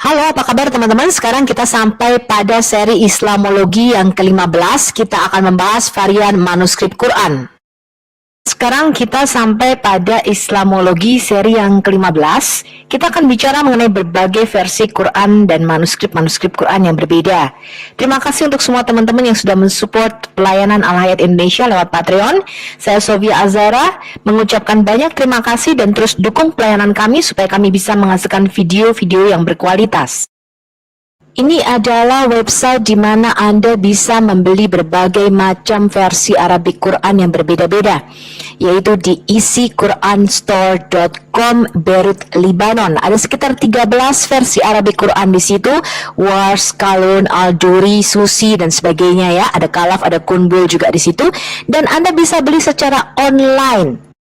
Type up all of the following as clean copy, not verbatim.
Halo, apa kabar teman-teman? Sekarang kita sampai pada seri Islamologi yang ke-15. Kita akan membahas varian manuskrip Quran. Sekarang kita sampai pada Islamologi seri yang ke-15. Kita akan bicara mengenai berbagai versi Quran dan manuskrip-manuskrip Quran yang berbeda. Terima kasih untuk semua teman-teman yang sudah mensupport pelayanan Al-Hayat Indonesia lewat Patreon. Saya Sofia Azara mengucapkan banyak terima kasih dan terus dukung pelayanan kami supaya kami bisa menghasilkan video-video yang berkualitas. Ini adalah website di mana Anda bisa membeli berbagai macam versi Arabic Quran yang berbeda-beda, yaitu di easyquranstore.com Beirut, Lebanon. Ada sekitar 13 versi Arabic Quran di situ, Wars, Kalun, Al-Duri, Susi, dan sebagainya ya. Ada Kalaf, ada Kunbul juga di situ, dan Anda bisa beli secara online.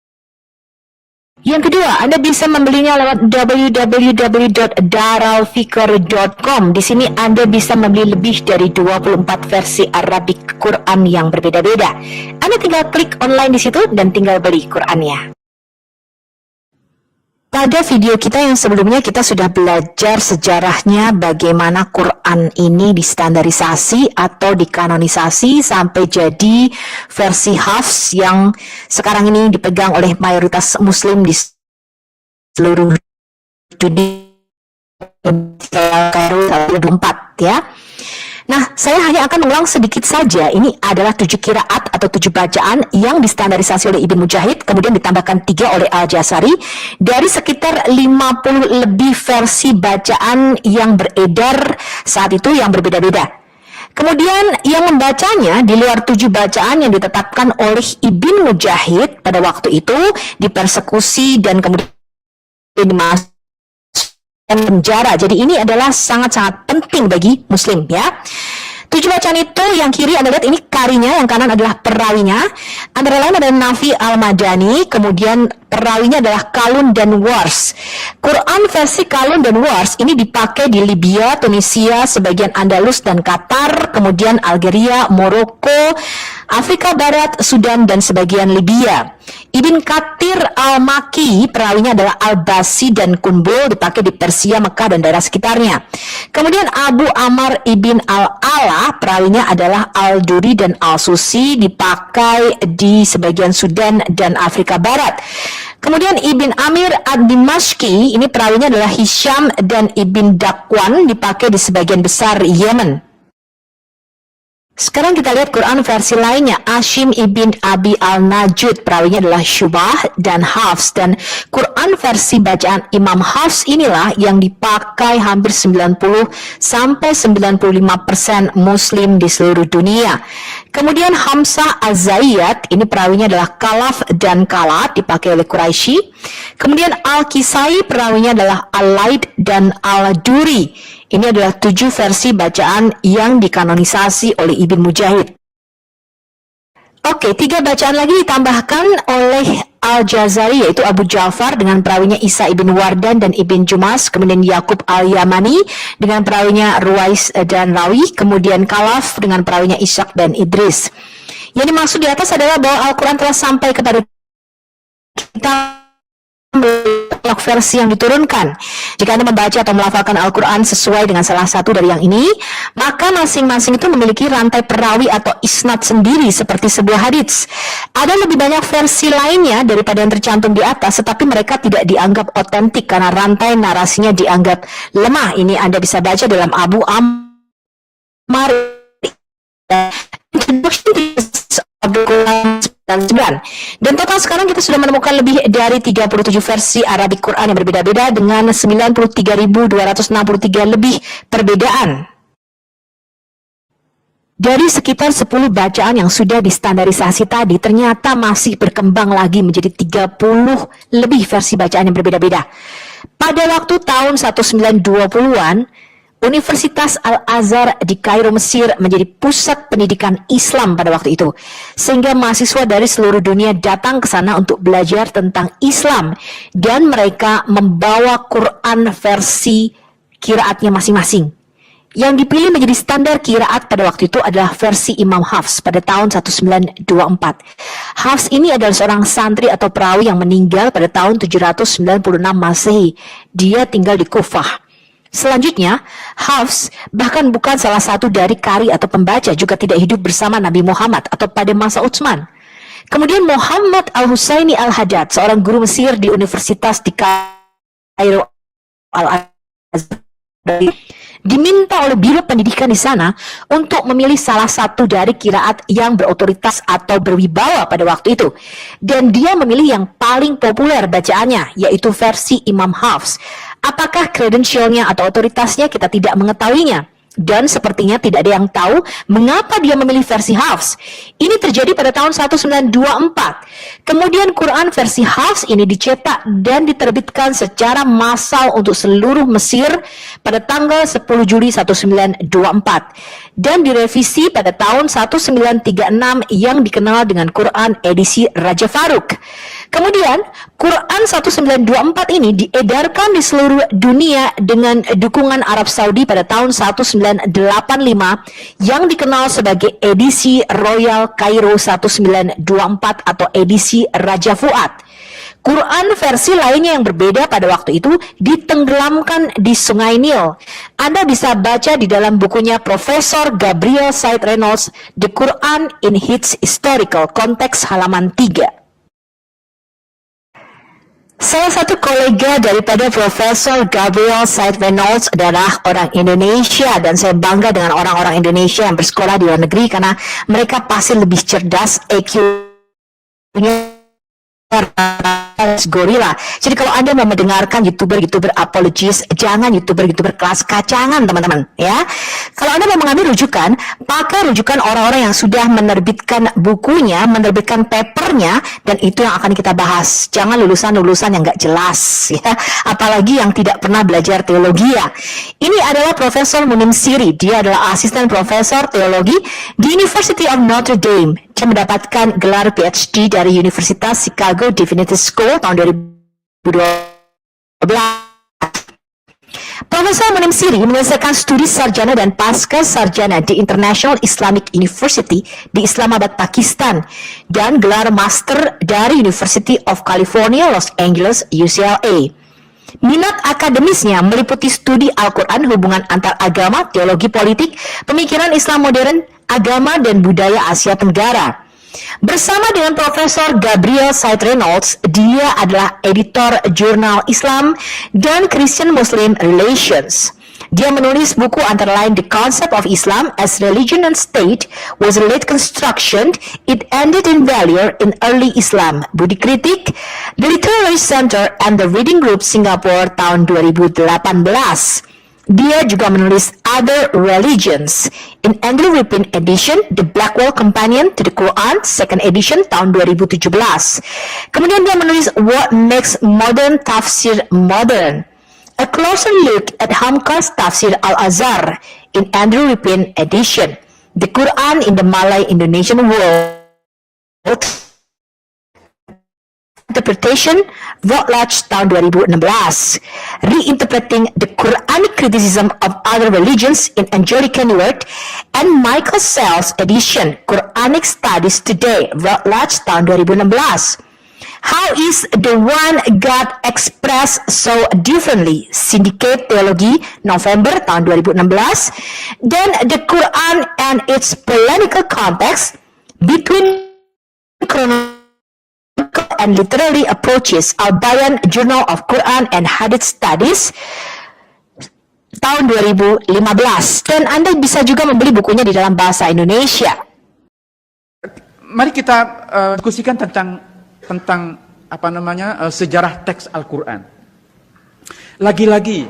Yang kedua, Anda bisa membelinya lewat www.daralfikr.com. Di sini Anda bisa membeli lebih dari 24 versi Arabic Quran yang berbeda-beda. Anda tinggal klik online di situ dan tinggal beli Qurannya. Pada video kita yang sebelumnya kita sudah belajar sejarahnya bagaimana Quran ini distandarisasi atau dikanonisasi sampai jadi versi Hafs yang sekarang ini dipegang oleh mayoritas muslim di seluruh dunia. Kairo 24 ya. Nah, saya hanya akan mengulang sedikit saja. Ini adalah 7 qiraat atau 7 bacaan yang distandarisasi oleh Ibn Mujahid, kemudian ditambahkan 3 oleh Al-Jazari, dari sekitar 50 lebih versi bacaan yang beredar saat itu yang berbeda-beda. Kemudian yang membacanya di luar 7 bacaan yang ditetapkan oleh Ibn Mujahid pada waktu itu dipersekusi dan kemudian dimasukkan penjara. Jadi ini adalah sangat-sangat penting bagi muslim ya. 7 bacaan itu yang kiri Anda lihat ini karinya, yang kanan adalah perawinya. Antara lain ada Nafi Al-Madani, kemudian perawinya adalah Kalun dan Wars. Quran versi Kalun dan Wars ini dipakai di Libya, Tunisia, sebagian Andalus dan Qatar, kemudian Algeria, Maroko, Afrika Barat, Sudan, dan sebagian Libya. Ibn Kathir Al-Maki, perawinya adalah Al-Basi dan Kunbul, dipakai di Persia, Mekah, dan daerah sekitarnya. Kemudian Abu Amr Ibn Al-Ala, perawinya adalah Al-Duri dan Al-Susi, dipakai di sebagian Sudan dan Afrika Barat. Kemudian Ibn Amir Ad-Dimashqi, ini perawinya adalah Hisham dan Ibn Dakwan, dipakai di sebagian besar Yemen. Sekarang kita lihat Quran versi lainnya. Ashim ibn Abi al-Najud, perawinya adalah Syubah dan Hafs. Dan Quran versi bacaan Imam Hafs inilah yang dipakai hampir 90-95% muslim di seluruh dunia. Kemudian Hamzah Az-Zayyat, ini perawinya adalah Kalaf dan Kalat, dipakai oleh Quraisy. Kemudian Al-Kisai, perawinya adalah Al-Laid dan Al-Duri. Ini adalah 7 versi bacaan yang dikanonisasi oleh Ibn Mujahid. Oke, 3 bacaan lagi ditambahkan oleh Al-Jazari, yaitu Abu Ja'far dengan perawinya Isa ibn Wardan dan Ibn Jumas, kemudian Yakub Al-Yamani dengan perawinya Ruwais dan Rawi, kemudian Kalaf dengan perawinya Ishaq dan Idris. Yang dimaksud di atas adalah bahwa Al-Quran telah sampai kepada kita versi yang diturunkan. Jika Anda membaca atau melafalkan Al-Quran sesuai dengan salah satu dari yang ini, maka masing-masing itu memiliki rantai perawi atau isnad sendiri seperti sebuah hadits. Ada lebih banyak versi lainnya daripada yang tercantum di atas, tetapi mereka tidak dianggap otentik karena rantai narasinya dianggap lemah. Ini Anda bisa baca dalam Abu Ammar dan total sekarang kita sudah menemukan lebih dari 37 versi Arabic Quran yang berbeda-beda dengan 93.263 lebih perbedaan. Dari sekitar 10 bacaan yang sudah distandarisasi tadi, ternyata masih berkembang lagi menjadi 30 lebih versi bacaan yang berbeda-beda. Pada waktu tahun 1920-an, Universitas Al-Azhar di Kairo, Mesir menjadi pusat pendidikan Islam pada waktu itu. Sehingga mahasiswa dari seluruh dunia datang ke sana untuk belajar tentang Islam. Dan mereka membawa Quran versi qiraatnya masing-masing. Yang dipilih menjadi standar qiraat pada waktu itu adalah versi Imam Hafs pada tahun 1924. Hafs ini adalah seorang santri atau perawi yang meninggal pada tahun 796 Masehi. Dia tinggal di Kufah. Selanjutnya, Hafs bahkan bukan salah satu dari qari atau pembaca, juga tidak hidup bersama Nabi Muhammad atau pada masa Utsman. Kemudian Muhammad Al-Husaini Al-Haddad, seorang guru Mesir di Universitas di Kairo Al-Azhar, diminta oleh Biro Pendidikan di sana untuk memilih salah satu dari qiraat yang berotoritas atau berwibawa pada waktu itu. Dan dia memilih yang paling populer bacaannya, yaitu versi Imam Hafs. Apakah kredensialnya atau otoritasnya, kita tidak mengetahuinya. Dan sepertinya tidak ada yang tahu mengapa dia memilih versi Hafs. Ini terjadi pada tahun 1924. Kemudian Quran versi Hafs ini dicetak dan diterbitkan secara massal untuk seluruh Mesir pada tanggal 10 Juli 1924 dan direvisi pada tahun 1936 yang dikenal dengan Quran edisi Raja Faruk. Kemudian Quran 1924 ini diedarkan di seluruh dunia dengan dukungan Arab Saudi pada tahun 1985 yang dikenal sebagai edisi Royal Cairo 1924 atau edisi Raja Fuad. Quran versi lainnya yang berbeda pada waktu itu ditenggelamkan di Sungai Nil. Anda bisa baca di dalam bukunya Profesor Gabriel Said Reynolds, The Quran in its Historical Context, halaman 3. Salah satu kolega daripada Profesor Gabriel Said Reynolds adalah orang Indonesia, dan saya bangga dengan orang-orang Indonesia yang bersekolah di luar negeri karena mereka pasti lebih cerdas, IQ-nya gorila. Jadi kalau Anda mau mendengarkan YouTuber apologis, jangan YouTuber kelas kacangan, teman-teman, ya. Kalau Anda mau mengambil rujukan, pakai rujukan orang-orang yang sudah menerbitkan bukunya, menerbitkan papernya, dan itu yang akan kita bahas. Jangan lulusan-lulusan yang nggak jelas, ya. Apalagi yang tidak pernah belajar teologi, ya. Ini adalah Profesor Munim Siri. Dia adalah asisten profesor teologi di University of Notre Dame. Dia mendapatkan gelar PhD dari Universitas Chicago Divinity School tahun 2012. Profesor Munim Siri menyelesaikan studi sarjana dan pasca sarjana di International Islamic University di Islamabad, Pakistan, dan gelar master dari University of California, Los Angeles, UCLA. Minat akademisnya meliputi studi Al-Quran, hubungan antar agama, teologi politik, pemikiran Islam modern, agama dan budaya Asia Tenggara. Bersama dengan Profesor Gabriel Said Reynolds, dia adalah editor jurnal Islam dan Christian Muslim Relations. Dia menulis buku antara lain The Concept of Islam as Religion and State Was a Late Construction, It Ended in Value in Early Islam, Budi Kritik, The Literary Center and the Reading Group Singapore tahun 2018. Dia juga menulis Other Religions in Andrew Rippin Edition, The Blackwell Companion to the Quran, Second Edition tahun 2017. Kemudian dia menulis What Makes Modern Tafsir Modern, A Closer Look at Hamka's Tafsir Al-Azhar in Andrew Rippin Edition, The Quran in the Malay-Indonesian World, Interpretation, Routledge tahun 2016, Reinterpreting the Quranic Criticism of Other Religions in Anglican World, and Michael Sells Edition, Quranic Studies Today, Routledge tahun 2016. How is the one God expressed so differently? Syndicate Theology, November tahun 2016. Dan The Quran and its Polemical Context Between and Literary Approaches, Al-Bayan Journal of Quran and Hadith Studies tahun 2015. Dan Anda bisa juga membeli bukunya di dalam bahasa Indonesia. Mari kita diskusikan tentang apa namanya sejarah teks Al-Quran. Lagi-lagi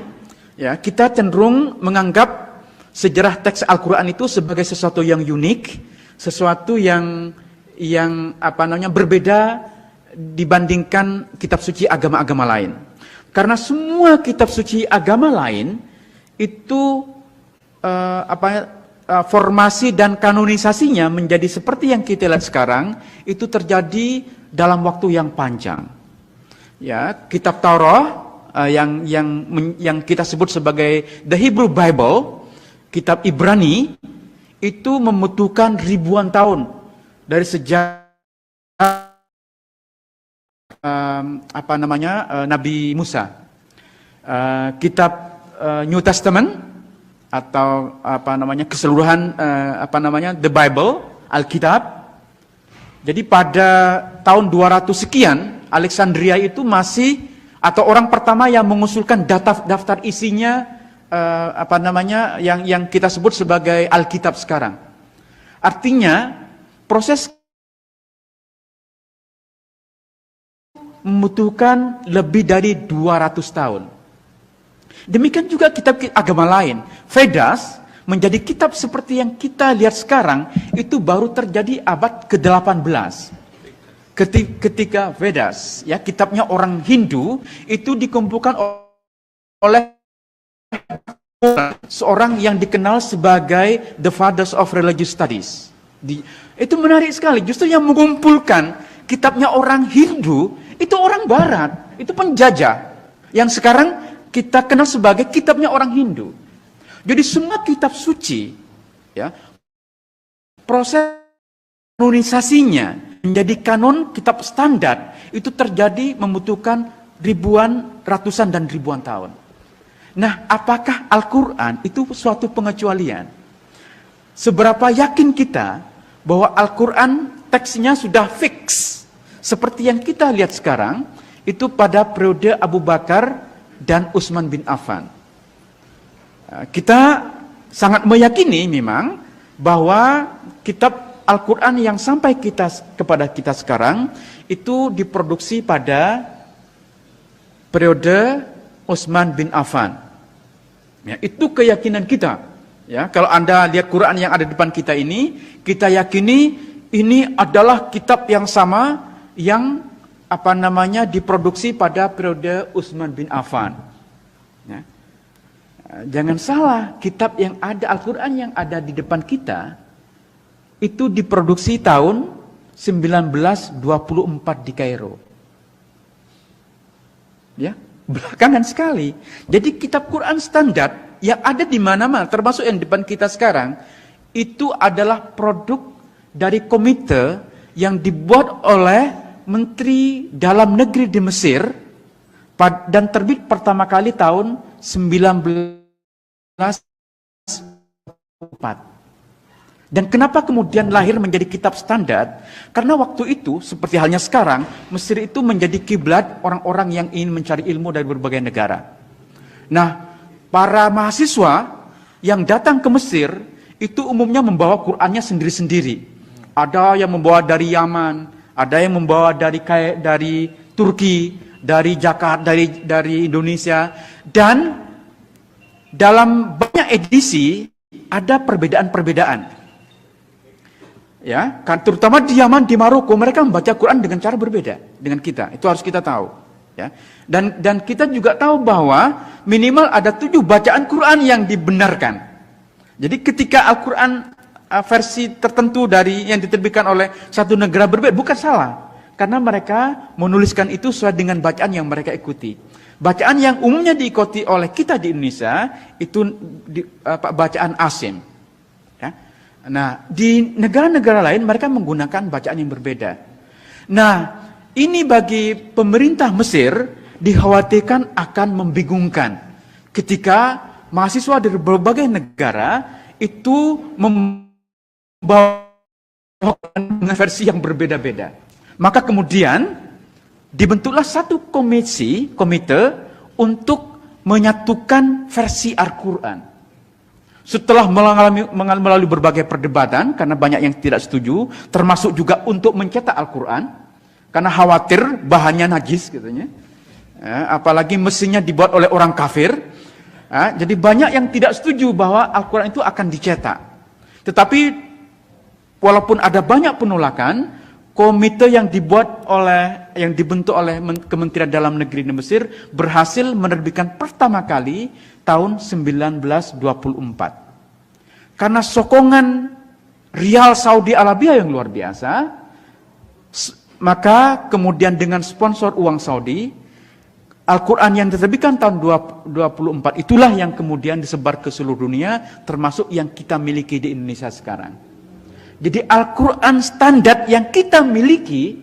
ya, kita cenderung menganggap sejarah teks Al-Quran itu sebagai sesuatu yang unik, sesuatu yang apa namanya berbeda dibandingkan kitab suci agama-agama lain. Karena semua kitab suci agama lain itu formasi dan kanonisasinya menjadi seperti yang kita lihat sekarang itu terjadi dalam waktu yang panjang. Ya, kitab Taurat yang kita sebut sebagai the Hebrew Bible, kitab Ibrani itu membutuhkan ribuan tahun dari sejak Nabi Musa. Kitab New Testament atau keseluruhan the Bible, Alkitab. Jadi pada tahun 200 sekian Alexandria itu masih atau orang pertama yang mengusulkan daftar isinya yang kita sebut sebagai Alkitab sekarang. Artinya proses membutuhkan lebih dari 200 tahun. Demikian juga kitab agama lain. Vedas menjadi kitab seperti yang kita lihat sekarang itu baru terjadi abad ke-18. Ketika Vedas, ya kitabnya orang Hindu itu dikumpulkan oleh seorang yang dikenal sebagai the fathers of religious studies. Itu menarik sekali. Justru yang mengumpulkan kitabnya orang Hindu itu orang Barat, itu penjajah. Yang sekarang kita kenal sebagai kitabnya orang Hindu. Jadi semua kitab suci, ya, proses kanonisasinya menjadi kanon kitab standar itu terjadi membutuhkan ratusan dan ribuan tahun. Nah, apakah Al-Quran itu suatu pengecualian? Seberapa yakin kita bahwa Al-Quran teksnya sudah fix seperti yang kita lihat sekarang itu pada periode Abu Bakar dan Utsman bin Affan. Kita sangat meyakini memang bahwa kitab Al-Quran yang sampai kepada kita sekarang itu diproduksi pada periode Utsman bin Affan. Ya, itu keyakinan kita. Ya, kalau Anda lihat Quran yang ada di depan kita ini, kita yakini ini adalah kitab yang sama yang diproduksi pada periode Utsman bin Affan. Ya. Jangan salah, kitab yang ada, Al-Quran yang ada di depan kita, itu diproduksi tahun 1924 di Kairo. Ya, belakangan sekali. Jadi kitab Quran standar yang ada di mana-mana, termasuk yang di depan kita sekarang, itu adalah produk dari komite yang dibuat oleh Menteri Dalam Negeri di Mesir dan terbit pertama kali tahun 1904. Dan kenapa kemudian lahir menjadi kitab standar? Karena waktu itu, seperti halnya sekarang, Mesir itu menjadi kiblat orang-orang yang ingin mencari ilmu dari berbagai negara. Nah, para mahasiswa yang datang ke Mesir itu umumnya membawa Qur'annya sendiri-sendiri. Ada yang membawa dari Yaman, ada yang membawa dari Turki, dari Jakarta, dari Indonesia, dan dalam banyak edisi ada perbedaan-perbedaan. Ya, kan terutama di Yaman, di Maroko, mereka membaca Quran dengan cara berbeda dengan kita. Itu harus kita tahu. Ya, dan kita juga tahu bahwa minimal ada 7 bacaan Quran yang dibenarkan. Jadi ketika Al-Quran versi tertentu yang diterbitkan oleh satu negara berbeda, bukan salah. Karena mereka menuliskan itu sesuai dengan bacaan yang mereka ikuti. Bacaan yang umumnya diikuti oleh kita di Indonesia, itu bacaan Asim. Ya. Nah, di negara-negara lain mereka menggunakan bacaan yang berbeda. Nah, ini bagi pemerintah Mesir dikhawatirkan akan membingungkan. Ketika mahasiswa dari berbagai negara itu membawa versi yang berbeda-beda. Maka kemudian dibentuklah satu komite untuk menyatukan versi Al-Quran. Setelah melalui berbagai perdebatan, karena banyak yang tidak setuju, termasuk juga untuk mencetak Al-Quran, karena khawatir bahannya najis katanya. Apalagi mesinnya dibuat oleh orang kafir. Jadi banyak yang tidak setuju bahwa Al-Quran itu akan dicetak. Tetapi walaupun ada banyak penolakan, komite yang dibentuk oleh Kementerian Dalam Negeri di Mesir berhasil menerbitkan pertama kali tahun 1924. Karena sokongan rial Saudi Arabia yang luar biasa, maka kemudian dengan sponsor uang Saudi, Al-Quran yang diterbitkan tahun 24 itulah yang kemudian disebar ke seluruh dunia, termasuk yang kita miliki di Indonesia sekarang. Jadi Al-Quran standar yang kita miliki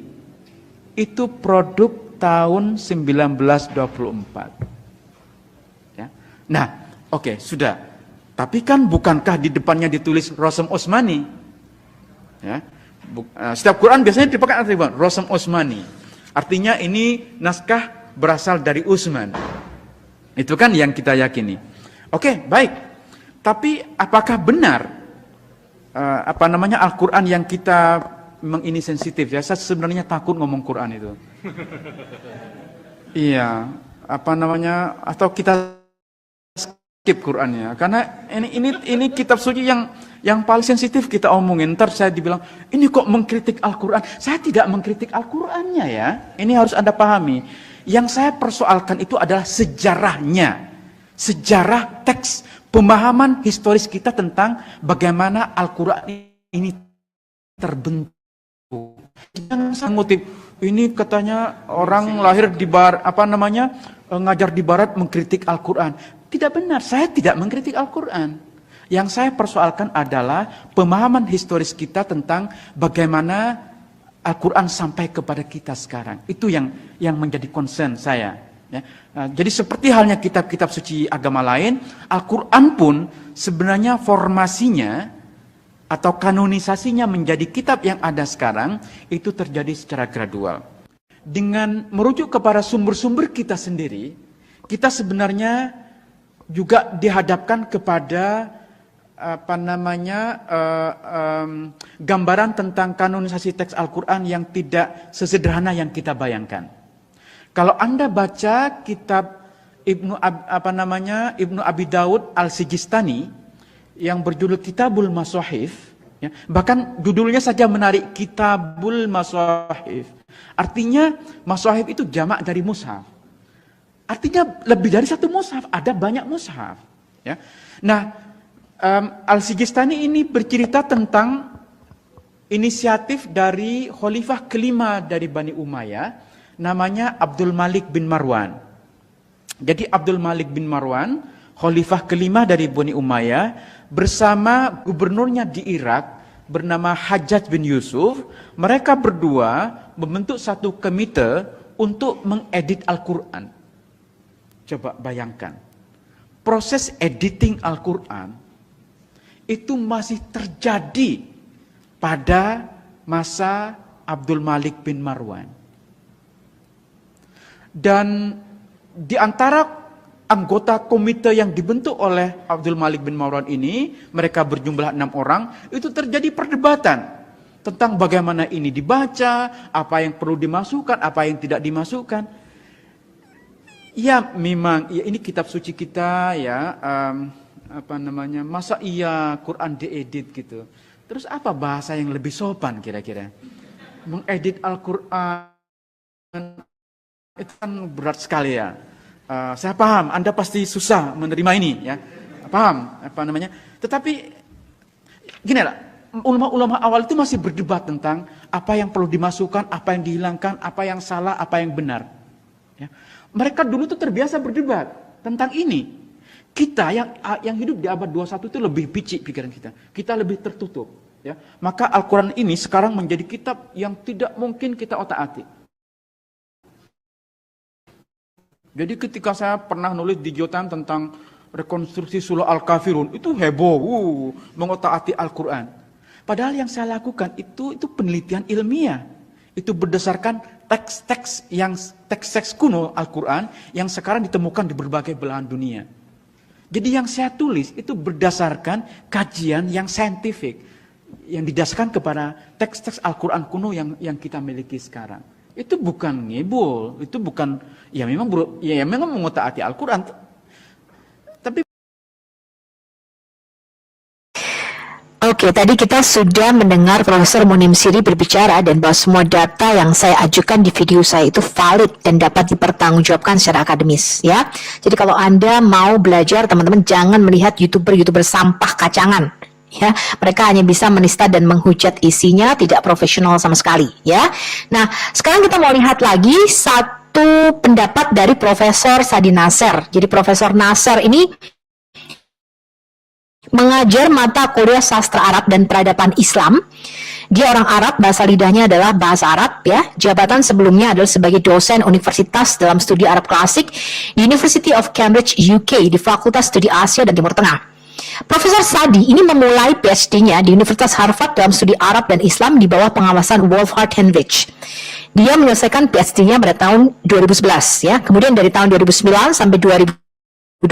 itu produk tahun 1924. Ya. Nah, Oke, sudah. Tapi kan bukankah di depannya ditulis Rosem Osmani? Ya. Setiap Quran biasanya dipakai artinya Rosem Osmani. Artinya ini naskah berasal dari Utsman. Itu kan yang kita yakini. Oke, baik. Tapi apakah benar Al-Quran yang kita memang ini sensitif ya? Saya sebenarnya takut ngomong Quran itu. Iya, atau kita skip Qurannya, karena ini kitab suci yang paling sensitif kita omongin. Ntar saya dibilang ini kok mengkritik Al-Quran. Saya tidak mengkritik Al-Qurannya ya. Ini harus Anda pahami. Yang saya persoalkan itu adalah sejarahnya, sejarah teks, pemahaman historis kita tentang bagaimana Al-Quran ini terbentuk. Yang saya ngutip ini katanya orang lahir di barat, ngajar di barat mengkritik Al-Quran. Tidak benar, saya tidak mengkritik Al-Quran. Yang saya persoalkan adalah pemahaman historis kita tentang bagaimana Al-Quran sampai kepada kita sekarang. Itu yang menjadi concern saya. Ya. Jadi seperti halnya kitab-kitab suci agama lain, Al-Quran pun sebenarnya formasinya atau kanonisasinya menjadi kitab yang ada sekarang itu terjadi secara gradual. Dengan merujuk kepada sumber-sumber kita sendiri, kita sebenarnya juga dihadapkan kepada gambaran tentang kanonisasi teks Al-Quran yang tidak sesederhana yang kita bayangkan. Kalau Anda baca kitab Ibnu Abi Daud Al-Sijistani yang berjudul Kitabul Mashahif, ya, bahkan judulnya saja menarik, Kitabul Mashahif. Artinya Mashahif itu jamak dari mushaf. Artinya lebih dari satu mushaf, ada banyak mushaf. Ya. Nah, Al-Sijistani ini bercerita tentang inisiatif dari khalifah kelima dari Bani Umayyah, namanya Abdul Malik bin Marwan. Jadi Abdul Malik bin Marwan, khalifah kelima dari Bani Umayyah, bersama gubernurnya di Irak, bernama Hajjaj bin Yusuf, mereka berdua membentuk satu komite untuk mengedit Al-Quran. Coba bayangkan, proses editing Al-Quran itu masih terjadi pada masa Abdul Malik bin Marwan. Dan di antara anggota komite yang dibentuk oleh Abdul Malik bin Marwan ini, mereka berjumlah 6 orang, itu terjadi perdebatan tentang bagaimana ini dibaca, apa yang perlu dimasukkan, apa yang tidak dimasukkan. Ya memang, ya ini kitab suci kita ya, masa iya Quran diedit gitu. Terus apa bahasa yang lebih sopan kira-kira? Mengedit Al-Quran itu kan berat sekali ya. Saya paham, Anda pasti susah menerima ini ya. Paham Tetapi gini lah, ulama-ulama awal itu masih berdebat tentang apa yang perlu dimasukkan, apa yang dihilangkan, apa yang salah, apa yang benar. Ya. Mereka dulu tuh terbiasa berdebat tentang ini. Kita yang hidup di abad 21 itu lebih picik pikiran kita. Kita lebih tertutup. Ya. Maka Al-Quran ini sekarang menjadi kitab yang tidak mungkin kita otak-atik. Jadi ketika saya pernah nulis di Jotam tentang rekonstruksi surah Al-Kafirun, itu heboh, mengotak-atik Al-Quran. Padahal yang saya lakukan itu penelitian ilmiah. Itu berdasarkan teks-teks kuno Al-Quran yang sekarang ditemukan di berbagai belahan dunia. Jadi yang saya tulis itu berdasarkan kajian yang saintifik, yang didasarkan kepada teks-teks Al-Quran kuno yang kita miliki sekarang. Itu bukan ngebul, itu bukan, ya memang mengotak-atik Al-Quran. Tapi Oke, tadi kita sudah mendengar Profesor Munim Siri berbicara dan bahwa semua data yang saya ajukan di video saya itu valid dan dapat dipertanggungjawabkan secara akademis, ya. Jadi kalau Anda mau belajar, teman-teman jangan melihat YouTuber sampah kacangan, ya. Mereka hanya bisa menista dan menghujat isinya, tidak profesional sama sekali, ya. Nah, sekarang kita mau lihat lagi satu pendapat dari Profesor Sadi Nasser. Jadi Profesor Nasser ini mengajar mata kuliah sastra Arab dan peradaban Islam. Dia orang Arab, bahasa lidahnya adalah bahasa Arab ya. Jabatan sebelumnya adalah sebagai dosen universitas dalam studi Arab klasik di University of Cambridge, UK di Fakultas Studi Asia dan Timur Tengah. Profesor Sadi ini memulai PhD-nya di Universitas Harvard dalam studi Arab dan Islam di bawah pengawasan Wolfhard Heinrich. Dia menyelesaikan PhD-nya pada tahun 2011 ya. Kemudian dari tahun 2009 sampai 2012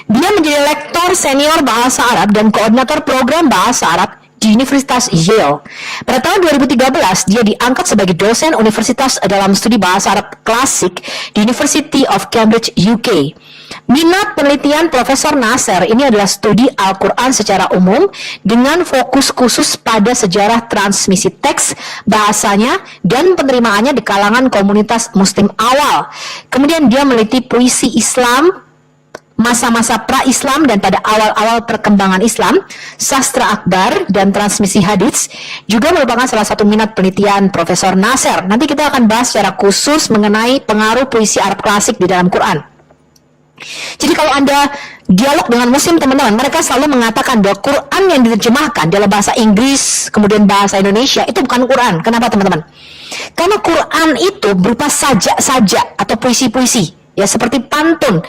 dia menjadi lektor senior bahasa Arab dan koordinator program bahasa Arab di Universitas Yale. Pada tahun 2013, dia diangkat sebagai dosen universitas dalam studi bahasa Arab klasik di University of Cambridge, UK. Minat penelitian Profesor Nasser ini adalah studi Al-Quran secara umum dengan fokus khusus pada sejarah transmisi teks, bahasanya, dan penerimaannya di kalangan komunitas muslim awal. Kemudian dia meneliti puisi Islam, masa-masa pra-Islam dan pada awal-awal perkembangan Islam, sastra akbar dan transmisi hadits juga merupakan salah satu minat penelitian Profesor Nasser. Nanti kita akan bahas secara khusus mengenai pengaruh puisi Arab klasik di dalam Quran. Jadi kalau Anda dialog dengan muslim teman-teman, mereka selalu mengatakan bahwa Quran yang diterjemahkan dalam bahasa Inggris, kemudian bahasa Indonesia, itu bukan Quran. Kenapa teman-teman? Karena Quran itu berupa sajak-sajak atau puisi-puisi, ya seperti pantun.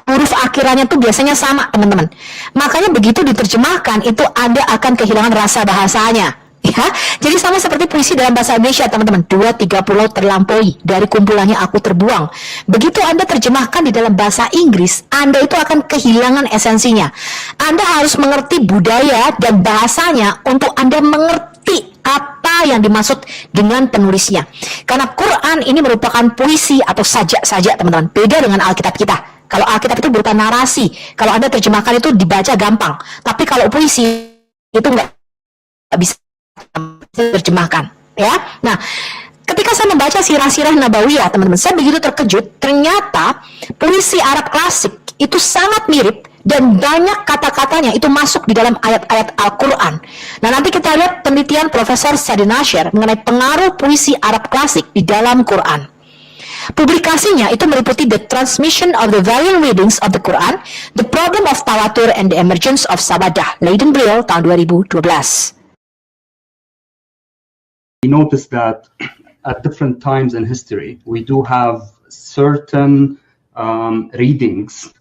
Huruf akhirannya tuh biasanya sama teman-teman. Makanya begitu diterjemahkan itu Anda akan kehilangan rasa bahasanya. Ya, jadi sama seperti puisi dalam bahasa Indonesia teman-teman. 2-3 pulau terlampaui, dari kumpulannya aku terbuang. Begitu Anda terjemahkan di dalam bahasa Inggris, Anda itu akan kehilangan esensinya. Anda harus mengerti budaya dan bahasanya untuk Anda mengerti apa yang dimaksud dengan penulisnya. Karena Quran ini merupakan puisi atau sajak-sajak teman-teman. Beda dengan Alkitab kita. Kalau Alkitab itu berupa narasi. Kalau Anda terjemahkan itu dibaca gampang. Tapi kalau puisi itu nggak bisa terjemahkan, ya. Nah, ketika saya membaca sirah-sirah Nabawiyah, teman-teman, saya begitu terkejut. Ternyata puisi Arab klasik itu sangat mirip dan banyak kata-katanya itu masuk di dalam ayat-ayat Al-Quran. Nah, nanti kita lihat penelitian Profesor Sadi Nasir mengenai pengaruh puisi Arab klasik di dalam Quran. Publikasinya itu meliputi The Transmission of the Variant Readings of the Quran, The Problem of Tawatur and the Emergence of Sabadah, Leiden Brill, tahun 2012. We notice that at different times in history, we do have certain readings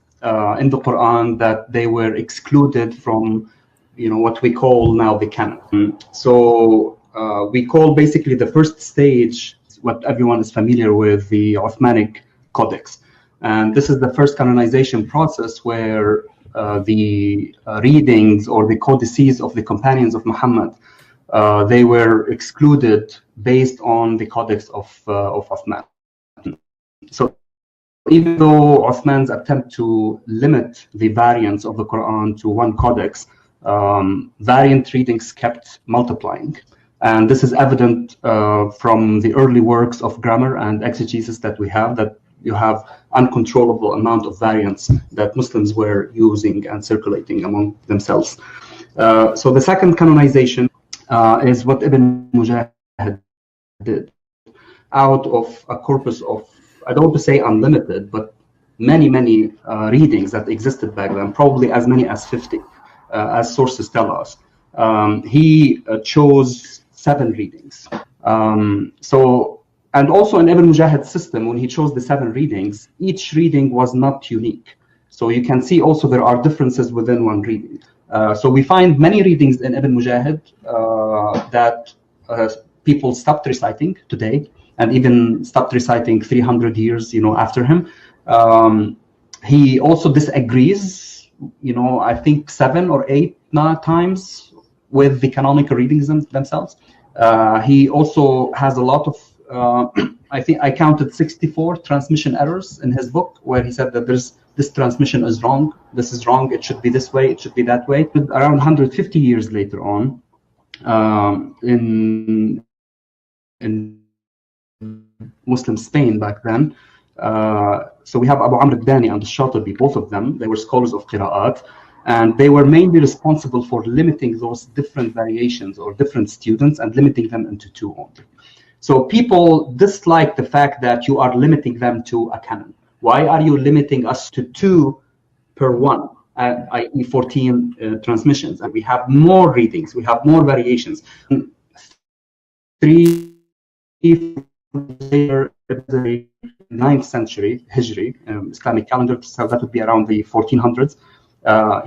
in the Quran that they were excluded from, what we call now the canon. So we call basically the first stage, what everyone is familiar with, the Uthmanic Codex. And this is the first canonization process where the readings or the codices of the companions of Muhammad, they were excluded based on the Codex of Uthman. So even though Uthman's attempt to limit the variants of the Quran to one codex, variant readings kept multiplying. And this is evident from the early works of grammar and exegesis that we have, that you have uncontrollable amount of variants that Muslims were using and circulating among themselves. So the second canonization is what Ibn Mujahid did out of a corpus of, I don't want to say unlimited, but many readings that existed back then, probably as many as 50, as sources tell us. He chose 7 readings. And also in Ibn Mujahid's system, when he chose the 7 readings, each reading was not unique. So you can see also there are differences within one reading. So we find many readings in Ibn Mujahid that people stopped reciting today, and even stopped reciting 300 years, after him. He also disagrees, I think 7 or 8 times with the canonical readings themselves. He also has a lot of, I think I counted 64 transmission errors in his book, where he said that this transmission is wrong, this is wrong, it should be this way, it should be that way. But around 150 years later on, in Muslim Spain back then, so we have Abu Amr al-Dani and al-Shatibi, both of them, they were scholars of Qira'at, and they were mainly responsible for limiting those different variations or different students and limiting them into 2 only. So people dislike the fact that you are limiting them to a canon. Why are you limiting us to 2 per one, i.e. 14 transmissions. And we have more readings, we have more variations. 3 later, the 9th century Hijri, Islamic calendar, so that would be around the 1400s.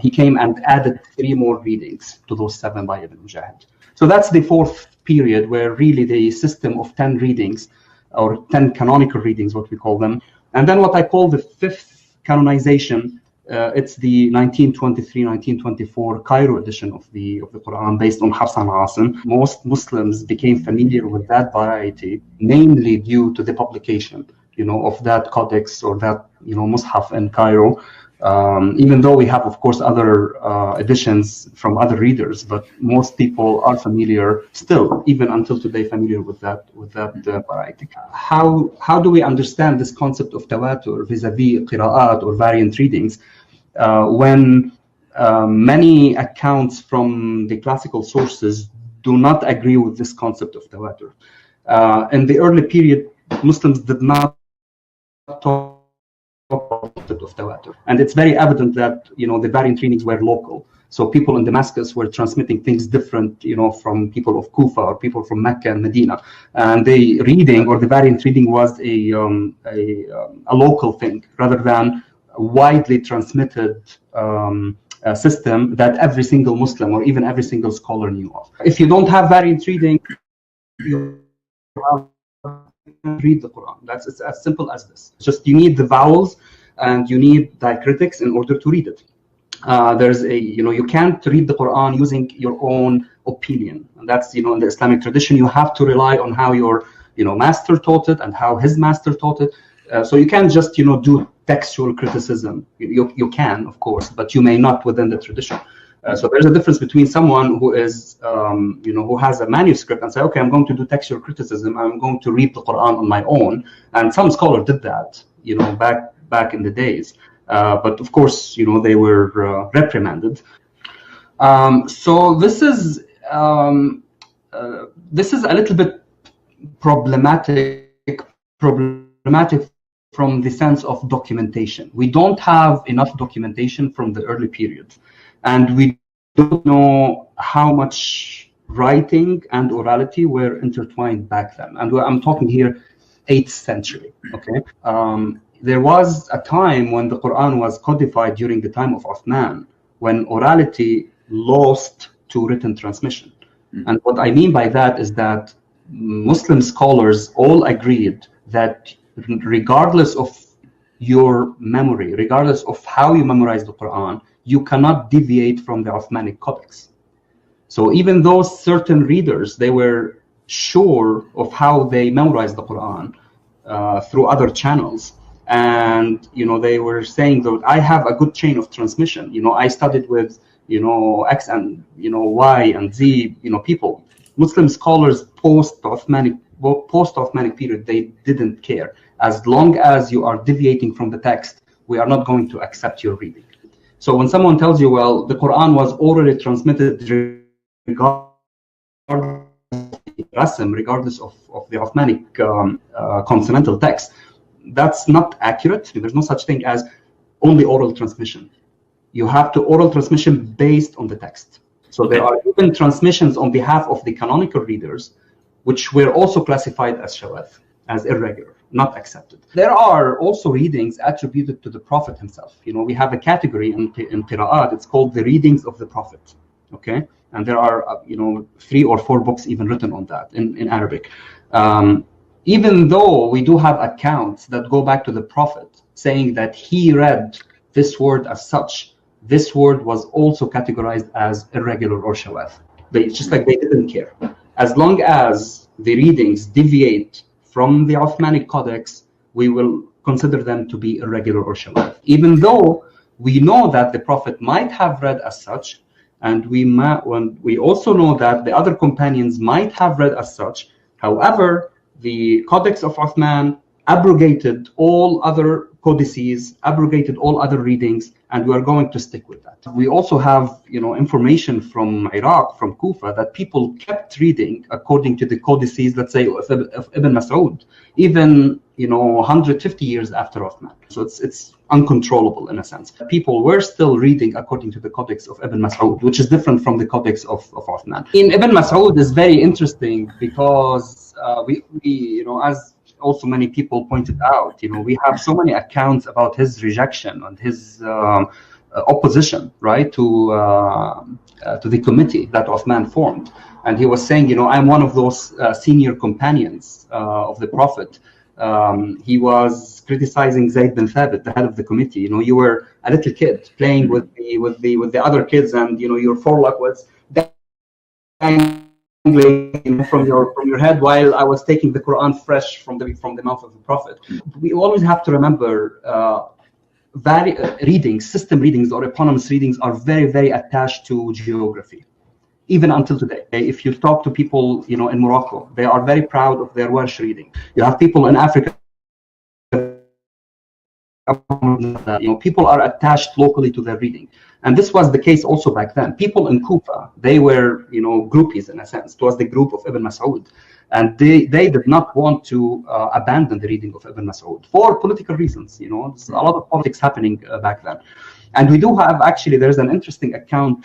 He came and added 3 more readings to those 7 by Ibn Mujahid. So that's the 4th period where really the system of 10 readings, or 10 canonical readings, what we call them. And then what I call the 5th canonization, it's the 1923-1924 Cairo edition of the Quran, based on Hafs and Asim. Most Muslims became familiar with that variety, namely due to the publication, of that codex or that, Mus'haf in Cairo. Even though we have, of course, other editions from other readers, but most people are familiar still, even until today, familiar with that variety. How do we understand this concept of tawatur vis-a-vis qira'at or variant readings when many accounts from the classical sources do not agree with this concept of tawatur? In the early period, Muslims did not talk of tawatur, and it's very evident that the variant readings were local. So people in Damascus were transmitting things different, from people of Kufa or people from Mecca and Medina, and the reading or the variant reading was a local thing rather than a widely transmitted system that every single Muslim or even every single scholar knew of. If you don't have variant reading, you read the Quran. It's as simple as this. It's just you need the vowels and you need diacritics in order to read it. There's you can't read the Quran using your own opinion, and that's in the Islamic tradition you have to rely on how your master taught it and how his master taught it. So you can't just do textual criticism. You can, of course, but you may not within the tradition. So there's a difference between someone who is, who has a manuscript and say, okay, I'm going to do textual criticism. I'm going to read the Quran on my own. And some scholars did that, back in the days. But of course, they were reprimanded. So this is a little bit problematic from the sense of documentation. We don't have enough documentation from the early period. And we don't know how much writing and orality were intertwined back then. And I'm talking here 8th century, okay? There was a time when the Quran was codified during the time of Uthman, when orality lost to written transmission. And what I mean by that is that Muslim scholars all agreed that regardless of your memory, regardless of how you memorize the Quran, you cannot deviate from the Uthmanic Codex. So even though certain readers, they were sure of how they memorized the Quran through other channels, and they were saying that I have a good chain of transmission. I studied with X and Y and Z people. Muslim scholars post-Uthmanic period, they didn't care. As long as you are deviating from the text, we are not going to accept your reading. So when someone tells you, well, the Quran was orally transmitted regardless of the Uthmanic consonantal text, that's not accurate. There's no such thing as only oral transmission. You have to oral transmission based on the text. So there are even transmissions on behalf of the canonical readers, which were also classified as shawaz, as irregular, not accepted. There are also readings attributed to the Prophet himself. We have a category in Qira'at, it's called the readings of the Prophet, okay? And there are, 3 or 4 books even written on that in Arabic. Even though we do have accounts that go back to the Prophet saying that he read this word as such, this word was also categorized as irregular or shawaz. It's just like they didn't care. As long as the readings deviate from the Uthmanic Codex, we will consider them to be irregular or shawaz. Even though we know that the Prophet might have read as such, and we also know that the other companions might have read as such. However, the Codex of Uthman abrogated all other codices, abrogated all other readings, and we are going to stick with that. We also have, information from Iraq, from Kufa, that people kept reading according to the codices, let's say, of Ibn Mas'ud, even 150 years after Uthman. So it's uncontrollable in a sense. People were still reading according to the Codex of Ibn Mas'ud, which is different from the Codex of Uthman. In Ibn Mas'ud is very interesting because we as also many people pointed out, we have so many accounts about his rejection and his opposition, right, to the committee that Uthman formed. And he was saying, I'm one of those senior companions of the Prophet. He was criticizing Zayd bin Thabit, the head of the committee. You were a little kid playing with the other kids, and your forelock was dangling from your head while I was taking the Quran fresh from the mouth of the Prophet. We always have to remember system readings or eponymous readings are very, very attached to geography, even until today. If you talk to people, in Morocco, they are very proud of their Welsh reading. You have people in Africa, people are attached locally to their reading. And this was the case also back then. People in Kufa, they were, groupies in a sense. It was the group of Ibn Mas'ud. And they did not want to abandon the reading of Ibn Mas'ud for political reasons. There's a lot of politics happening back then. And we do have, actually, there's an interesting account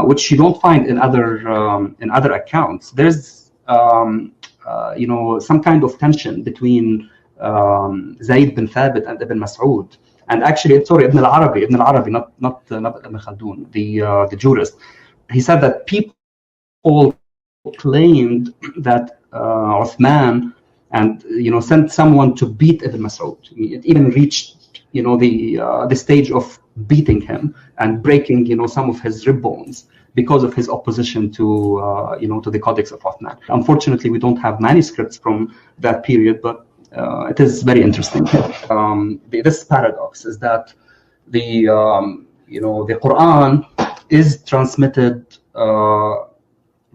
which you don't find in other accounts. There's some kind of tension between Zayd bin Thabit and Ibn Mas'ud. And actually, Ibn al-Arabi, not Ibn Khaldun, the jurist. He said that people claimed that Uthman and sent someone to beat Ibn Mas'ud. It even reached the stage of beating him and breaking some of his rib bones because of his opposition to to the Codex of Uthman. Unfortunately, we don't have manuscripts from that period, but it is very interesting. This paradox is that the Quran is transmitted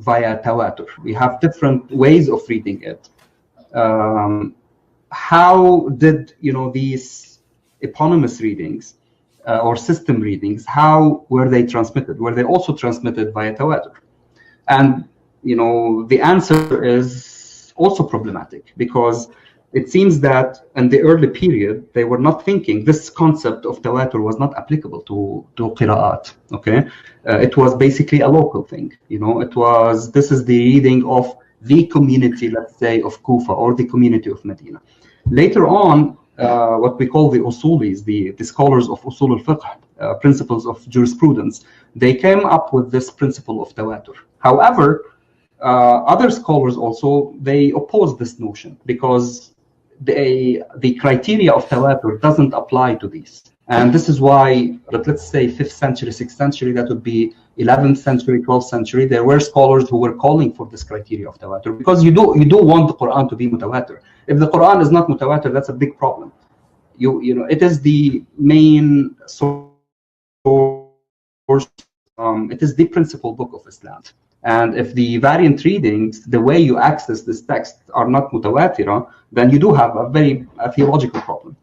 via tawatur. We have different ways of reading it. How did these eponymous readings or system readings, how were they transmitted? Were they also transmitted via tawatur? And the answer is also problematic, because it seems that in the early period they were not thinking, this concept of tawatur was not applicable to qira'at. Okay, it was basically a local thing. This is the reading of the community, let's say, of Kufa or the community of Medina. Later on, what we call the usulis, the scholars of usul al-fiqh, principles of jurisprudence, they came up with this principle of tawatur. However, other scholars also, they oppose this notion because the criteria of tawatur doesn't apply to these. And this is why, let's say 5th century, 6th century, that would be 11th century, 12th century, there were scholars who were calling for this criteria of tawatur, because you do want the Quran to be mutawatir. If the Quran is not mutawatir, that's a big problem. It is the main source, it is the principal book of Islam. And if the variant readings, the way you access this text, are not mutawatira, then you do have a theological problem.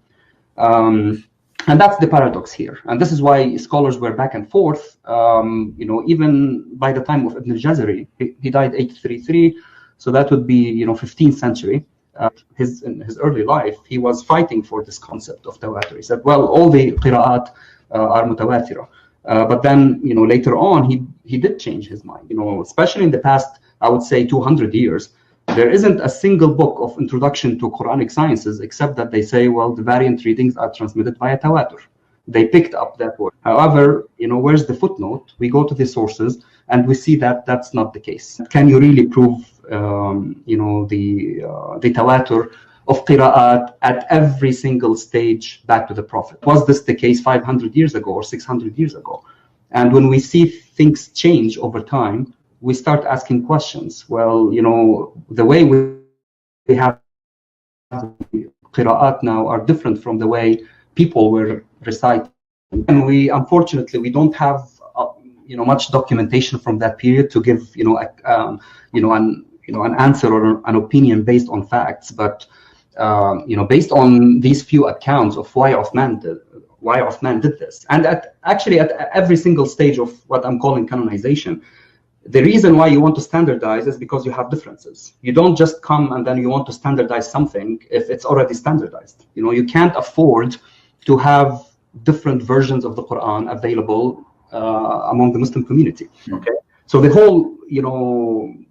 And that's the paradox here. And this is why scholars were back and forth. Even by the time of Ibn al-Jazari, he died 833, so that would be 15th century. In his early life, he was fighting for this concept of tawatur. He said, well, all the qira'at are mutawatira. But then, later on, he did change his mind. Especially in the past, I would say 200 years, there isn't a single book of introduction to Quranic sciences except that they say, well, the variant readings are transmitted via tawatur. They picked up that word. However, where's the footnote? We go to the sources and we see that that's not the case. Can you really prove, the tawatur of qira'at at every single stage back to the Prophet? Was this the case 500 years ago or 600 years ago? And when we see things change over time, we start asking questions. Well, the way we have qira'at now are different from the way people were reciting. And unfortunately, we don't have much documentation from that period to give an answer or an opinion based on facts. But based on these few accounts of why Uthman did this, and actually at every single stage of what I'm calling canonization, the reason why you want to standardize is because you have differences. You don't just come and then you want to standardize something if it's already standardized. You can't afford to have different versions of the Quran available among the Muslim community. Okay, so the whole,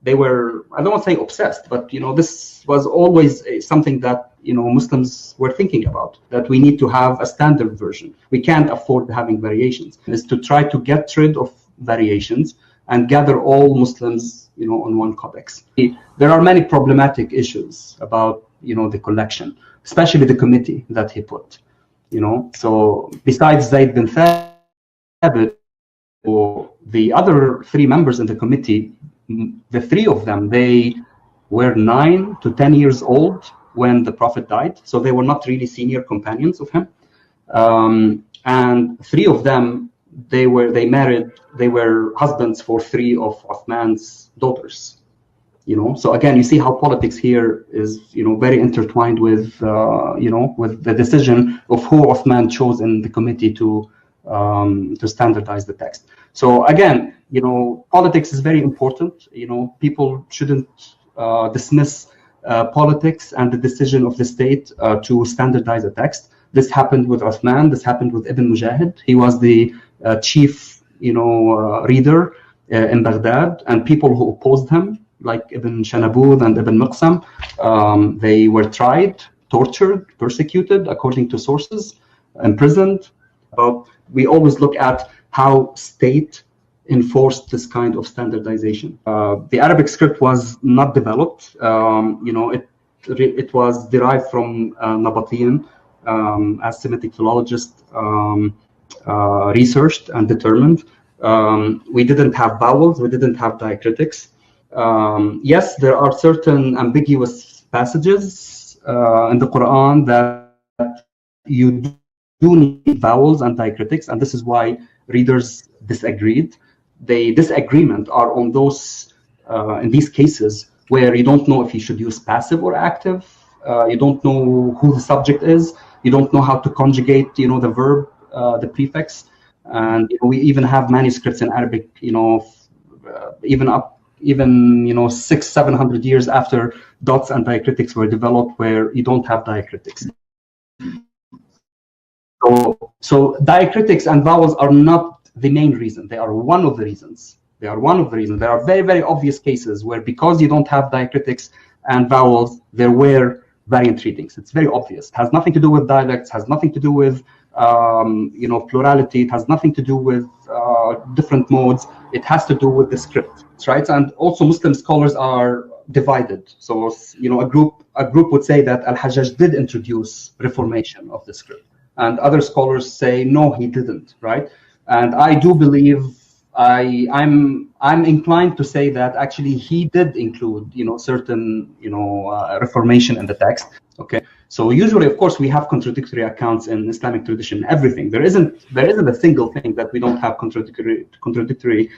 they were, I don't want to say obsessed, but this was always something that Muslims were thinking about, that we need to have a standard version. We can't afford having variations. Is to try to get rid of variations and gather all Muslims, on one codex. There are many problematic issues about, the collection, especially the committee that he put. So besides Zayd bin Thabit, or the other 3 members in the committee, the 3 of them, they were 9 to 10 years old when the Prophet died, so they were not really senior companions of him. And 3 of them, they were husbands for 3 of Uthman's daughters. So again, you see how politics here is, very intertwined with, with the decision of who Uthman chose in the committee to standardize the text. So again, politics is very important. People shouldn't dismiss politics and the decision of the state to standardize a text. This happened with Uthman. This happened with Ibn Mujahid. He was the chief, reader in Baghdad, and people who opposed him, like Ibn Shanabud and Ibn Miqsam, they were tried, tortured, persecuted, according to sources, imprisoned. But we always look at how state enforced this kind of standardization. The Arabic script was not developed. It was derived from Nabatean, as Semitic philologists researched and determined. We didn't have vowels, we didn't have diacritics. Yes, there are certain ambiguous passages in the Quran that you do need vowels and diacritics, and this is why readers disagreed. The disagreement are on those, in these cases, where you don't know if you should use passive or active, you don't know who the subject is, you don't know how to conjugate, the verb, the prefix, and we even have manuscripts in Arabic, even 600-700 years after dots and diacritics were developed, where you don't have diacritics. So diacritics and vowels are not the main reason. They are one of the reasons. There are very, very obvious cases where, because you don't have diacritics and vowels, there were variant readings. It's very obvious. It has nothing to do with dialects, has nothing to do with plurality, it has nothing to do with different modes. It has to do with the script, right? And also Muslim scholars are divided. So a group would say that Al-Hajjaj did introduce reformation of the script, and other scholars say no, he didn't, right? And I do believe, I'm inclined to say that actually he did include, certain, reformation in the text. Okay, so usually, of course, we have contradictory accounts in Islamic tradition. Everything, there isn't a single thing that we don't have contradictory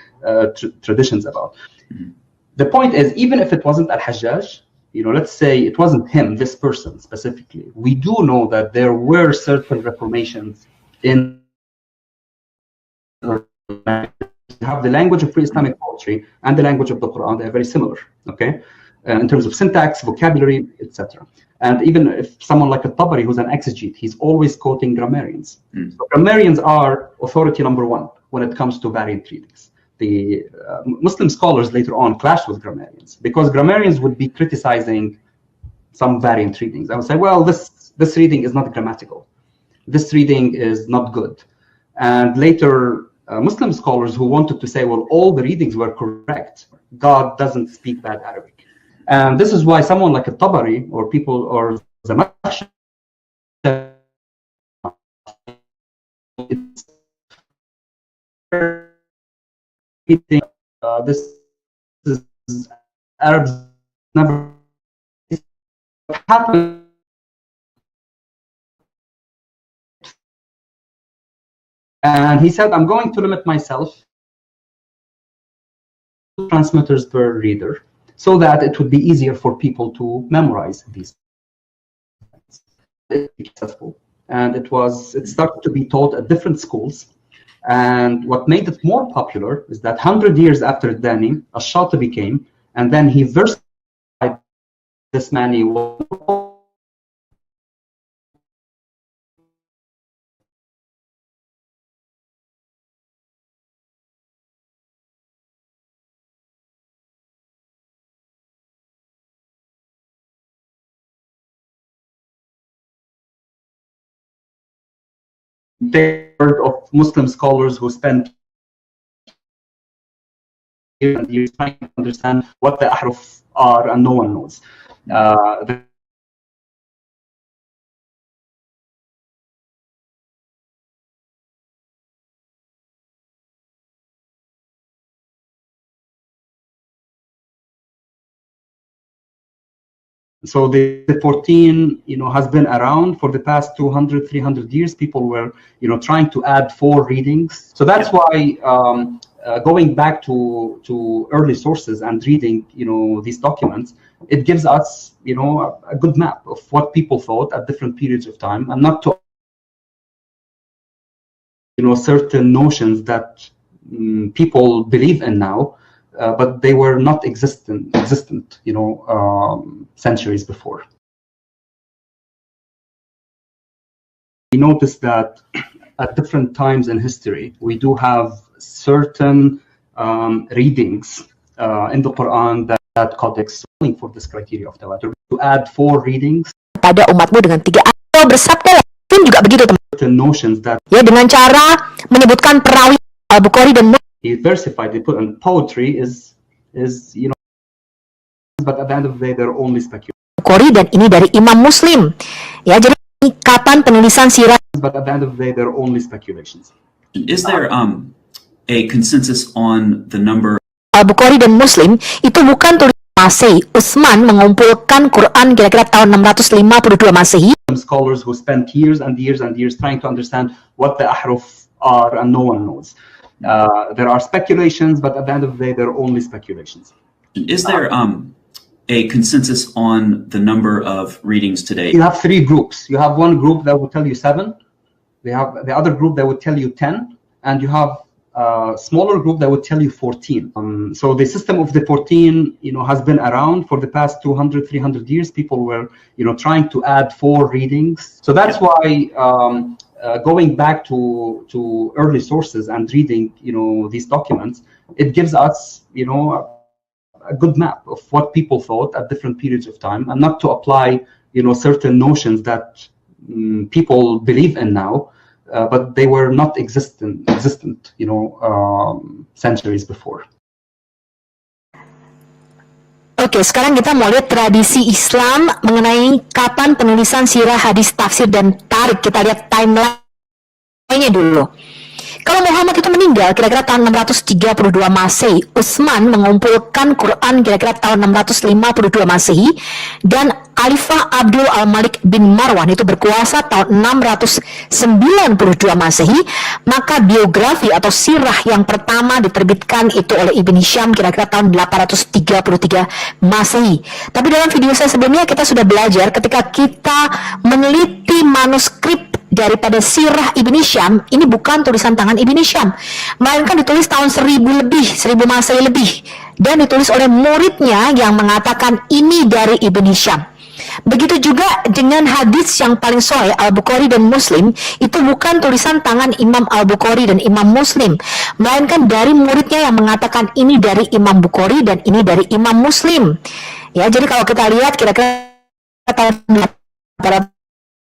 traditions about. Mm-hmm. The point is, even if it wasn't Al-Hajjaj, let's say it wasn't him, this person specifically, we do know that there were certain reformations in have the language of pre-Islamic poetry and the language of the Quran. They're very similar, okay, in terms of syntax, vocabulary, etc. And even if someone like At-Tabari, who's an exegete, he's always quoting grammarians. So grammarians are authority number 1 when it comes to variant readings. The Muslim scholars later on clashed with grammarians, because grammarians would be criticizing some variant readings. I would say, well, this reading is not grammatical. This reading is not good. And later, Muslim scholars who wanted to say, well, all the readings were correct. God doesn't speak bad Arabic. And this is why someone like At-Tabari or Zamakhshari, this is Arabs never happened. And he said, I'm going to limit myself to transmitters per reader, so that it would be easier for people to memorize these successful, and it started to be taught at different schools. And what made it more popular is that 100 years after Dani, Ash-Shatibi came, and then he versified this many. Heard of Muslim scholars who spent years and years trying to understand what the ahruf are, and no one knows. So the 14, has been around for the past 200, 300 years. People were, trying to add 4 readings. So that's why going back to early sources and reading, these documents, it gives us, a good map of what people thought at different periods of time, and not to, certain notions that people believe in now. But they were not existent, centuries before. We notice that at different times in history, we do have certain readings in the Quran that codex for this criteria of tawatur. To add 4 readings pada umatmu dengan 3 atau bersabda pun juga begitu, teman. Certain notions that Ya, dengan cara menyebutkan perawi Al-Bukhari dan he versified, they put in poetry is but at the end of the day they're only speculation. Bukhari, dan ini dari Imam Muslim. Ya, jadi kapan penulisan sirah? But at the end of the day they're only speculations. Is there a consensus on the number Al-Bukhari dan Muslim itu bukan tulisan Masehi. Utsman mengumpulkan Quran kira-kira tahun 652 Masehi. Scholars who spent years and years and years trying to understand what the ahruf are, and no one knows. There are speculations, but at the end of the day they're only speculations. Is there a consensus on the number of readings today? You have 3 groups. You have one group that will tell you 7. They have the other group that would tell you 10, and you have a smaller group that would tell you 14. So the system of the 14, has been around for the past 200, 300 years. People were, trying to add 4 readings. So that's why going back to early sources and reading, these documents, it gives us, a good map of what people thought at different periods of time, and not to apply, certain notions that people believe in now, but they were not existent, centuries before. Oke, sekarang kita mau lihat tradisi Islam mengenai kapan penulisan sirah, hadis, tafsir, dan tarik. Kita lihat timeline-nya dulu. Kalau Muhammad itu meninggal kira-kira tahun 632 Masehi, Utsman mengumpulkan Quran kira-kira tahun 652 Masehi, dan Khalifah Abdul Al-Malik bin Marwan itu berkuasa tahun 692 Masehi. Maka biografi atau sirah yang pertama diterbitkan itu oleh Ibn Hisham kira-kira tahun 833 Masehi. Tapi dalam video saya sebelumnya kita sudah belajar ketika kita meneliti manuskrip daripada sirah Ibn Hisham, ini bukan tulisan tangan Ibn Hisham, melainkan ditulis tahun 1000 Masehi lebih, dan ditulis oleh muridnya yang mengatakan ini dari Ibn Hisham. Begitu juga dengan hadis yang paling sahih Al-Bukhari dan Muslim, itu bukan tulisan tangan Imam Al-Bukhari dan Imam Muslim, melainkan dari muridnya yang mengatakan ini dari Imam Bukhari dan ini dari Imam Muslim. Ya, jadi kalau kita lihat kira-kira tahun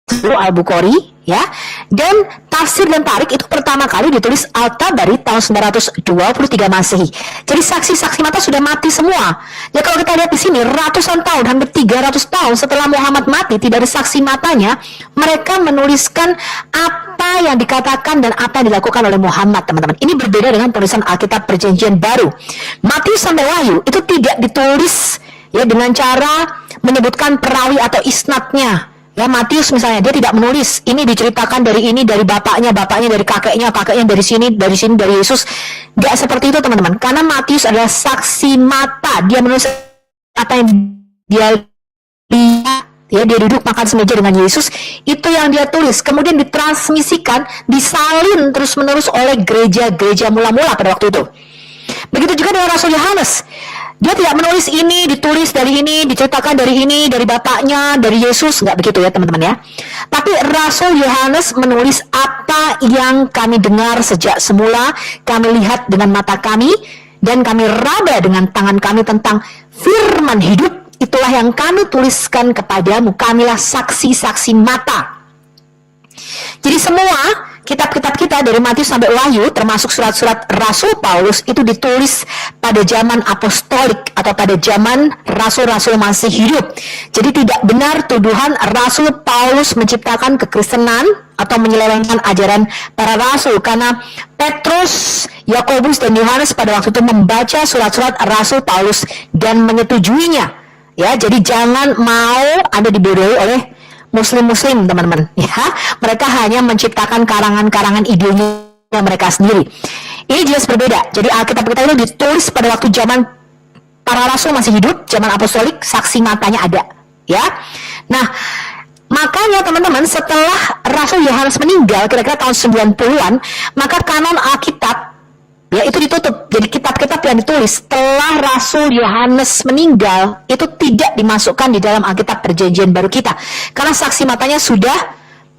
Al-Bukhari, ya, dan tafsir dan tarik itu pertama kali ditulis Al-Tabari tahun 923 Masehi. Jadi saksi-saksi mata sudah mati semua. Ya, kalau kita lihat di sini ratusan tahun, hampir 300 tahun setelah Muhammad mati, tidak ada saksi matanya, mereka menuliskan apa yang dikatakan dan apa yang dilakukan oleh Muhammad, teman-teman. Ini berbeda dengan tulisan Alkitab Perjanjian Baru. Matius sampai Wahyu itu tidak ditulis ya dengan cara menyebutkan perawi atau isnadnya. Ya, Matius misalnya, dia tidak menulis ini diceritakan dari ini, dari bapaknya dari kakeknya dari sini dari Yesus. Tidak seperti itu, teman-teman. Karena Matius adalah saksi mata. Dia menulis apa yang dia lihat, Ya, dia duduk makan semeja dengan Yesus, itu yang dia tulis, kemudian ditransmisikan, disalin terus-menerus oleh gereja-gereja mula-mula pada waktu itu. Begitu juga dengan Rasul Yohanes. Dia tidak menulis ini, ditulis dari ini, diceritakan dari ini, dari bapaknya, dari Yesus, nggak begitu ya teman-teman ya. Tapi Rasul Yohanes menulis apa yang kami dengar sejak semula, kami lihat dengan mata kami, dan kami raba dengan tangan kami tentang firman hidup. Itulah yang kami tuliskan kepadamu, kamilah saksi-saksi mata. Jadi semua kitab-kitab kita dari Matius sampai Wahyu, termasuk surat-surat Rasul Paulus, itu ditulis pada zaman apostolik atau pada zaman rasul-rasul masih hidup. Jadi tidak benar tuduhan Rasul Paulus menciptakan kekristenan atau menyelewengkan ajaran para rasul, karena Petrus, Yakobus, dan Yohanes pada waktu itu membaca surat-surat Rasul Paulus dan menyetujuinya. Ya, jadi jangan mau Anda dibodohi oleh muslim-muslim, teman-teman. Ya, mereka hanya menciptakan karangan-karangan idenya mereka sendiri. Ini jelas berbeda. Jadi Alkitab kita itu ditulis pada waktu zaman para rasul masih hidup, zaman apostolik, saksi matanya ada. Ya, nah makanya teman-teman, setelah Rasul Yohanes meninggal, kira-kira tahun 90-an, maka kanon Alkitab ya itu ditutup. Jadi kitab-kitab yang ditulis setelah Rasul Yohanes meninggal itu tidak dimasukkan di dalam Alkitab Perjanjian Baru kita, karena saksi matanya sudah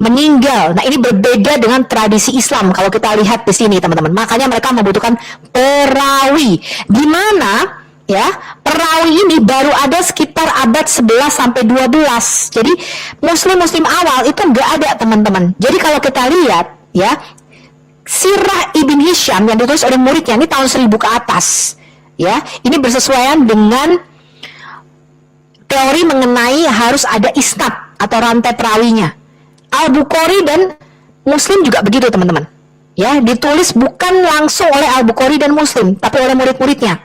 meninggal. Nah, ini berbeda dengan tradisi Islam kalau kita lihat di sini, teman-teman. Makanya mereka membutuhkan perawi. Di mana ya, perawi ini baru ada sekitar abad 11 sampai 12. Jadi muslim-muslim awal itu nggak ada, teman-teman. Jadi kalau kita lihat ya, Sirah Ibn Hisham yang ditulis oleh muridnya ini tahun 1000 ke atas. Ya, ini bersesuaian dengan teori mengenai harus ada isnad atau rantai perawinya. Al-Bukhari dan Muslim juga begitu, teman-teman. Ya, ditulis bukan langsung oleh Al-Bukhari dan Muslim, tapi oleh murid-muridnya.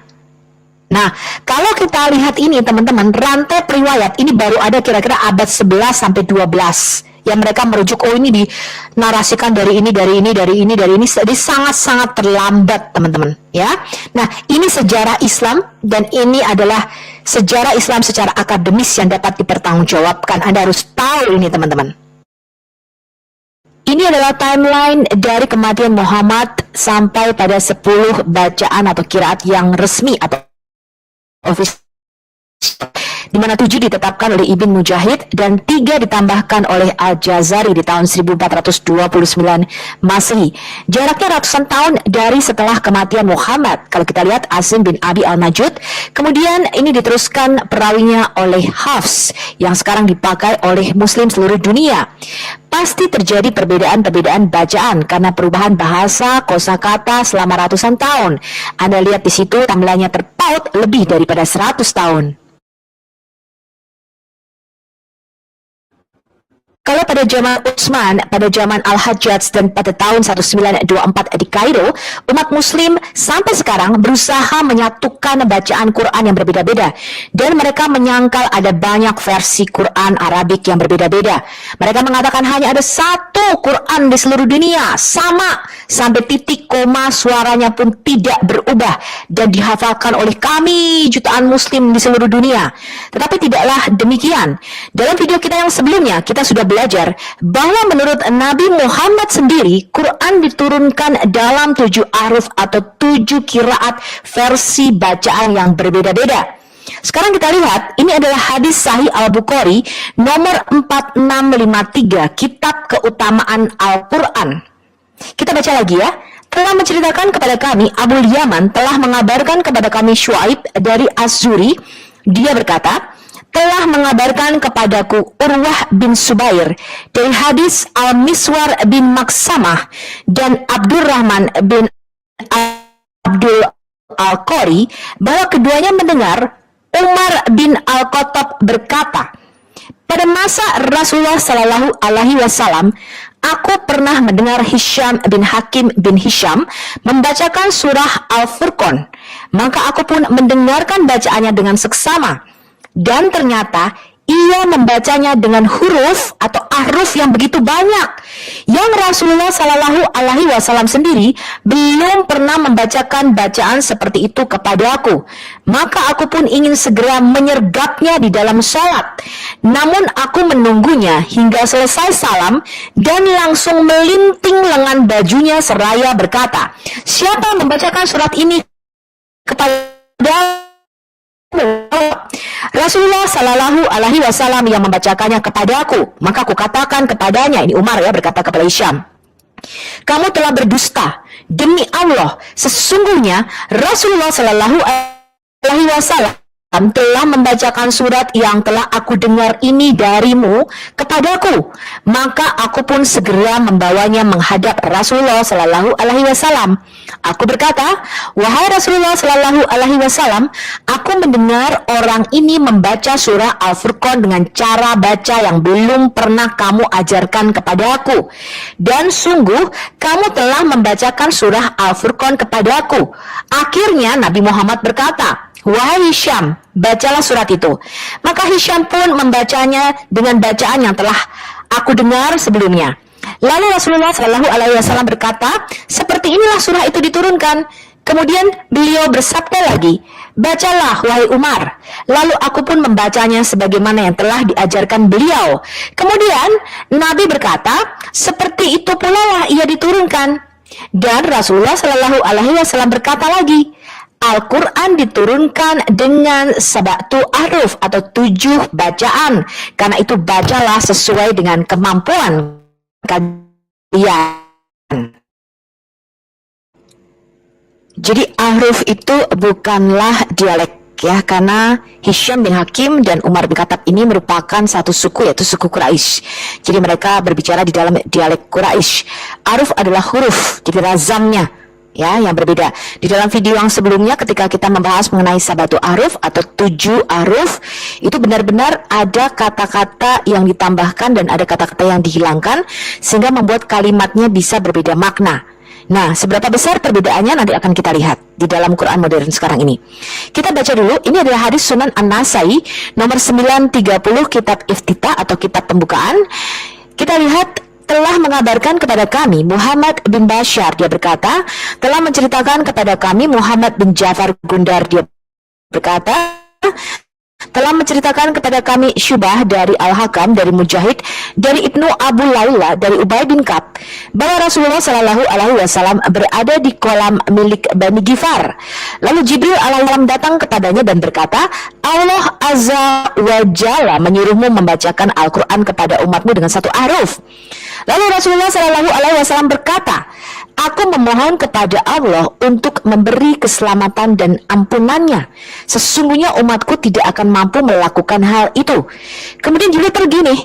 Nah, kalau kita lihat ini, teman-teman, rantai periwayat ini baru ada kira-kira abad 11 sampai 12. Yang mereka merujuk, oh ini dinarasikan dari ini, dari ini, dari ini, dari ini. Jadi sangat-sangat terlambat, teman-teman. Ya, nah ini sejarah Islam, dan ini adalah sejarah Islam secara akademis yang dapat dipertanggungjawabkan. Anda harus tahu ini, teman-teman. Ini adalah timeline dari kematian Muhammad sampai pada 10 bacaan atau qiraat yang resmi atau official, di mana 7 ditetapkan oleh Ibn Mujahid dan 3 ditambahkan oleh Al-Jazari di tahun 1429 Masehi. Jaraknya ratusan tahun dari setelah kematian Muhammad. Kalau kita lihat Asim bin Abi Al-Najud, kemudian ini diteruskan perawinya oleh Hafs yang sekarang dipakai oleh muslim seluruh dunia. Pasti terjadi perbedaan-perbedaan bacaan karena perubahan bahasa, kosakata selama ratusan tahun. Anda lihat di situ timelinenya terpaut lebih daripada 100 tahun. Kalau pada zaman Utsman, pada zaman Al-Hajjaj, dan pada tahun 1924 di Kairo, umat muslim sampai sekarang berusaha menyatukan bacaan Quran yang berbeda-beda. Dan mereka menyangkal ada banyak versi Quran Arabik yang berbeda-beda. Mereka mengatakan hanya ada satu Quran di seluruh dunia, sama, sampai titik koma suaranya pun tidak berubah, dan dihafalkan oleh kami jutaan muslim di seluruh dunia. Tetapi tidaklah demikian. Dalam video kita yang sebelumnya, kita sudah belajar bahwa menurut Nabi Muhammad sendiri, Quran diturunkan dalam 7 aruf atau 7 qiraat versi bacaan yang berbeda-beda. Sekarang kita lihat, ini adalah hadis Sahih Al-Bukhari nomor 4653, Kitab Keutamaan Al-Quran. Kita baca lagi ya. Telah menceritakan kepada kami, Abu Yaman telah mengabarkan kepada kami Syuaib dari Az-Zuri. Dia berkata, telah mengabarkan kepadaku Urwah bin Subair dari hadis Al-Miswar bin Maksamah dan Abdurrahman bin Abdul Al-Qari bahwa keduanya mendengar Umar bin Al-Khattab berkata, pada masa Rasulullah Shallallahu Alaihi Wasallam, aku pernah mendengar Hisham bin Hakim bin Hisham membacakan surah Al-Furqan, maka aku pun mendengarkan bacaannya dengan seksama. Dan ternyata ia membacanya dengan huruf atau ahruf yang begitu banyak, yang Rasulullah Shallallahu Alaihi Wasallam sendiri belum pernah membacakan bacaan seperti itu kepadaku. Maka aku pun ingin segera menyergapnya di dalam sholat. Namun aku menunggunya hingga selesai salam dan langsung melinting lengan bajunya seraya berkata, "Siapa yang membacakan surat ini kepada Rasulullah Shallallahu Alaihi Wasallam yang membacakannya kepadaku?" Maka aku katakan kepadanya, ini Umar ya berkata kepada Hisham, "Kamu telah berdusta. Demi Allah, sesungguhnya Rasulullah Shallallahu Alaihi Wasallam telah membacakan surat yang telah aku dengar ini darimu kepadaku." Maka aku pun segera membawanya menghadap Rasulullah Shallallahu Alaihi Wasallam. Aku berkata, "Wahai Rasulullah Shallallahu Alaihi Wasallam, aku mendengar orang ini membaca surah Al-Furqan dengan cara baca yang belum pernah kamu ajarkan kepadaku. Dan sungguh kamu telah membacakan surah Al-Furqan kepadaku." Akhirnya Nabi Muhammad berkata, "Wahai Hisham, bacalah surat itu." Maka Hisham pun membacanya dengan bacaan yang telah aku dengar sebelumnya. Lalu Rasulullah Shallallahu Alaihi Wasallam berkata, "Seperti inilah surah itu diturunkan." Kemudian beliau bersabda lagi, "Bacalah wahai Umar." Lalu aku pun membacanya sebagaimana yang telah diajarkan beliau. Kemudian Nabi berkata, "Seperti itu pula lah ia diturunkan." Dan Rasulullah Shallallahu Alaihi Wasallam berkata lagi, "Al-Quran diturunkan dengan sab'atu ahruf atau 7 bacaan. Karena itu bacalah sesuai dengan kemampuan kalian." Jadi ahruf itu bukanlah dialek ya, karena Hisham bin Hakim dan Umar bin Khattab ini merupakan satu suku, yaitu suku Quraisy. Jadi mereka berbicara di dalam dialek Quraisy. Ahruf adalah huruf, jadi razamnya ya yang berbeda. Di dalam video yang sebelumnya ketika kita membahas mengenai sabatu ahruf atau 7 ahruf, itu benar-benar ada kata-kata yang ditambahkan dan ada kata-kata yang dihilangkan sehingga membuat kalimatnya bisa berbeda makna. Nah, seberapa besar perbedaannya nanti akan kita lihat di dalam Quran modern sekarang ini. Kita baca dulu, ini adalah hadis Sunan An-Nasai nomor 930, kitab Iftitah atau kitab pembukaan. Kita lihat, telah mengabarkan kepada kami Muhammad bin Bashar, dia berkata, telah menceritakan kepada kami Muhammad bin Ja'far Gundar, dia berkata, telah menceritakan kepada kami Syubah dari Al-Hakam, dari Mujahid, dari Ibnu Abu Laila, dari Ubay bin Ka'ab, bahwa Rasulullah Shallallahu Alaihi Wasallam berada di kolam milik Bani Gifar. Lalu Jibril alaihissalam datang kepadanya dan berkata, "Allah Azza wa Jalla menyuruhmu membacakan Al-Quran kepada umatmu dengan satu ahruf." Lalu Rasulullah Shallallahu Alaihi Wasallam berkata, "Aku memohon kepada Allah untuk memberi keselamatan dan ampunannya. Sesungguhnya umatku tidak akan mampu melakukan hal itu." Kemudian Jibril pergi nih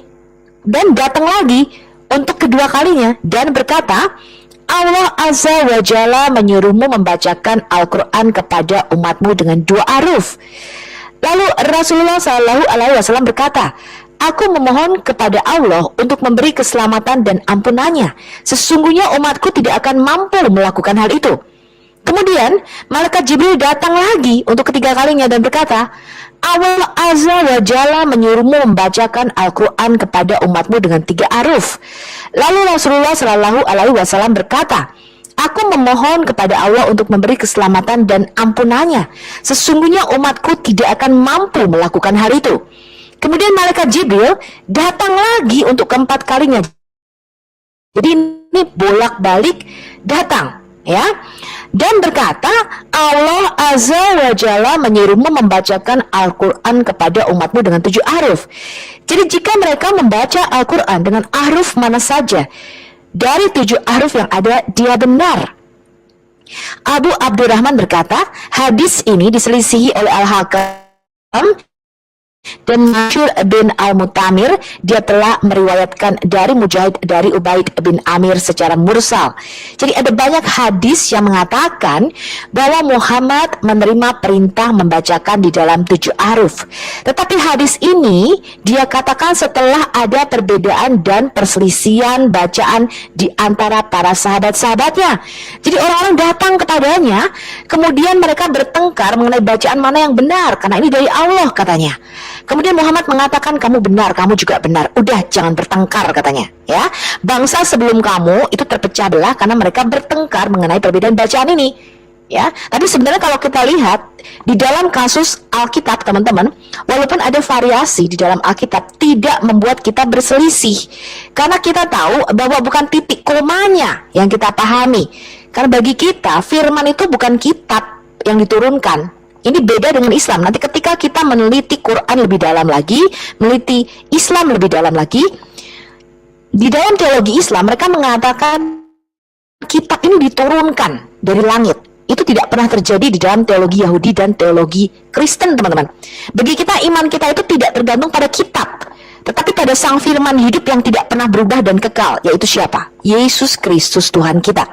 dan datang lagi untuk kedua kalinya dan berkata, "Allah Azza wa Jalla menyuruhmu membacakan Al-Quran kepada umatmu dengan 2 ahruf." Lalu Rasulullah Shallallahu Alaihi Wasallam berkata, "Aku memohon kepada Allah untuk memberi keselamatan dan ampunannya. Sesungguhnya umatku tidak akan mampu melakukan hal itu." Kemudian malaikat Jibril datang lagi untuk ketiga kalinya dan berkata, "Allah Azza wa Jalla menyuruhmu membacakan Al-Quran kepada umatmu dengan 3 ahruf." Lalu Rasulullah Shallallahu Alaihi Wasallam berkata, "Aku memohon kepada Allah untuk memberi keselamatan dan ampunannya. Sesungguhnya umatku tidak akan mampu melakukan hal itu." Kemudian malaikat Jibril datang lagi untuk keempat kalinya. Jadi ini bolak-balik datang ya. Dan berkata, "Allah Azza wa Jalla menyuruhmu membacakan Al-Quran kepada umatmu dengan 7 ahruf." Jadi jika mereka membaca Al-Quran dengan ahruf mana saja dari 7 ahruf yang ada, dia benar. Abu Abdurrahman berkata, hadis ini diselisihi oleh Al-Hakam dan Masyur bin Al-Mutamir, dia telah meriwayatkan dari Mujahid dari Ubaid bin Amir secara mursal. Jadi ada banyak hadis yang mengatakan bahwa Muhammad menerima perintah membacakan di dalam 7 ahruf. Tetapi hadis ini dia katakan setelah ada perbedaan dan perselisihan bacaan di antara para sahabat-sahabatnya. Jadi orang-orang datang kepadanya, kemudian mereka bertengkar mengenai bacaan mana yang benar, karena ini dari Allah katanya. Kemudian Muhammad mengatakan kamu benar, kamu juga benar. Udah jangan bertengkar katanya, ya. Bangsa sebelum kamu itu terpecah belah karena mereka bertengkar mengenai perbedaan bacaan ini. Ya, tapi sebenarnya kalau kita lihat di dalam kasus Alkitab, teman-teman, walaupun ada variasi di dalam Alkitab, tidak membuat kita berselisih. Karena kita tahu bahwa bukan titik komanya yang kita pahami. Karena bagi kita, firman itu bukan kitab yang diturunkan. Ini beda dengan Islam. Nanti ketika kita meneliti Quran lebih dalam lagi, meneliti Islam lebih dalam lagi, di dalam teologi Islam mereka mengatakan kitab ini diturunkan dari langit. Itu tidak pernah terjadi di dalam teologi Yahudi dan teologi Kristen, teman-teman. Bagi kita, iman kita itu tidak tergantung pada kitab, tetapi pada sang firman hidup yang tidak pernah berubah dan kekal, yaitu siapa? Yesus Kristus Tuhan kita.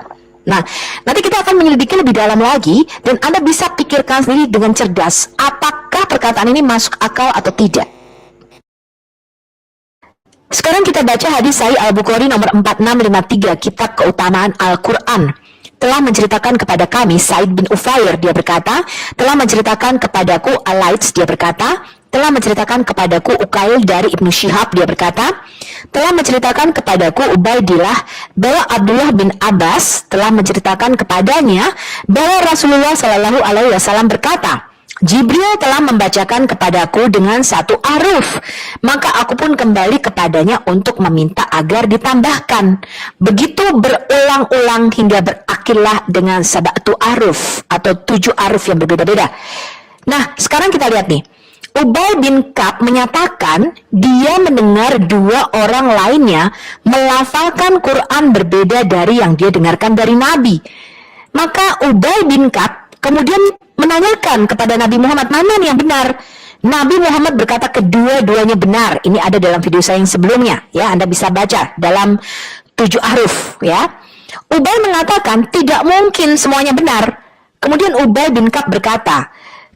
Nah, nanti kita akan menyelidiki lebih dalam lagi, dan Anda bisa pikirkan sendiri dengan cerdas, apakah perkataan ini masuk akal atau tidak. Sekarang kita baca hadis Sahih Al-Bukhari nomor 4653, Kitab Keutamaan Al-Quran. Telah menceritakan kepada kami Said bin Ufair, dia berkata, telah menceritakan kepadaku Al-Laits, dia berkata, telah menceritakan kepadaku Ukail dari Ibnu Syihab, dia berkata, telah menceritakan kepadaku Ubaidillah bahwa Abdullah bin Abbas telah menceritakan kepadanya bahwa Rasulullah Shallallahu Alaihi Wasallam berkata, Jibril telah membacakan kepadaku dengan satu aruf, maka aku pun kembali kepadanya untuk meminta agar ditambahkan. Begitu berulang-ulang hingga berakhirlah dengan sabatu aruf atau 7 aruf yang berbeda-beda. Nah, sekarang kita lihat nih. Ubay bin Ka'b menyatakan dia mendengar 2 orang lainnya melafalkan Quran berbeda dari yang dia dengarkan dari Nabi. Maka Ubay bin Ka'b kemudian menanyakan kepada Nabi Muhammad, mana nih yang benar? Nabi Muhammad berkata kedua-duanya benar. Ini ada dalam video saya yang sebelumnya, ya, Anda bisa baca dalam 7 aruf, ya. Ubay mengatakan tidak mungkin semuanya benar. Kemudian Ubay bin Ka'b berkata,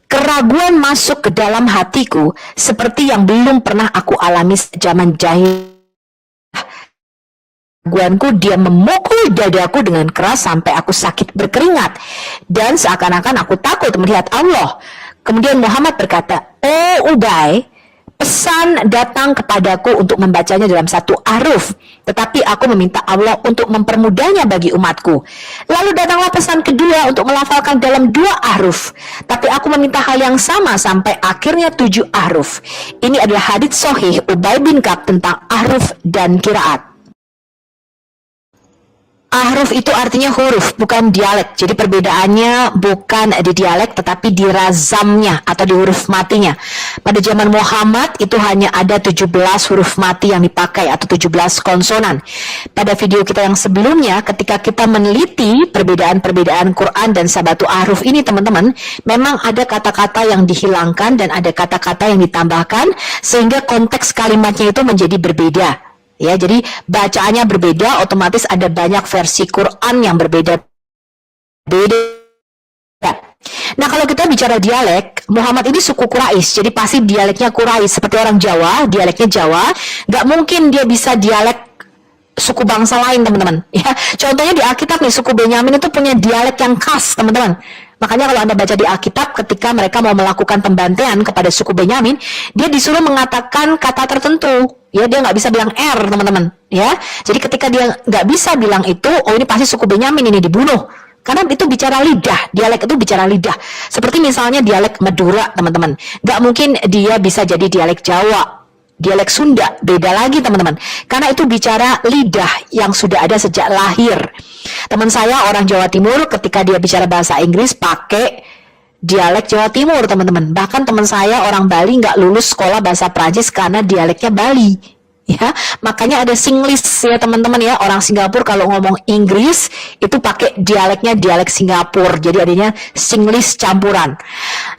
keraguan masuk ke dalam hatiku seperti yang belum pernah aku alami zaman jahil. Keraguanku, dia memukul dadaku dengan keras sampai aku sakit berkeringat dan seakan-akan aku takut melihat Allah. Kemudian Muhammad berkata, oh Ubay, pesan datang kepadaku untuk membacanya dalam 1 aruf, tetapi aku meminta Allah untuk mempermudahnya bagi umatku. Lalu datanglah pesan kedua untuk melafalkan dalam 2 aruf, tapi aku meminta hal yang sama sampai akhirnya 7 aruf. Ini adalah hadits sahih Ubay bin Ka'b tentang aruf dan qiraat. Ahruf itu artinya huruf, bukan dialek. Jadi perbedaannya bukan di dialek, tetapi di razamnya atau di huruf matinya. Pada zaman Muhammad itu hanya ada 17 huruf mati yang dipakai atau 17 konsonan. Pada video kita yang sebelumnya, ketika kita meneliti perbedaan-perbedaan Quran dan sabatu ahruf ini, teman-teman, memang ada kata-kata yang dihilangkan dan ada kata-kata yang ditambahkan sehingga konteks kalimatnya itu menjadi berbeda. Ya, jadi bacaannya berbeda, otomatis ada banyak versi Quran yang berbeda. Nah, kalau kita bicara dialek, Muhammad ini suku Quraisy, jadi pasti dialeknya Quraisy. Seperti orang Jawa, dialeknya Jawa, nggak mungkin dia bisa dialek suku bangsa lain, teman-teman. Ya, contohnya di Alkitab nih, suku Benyamin itu punya dialek yang khas, teman-teman. Makanya kalau Anda baca di Alkitab, ketika mereka mau melakukan pembantaian kepada suku Benyamin, dia disuruh mengatakan kata tertentu. Ya, dia nggak bisa bilang R, teman-teman. Ya, jadi ketika dia nggak bisa bilang itu, oh ini pasti suku Benyamin ini dibunuh. Karena itu bicara lidah, dialek itu bicara lidah. Seperti misalnya dialek Madura, teman-teman. Nggak mungkin dia bisa jadi dialek Jawa, dialek Sunda, beda lagi, teman-teman. Karena itu bicara lidah yang sudah ada sejak lahir. Teman saya orang Jawa Timur, ketika dia bicara bahasa Inggris pakai dialek Jawa Timur, teman-teman. Bahkan teman saya orang Bali nggak lulus sekolah bahasa Prancis karena dialeknya Bali. Ya, makanya ada Singlish ya teman-teman ya. Orang Singapura kalau ngomong Inggris itu pakai dialeknya dialek Singapura. Jadi adanya Singlish campuran.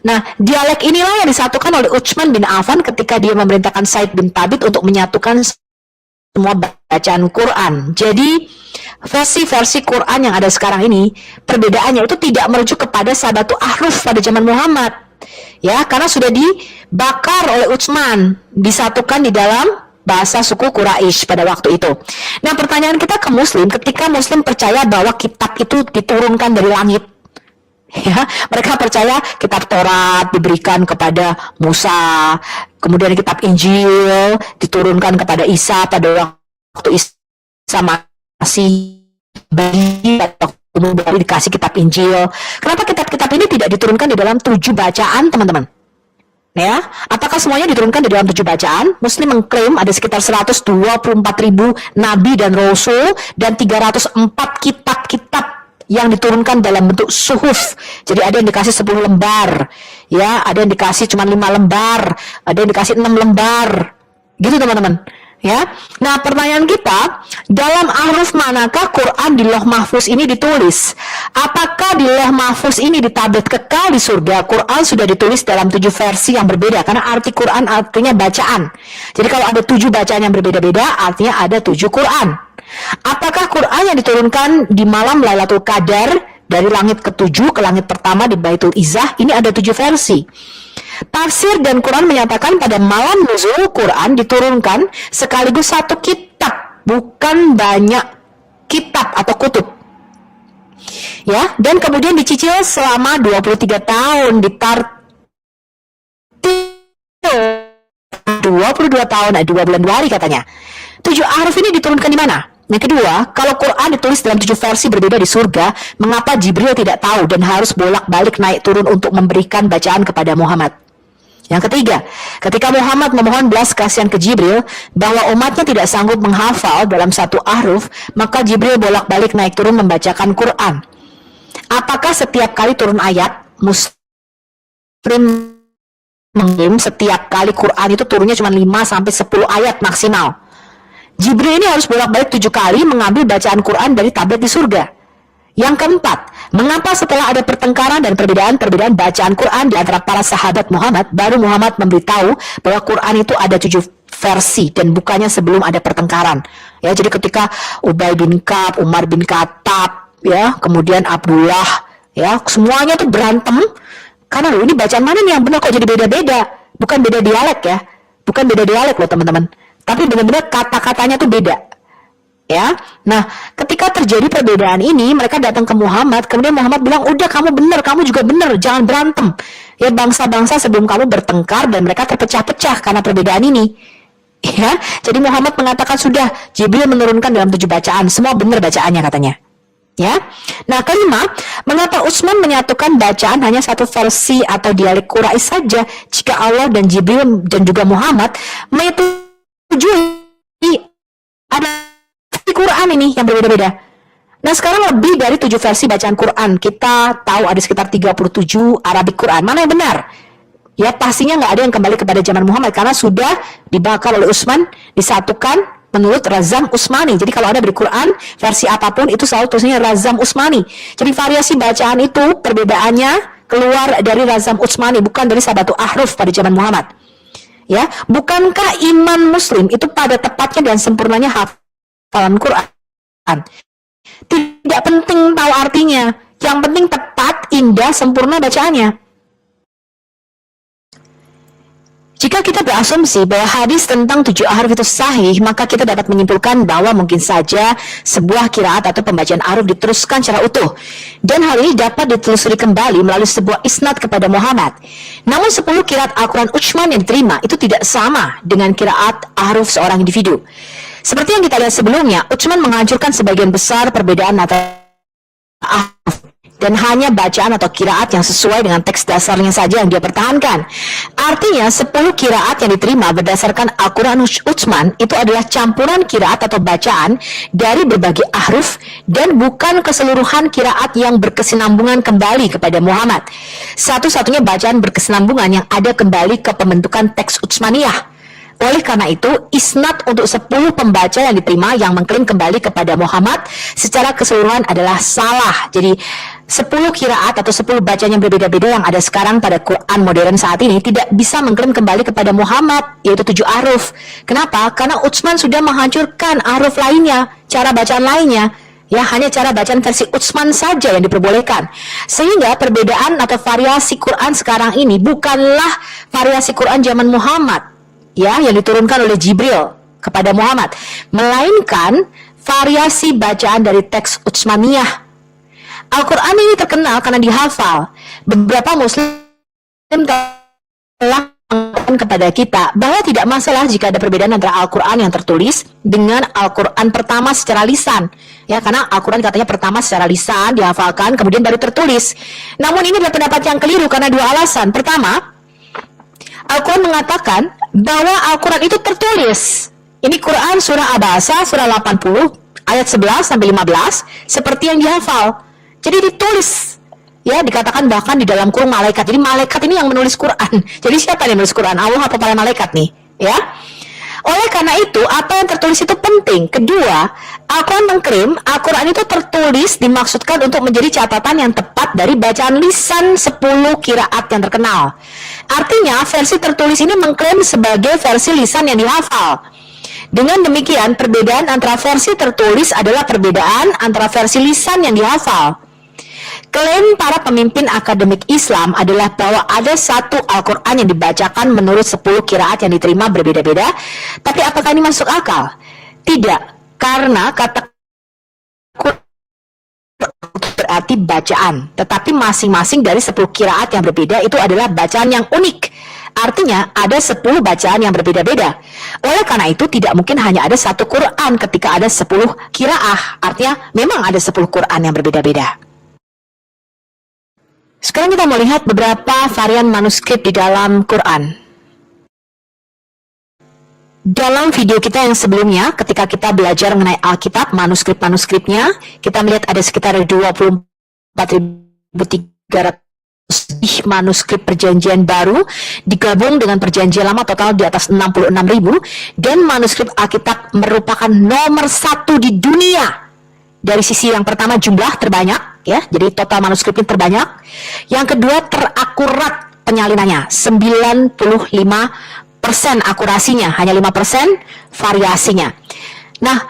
Nah, dialek inilah yang disatukan oleh Utsman bin Affan ketika dia memerintahkan Said bin Thabit untuk menyatukan semua bacaan Quran. Jadi versi-versi Quran yang ada sekarang ini, perbedaannya itu tidak merujuk kepada sabatu ahruf pada zaman Muhammad. Ya, karena sudah dibakar oleh Utsman, disatukan di dalam bahasa suku Quraisy pada waktu itu. Nah, pertanyaan kita ke Muslim, ketika Muslim percaya bahwa kitab itu diturunkan dari langit, Ya, mereka percaya kitab Taurat diberikan kepada Musa, kemudian kitab Injil diturunkan kepada Isa pada waktu Isa masih bayi, kemudian dikasih kitab Injil. Kenapa kitab-kitab ini tidak diturunkan di dalam 7 bacaan, teman-teman? Ya, apakah semuanya diturunkan di dalam 7 bacaan? Muslim mengklaim ada sekitar 124.000 nabi dan rasul dan 304 kitab-kitab yang diturunkan dalam bentuk suhuf. Jadi ada yang dikasih 10 lembar, ya, ada yang dikasih cuma 5 lembar, ada yang dikasih 6 lembar. Gitu teman-teman. Ya. Nah, pertanyaan kita, dalam ahruf manakah Quran di Lauh Mahfuz ini ditulis? Apakah di Lauh Mahfuz ini di tablet kekal di surga? Quran sudah ditulis dalam 7 versi yang berbeda, karena arti Quran artinya bacaan. Jadi kalau ada 7 bacaan yang berbeda-beda, artinya ada 7 Quran. Apakah Quran yang diturunkan di malam Lailatul Qadar dari langit ke-7 ke langit pertama di Baitul Izzah ini ada 7 versi. Tafsir dan Quran menyatakan pada malam nuzul Quran diturunkan sekaligus 1 kitab, bukan banyak kitab atau kutub. Ya, dan kemudian dicicil selama 23 tahun ditartil 22 tahun, 2 bulan 2 hari katanya. 7 ahruf ini diturunkan di mana? Yang kedua, kalau Quran ditulis dalam 7 versi berbeda di surga, mengapa Jibril tidak tahu dan harus bolak-balik naik turun untuk memberikan bacaan kepada Muhammad? Yang ketiga, ketika Muhammad memohon belas kasihan ke Jibril bahwa umatnya tidak sanggup menghafal dalam 1 ahruf, maka Jibril bolak-balik naik turun membacakan Quran. Apakah setiap kali turun ayat, Muslim mengklaim setiap kali Quran itu turunnya cuma 5-10 ayat maksimal? Jibril ini harus bolak-balik 7 kali mengambil bacaan Quran dari tablet di surga. Yang keempat, mengapa setelah ada pertengkaran dan perbedaan bacaan Quran di antara para sahabat Muhammad, baru Muhammad memberitahu bahwa Quran itu ada 7 versi dan bukannya sebelum ada pertengkaran. Ya, jadi ketika Ubay bin Ka'ab, Umar bin Khattab, ya, kemudian Abdullah, ya, semuanya tuh berantem karena loh, ini bacaan mana nih yang benar kok jadi beda-beda? Bukan beda dialek ya, bukan beda dialek loh teman-teman. Tapi benar-benar kata-katanya tuh beda. Ya. Nah, ketika terjadi perbedaan ini, mereka datang ke Muhammad, kemudian Muhammad bilang, "Udah kamu benar, kamu juga benar, jangan berantem." Ya, bangsa-bangsa sebelum kamu bertengkar dan mereka terpecah-pecah karena perbedaan ini. Ya. Jadi Muhammad mengatakan, "Sudah, Jibril menurunkan dalam 7 bacaan, semua benar bacaannya," katanya. Ya. Nah, kelima, mengapa Utsman menyatukan bacaan hanya 1 versi atau dialek Quraisy saja jika Allah dan Jibril dan juga Muhammad ada di Quran ini yang berbeda-beda. Nah, sekarang lebih dari 7 versi bacaan Quran. Kita tahu ada sekitar 37 Arabic Quran. Mana yang benar? Ya, pastinya nggak ada yang kembali kepada zaman Muhammad karena sudah dibakar oleh Utsman, disatukan menurut Razam Utsmani. Jadi kalau ada di Quran versi apapun itu selalu tulisannya Razam Utsmani. Jadi variasi bacaan itu perbedaannya keluar dari Razam Utsmani, bukan dari Sabatul Ahruf pada zaman Muhammad. Ya, bukankah iman Muslim itu pada tepatnya dan sempurnanya hafalan Quran? Tidak penting tahu artinya, yang penting tepat, indah, sempurna bacaannya. Jika kita berasumsi bahwa hadis tentang 7 ahruf itu sahih, maka kita dapat menyimpulkan bahwa mungkin saja sebuah qiraat atau pembacaan ahruf diteruskan secara utuh. Dan hal ini dapat ditelusuri kembali melalui sebuah isnad kepada Muhammad. Namun 10 qiraat Al-Quran Utsman yang diterima itu tidak sama dengan qiraat ahruf seorang individu. Seperti yang kita lihat sebelumnya, Utsman menghancurkan sebagian besar perbedaan antara ahruf dan hanya bacaan atau qiraat yang sesuai dengan teks dasarnya saja yang dia pertahankan. Artinya 10 qiraat yang diterima berdasarkan Al-Quran Utsman itu adalah campuran qiraat atau bacaan dari berbagai ahruf dan bukan keseluruhan qiraat yang berkesinambungan kembali kepada Muhammad. Satu-satunya bacaan berkesinambungan yang ada kembali ke pembentukan teks Utsmaniyah. Oleh karena itu, isnad untuk 10 pembaca yang diterima yang mengklaim kembali kepada Muhammad secara keseluruhan adalah salah. Jadi 10 qiraat atau 10 bacaan yang berbeda-beda yang ada sekarang pada Quran modern saat ini tidak bisa mengklaim kembali kepada Muhammad, yaitu 7 ahruf. Kenapa? Karena Utsman sudah menghancurkan ahruf lainnya, cara bacaan lainnya. Ya, hanya cara bacaan versi Utsman saja yang diperbolehkan. Sehingga perbedaan atau variasi Quran sekarang ini bukanlah variasi Quran zaman Muhammad, ya, yang diturunkan oleh Jibril kepada Muhammad, melainkan variasi bacaan dari teks Utsmaniyah. Al-Quran ini terkenal karena dihafal. Beberapa muslim telah mengatakan kepada kita bahwa tidak masalah jika ada perbedaan antara Al-Quran yang tertulis dengan Al-Quran pertama secara lisan. Ya, karena Al-Quran katanya pertama secara lisan, dihafalkan, kemudian baru tertulis. Namun ini adalah pendapat yang keliru karena dua alasan. Pertama, Al-Quran mengatakan bahwa Al-Quran itu tertulis. Ini Quran surah Abasa, surah 80, ayat 11 sampai 15, seperti yang dihafal. Jadi ditulis. Ya, dikatakan bahkan di dalam kurung malaikat. Jadi malaikat ini yang menulis Quran. Jadi siapa yang menulis Quran? Allah apa para malaikat nih? Ya. Oleh karena itu, apa yang tertulis itu penting. Kedua, Al-Quran mengklaim Al-Quran itu tertulis dimaksudkan untuk menjadi catatan yang tepat dari bacaan lisan 10 qiraat yang terkenal. Artinya, versi tertulis ini mengklaim sebagai versi lisan yang dihafal. Dengan demikian, perbedaan antara versi tertulis adalah perbedaan antara versi lisan yang dihafal. Klaim para pemimpin akademik Islam adalah bahwa ada satu Al-Quran yang dibacakan menurut 10 qiraat yang diterima berbeda-beda. Tapi apakah ini masuk akal? Tidak, karena kata berarti bacaan. Tetapi masing-masing dari 10 qiraat yang berbeda itu adalah bacaan yang unik. Artinya ada 10 bacaan yang berbeda-beda. Oleh karena itu tidak mungkin hanya ada satu Quran ketika ada 10 qiraah. Artinya memang ada 10 Quran yang berbeda-beda. Sekarang kita mau lihat beberapa varian manuskrip di dalam Quran. Dalam video kita yang sebelumnya, ketika kita belajar mengenai Alkitab, manuskrip-manuskripnya, kita melihat ada sekitar 24.300 manuskrip perjanjian baru, digabung dengan perjanjian lama total di atas 66.000, dan manuskrip Alkitab merupakan nomor 1 di dunia. Dari sisi yang pertama jumlah terbanyak, ya, jadi total manuskripnya terbanyak. Yang kedua terakurat penyalinannya, 95% akurasinya, hanya 5% variasinya. Nah,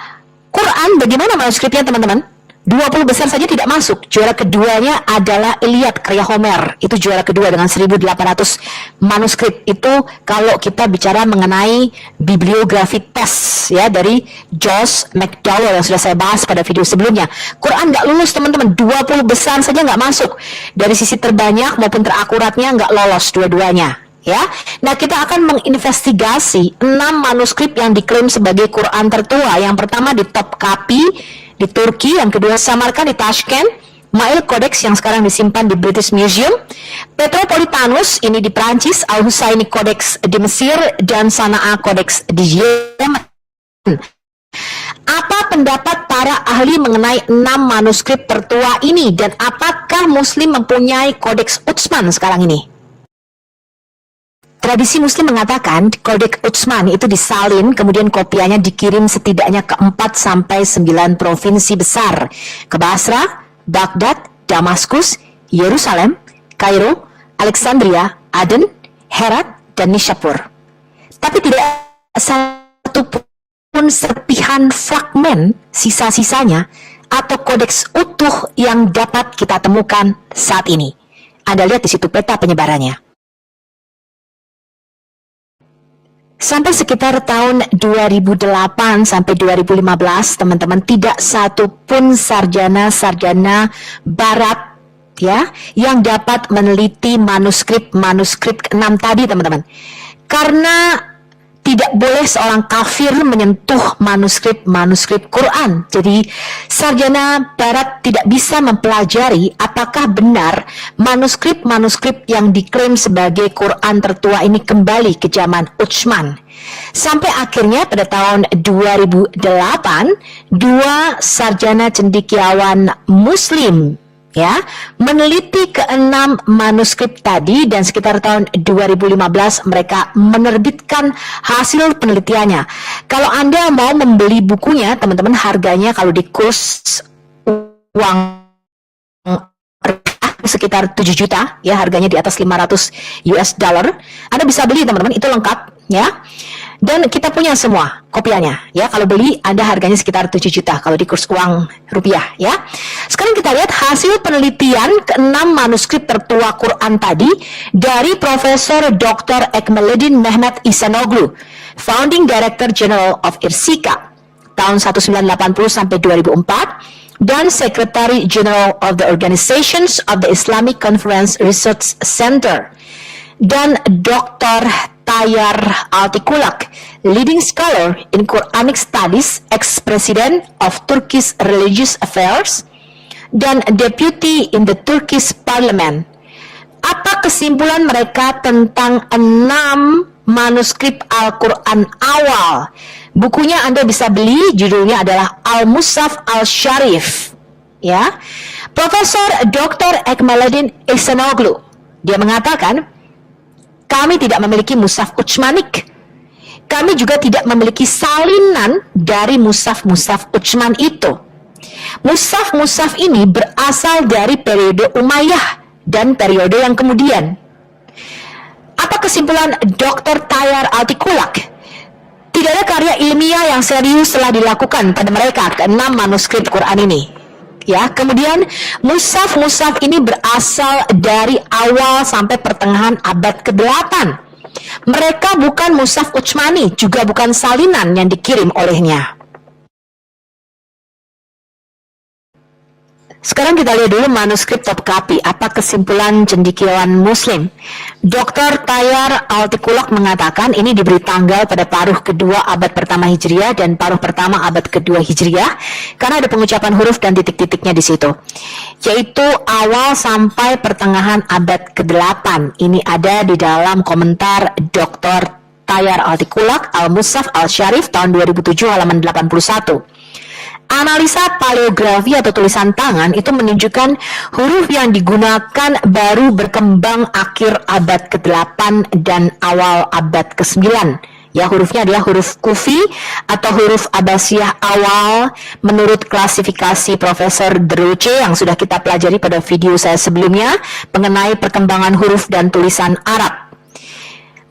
Quran bagaimana manuskripnya teman-teman? 20 besar saja tidak masuk. Juara keduanya adalah Iliad karya Homer. Itu juara kedua dengan 1.800 manuskrip. Itu kalau kita bicara mengenai bibliografi tes, ya, dari Josh McDowell yang sudah saya bahas pada video sebelumnya. Quran nggak lulus teman-teman, 20 besar saja nggak masuk. Dari sisi terbanyak maupun terakuratnya nggak lolos dua-duanya. Ya, nah kita akan menginvestigasi 6 manuskrip yang diklaim sebagai Quran tertua. Yang pertama di Topkapi di Turki, yang kedua Samarkand di Tashkent, Mail Codex yang sekarang disimpan di British Museum, Petropolitanus ini di Prancis, Al-Husaini Codex di Mesir, dan Sana'a Codex di Yemen. Apa pendapat para ahli mengenai 6 manuskrip tertua ini, dan apakah Muslim mempunyai Codex Utsman sekarang ini? Tradisi Muslim mengatakan Codex Utsman itu disalin, kemudian kopiannya dikirim setidaknya ke 4-9 provinsi besar, ke Basra, Baghdad, Damaskus, Yerusalem, Kairo, Alexandria, Aden, Herat, dan Nishapur. Tapi tidak satu pun serpihan fragmen sisa-sisanya atau kodeks utuh yang dapat kita temukan saat ini. Anda lihat di situ peta penyebarannya. Sampai sekitar tahun 2008 sampai 2015, teman-teman, tidak satu pun sarjana-sarjana barat, ya, yang dapat meneliti manuskrip-manuskrip ke-6 tadi, teman-teman. Karena tidak boleh seorang kafir menyentuh manuskrip-manuskrip Quran. Jadi sarjana barat tidak bisa mempelajari apakah benar manuskrip-manuskrip yang diklaim sebagai Quran tertua ini kembali ke zaman Utsman. Sampai akhirnya pada tahun 2008, 2 sarjana cendekiawan Muslim, ya, meneliti ke-6 manuskrip tadi, dan sekitar tahun 2015 mereka menerbitkan hasil penelitiannya. Kalau Anda mau membeli bukunya, teman-teman, harganya kalau di kurs uang sekitar 7 juta, ya, harganya di atas 500 US dollar. Anda bisa beli, teman-teman, itu lengkap, ya. Dan kita punya semua kopiannya, ya. Kalau beli, Anda harganya sekitar 7 juta kalau di kurs uang rupiah, ya. Sekarang kita lihat hasil penelitian ke-6 manuskrip tertua Quran tadi dari Profesor Dr. Ekmeluddin Mehmet Ihsanoglu, Founding Director General of IRSIKA, tahun 1980 sampai 2004. dan Secretary General of the Organizations of the Islamic Conference Research Center, dan Dr. Tayyar Altıkulak, leading scholar in Quranic Studies, ex-president of Turkish Religious Affairs, dan deputy in the Turkish Parliament. Apa kesimpulan mereka tentang 6 manuskrip Al-Quran awal? Bukunya Anda bisa beli, judulnya adalah Al-Mushaf Al-Sharif. Ya, Profesor Dr. Ekmaluddin Ihsanoglu, dia mengatakan, kami tidak memiliki mushaf Utsmanik. Kami juga tidak memiliki salinan dari mushaf-mushaf Utsman itu. Mushaf-mushaf ini berasal dari periode Umayyah dan periode yang kemudian. Apa kesimpulan Dr. Tayyar Altıkulak? Tidak ada karya ilmiah yang serius telah dilakukan pada mereka ke-6 manuskrip Quran ini. Ya, kemudian mushaf-mushaf ini berasal dari awal sampai pertengahan abad ke-8. Mereka bukan mushaf Utsmani, juga bukan salinan yang dikirim olehnya. Sekarang kita lihat dulu manuskrip Topkapi. Apa kesimpulan cendekiawan Muslim? Dr. Tayyar Altıkulak mengatakan ini diberi tanggal pada paruh kedua abad pertama Hijriah dan paruh pertama abad kedua Hijriah karena ada pengucapan huruf dan titik-titiknya di situ. Yaitu awal sampai pertengahan abad ke-8. Ini ada di dalam komentar Dr. Tayyar Altıkulak Al-Mushaf Al-Sharif tahun 2007 halaman 81. Analisa paleografi atau tulisan tangan itu menunjukkan huruf yang digunakan baru berkembang akhir abad ke-8 dan awal abad ke-9. Ya, hurufnya adalah huruf Kufi atau huruf Abbasiyah awal menurut klasifikasi Profesor Deroche yang sudah kita pelajari pada video saya sebelumnya mengenai perkembangan huruf dan tulisan Arab.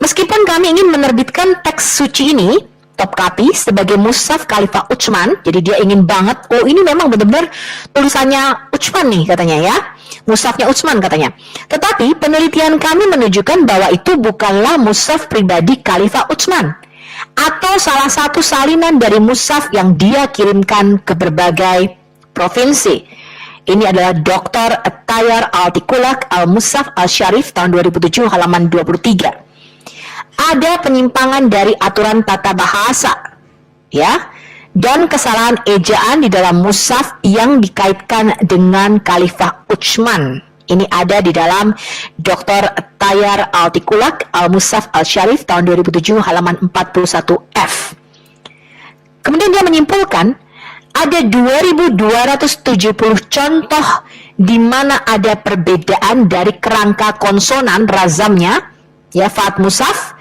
Meskipun kami ingin menerbitkan teks suci ini, Topkapi, sebagai mushaf Khalifah Utsman, jadi dia ingin banget, oh ini memang benar-benar tulisannya Utsman nih katanya ya, mushafnya Utsman katanya. Tetapi penelitian kami menunjukkan bahwa itu bukanlah mushaf pribadi Khalifah Utsman, atau salah satu salinan dari mushaf yang dia kirimkan ke berbagai provinsi. Ini adalah Dr. Tayyar Altıkulak Al-Mushaf Al-Sharif tahun 2007 halaman 23. Ada penyimpangan dari aturan tata bahasa, ya, dan kesalahan ejaan di dalam mushaf yang dikaitkan dengan Khalifah Utsman. Ini ada di dalam Dr. Tayyar Altıkulak Al-Mushaf Al-Sharif tahun 2007 halaman 41F. Kemudian dia menyimpulkan ada 2.270 contoh di mana ada perbedaan dari kerangka konsonan razamnya, ya, Fat Mushaf.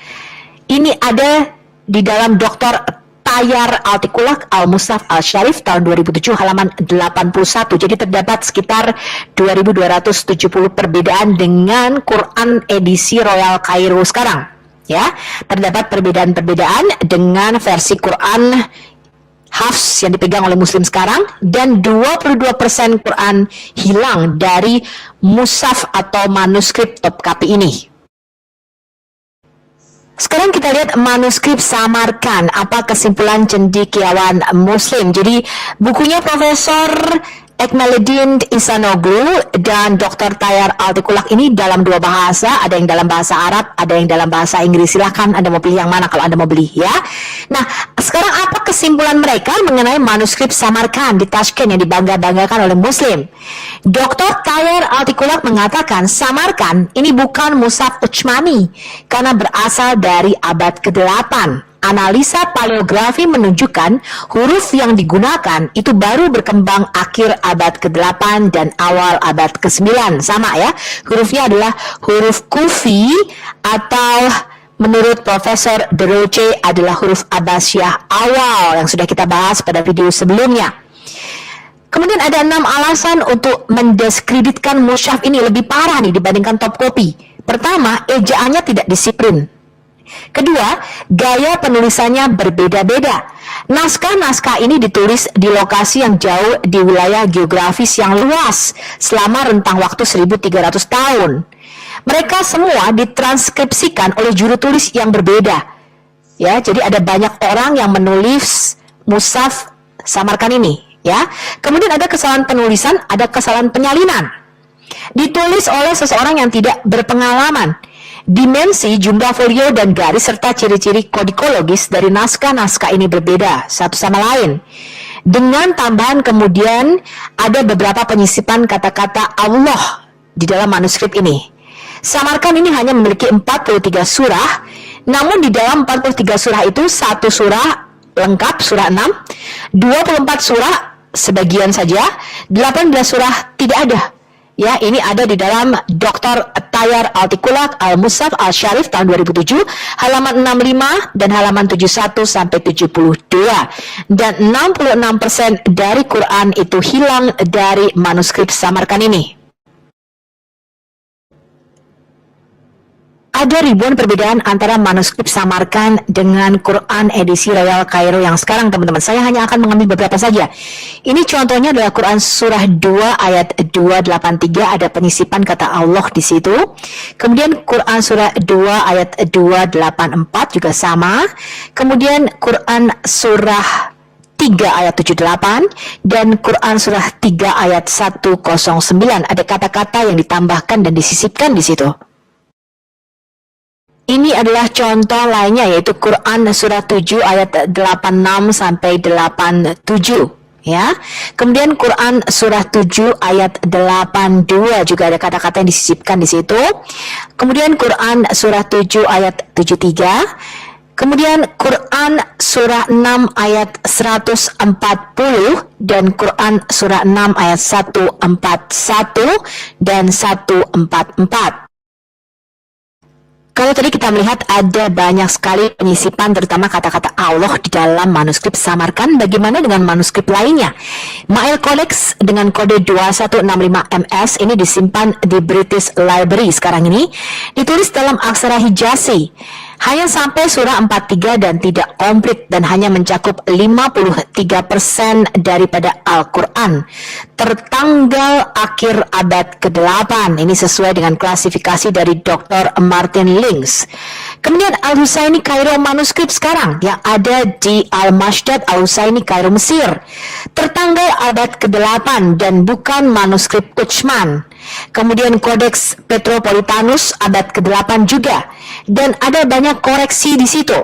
Ini ada di dalam Dr. Tayyar Altıkulak Al-Mushaf Al-Sharif tahun 2007 halaman 81. Jadi terdapat sekitar 2.270 perbedaan dengan Quran edisi Royal Kairo sekarang. Ya, terdapat perbedaan-perbedaan dengan versi Quran Hafs yang dipegang oleh Muslim sekarang, dan 22% Quran hilang dari mushaf atau manuskrip Topkapi ini. Sekarang kita lihat manuskrip Samarkand. Apa kesimpulan cendekiawan Muslim? Jadi bukunya Profesor Ekmaluddin Ihsanoglu dan Dr. Tayyar Altıkulak ini dalam 2 bahasa, ada yang dalam bahasa Arab, ada yang dalam bahasa Inggris. Silahkan Anda mau pilih yang mana kalau Anda mau beli, ya. Nah, sekarang apa kesimpulan mereka mengenai manuskrip Samarkand di Tashkent yang dibangga-banggakan oleh Muslim? Dr. Tayyar Altıkulak mengatakan Samarkand ini bukan mushaf Utsmani karena berasal dari abad ke-8. Analisa paleografi menunjukkan huruf yang digunakan itu baru berkembang akhir abad ke-8 dan awal abad ke-9. Sama ya, hurufnya adalah huruf Kufi atau menurut Profesor Deroche adalah huruf Abbasiyah awal yang sudah kita bahas pada video sebelumnya. Kemudian ada 6 alasan untuk mendiskreditkan mushaf ini lebih parah nih dibandingkan Topkapi. Pertama, ejaannya tidak disiplin. Kedua, gaya penulisannya berbeda-beda. Naskah-naskah ini ditulis di lokasi yang jauh di wilayah geografis yang luas selama rentang waktu 1300 tahun. Mereka semua ditranskripsikan oleh juru tulis yang berbeda. Ya, jadi ada banyak orang yang menulis mushaf Samarkand ini. Ya, kemudian ada kesalahan penulisan, ada kesalahan penyalinan. Ditulis oleh seseorang yang tidak berpengalaman. Dimensi, jumlah folio, dan garis serta ciri-ciri kodikologis dari naskah-naskah ini berbeda satu sama lain. Dengan tambahan kemudian ada beberapa penyisipan kata-kata Allah di dalam manuskrip ini. Samarkand ini hanya memiliki 43 surah, namun di dalam 43 surah itu satu surah lengkap, surah 6, 24 surah sebagian saja, 18 surah tidak ada. Ya, ini ada di dalam Dr. Tayar Altikulat Al-Mushaf Al-Syarif tahun 2007, halaman 65 dan halaman 71 sampai 72. Dan 66% dari Quran itu hilang dari manuskrip Samarkand ini. Ada ribuan perbedaan antara manuskrip Samarkand dengan Quran edisi Royal Kairo yang sekarang, teman-teman. Saya hanya akan mengambil beberapa saja. Ini contohnya adalah Quran surah 2 ayat 283, ada penyisipan kata Allah di situ. Kemudian Quran surah 2 ayat 284 juga sama. Kemudian Quran surah 3 ayat 78 dan Quran surah 3 ayat 109, ada kata-kata yang ditambahkan dan disisipkan di situ. Ini adalah contoh lainnya, yaitu Quran surah 7 ayat 86 sampai 87. Ya. Kemudian Quran surah 7 ayat 82 juga ada kata-kata yang disisipkan di situ. Kemudian Quran surah 7 ayat 73. Kemudian Quran surah 6 ayat 140 dan Quran surah 6 ayat 141 dan 144. Kalau tadi kita melihat ada banyak sekali penyisipan terutama kata-kata Allah di dalam manuskrip Samarkand, bagaimana dengan manuskrip lainnya? Ma'il Codex dengan kode 2165MS ini disimpan di British Library sekarang ini, ditulis dalam aksara Hijazi. Hanya sampai surah 43 dan tidak komplit dan hanya mencakup 53% daripada Al-Quran. Tertanggal akhir abad ke-8. Ini sesuai dengan klasifikasi dari Dr. Martin Links. Kemudian Al-Husaini Kairo manuskrip sekarang yang ada di Al-Mashdad Al-Husaini Kairo Mesir. Tertanggal abad ke-8 dan bukan manuskrip Kuchman. Kemudian Codex Petropolitanus abad ke-8 juga. Dan ada banyak koreksi di situ.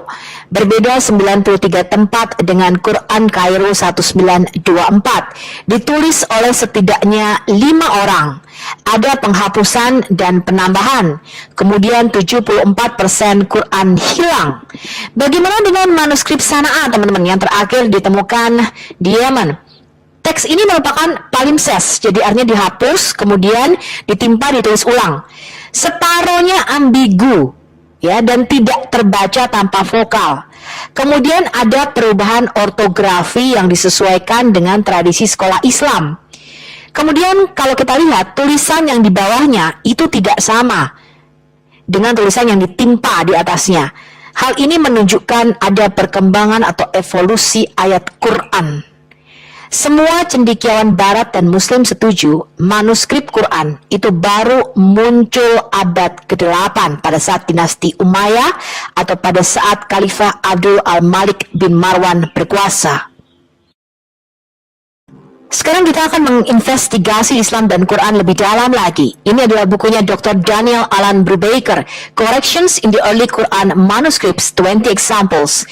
Berbeda 93 tempat dengan Quran Kairo 1924. Ditulis oleh setidaknya 5 orang. Ada penghapusan dan penambahan. Kemudian 74% Quran hilang. Bagaimana dengan manuskrip Sana'a, teman-teman, yang terakhir ditemukan di Yemen? Teks ini merupakan palimpsest, jadi artinya dihapus, kemudian ditimpa, ditulis ulang. Separohnya ambigu, ya, dan tidak terbaca tanpa vokal. Kemudian ada perubahan ortografi yang disesuaikan dengan tradisi sekolah Islam. Kemudian kalau kita lihat tulisan yang di bawahnya itu tidak sama dengan tulisan yang ditimpa di atasnya. Hal ini menunjukkan ada perkembangan atau evolusi ayat Quran. Semua cendekiawan barat dan muslim setuju manuskrip Quran itu baru muncul abad ke-8 pada saat dinasti Umayyah atau pada saat Khalifah Abdul Al-Malik bin Marwan berkuasa. Sekarang kita akan menginvestigasi Islam dan Quran lebih dalam lagi. Ini adalah bukunya Dr. Daniel Alan Brubaker, Corrections in the Early Quran Manuscripts, 20 Examples.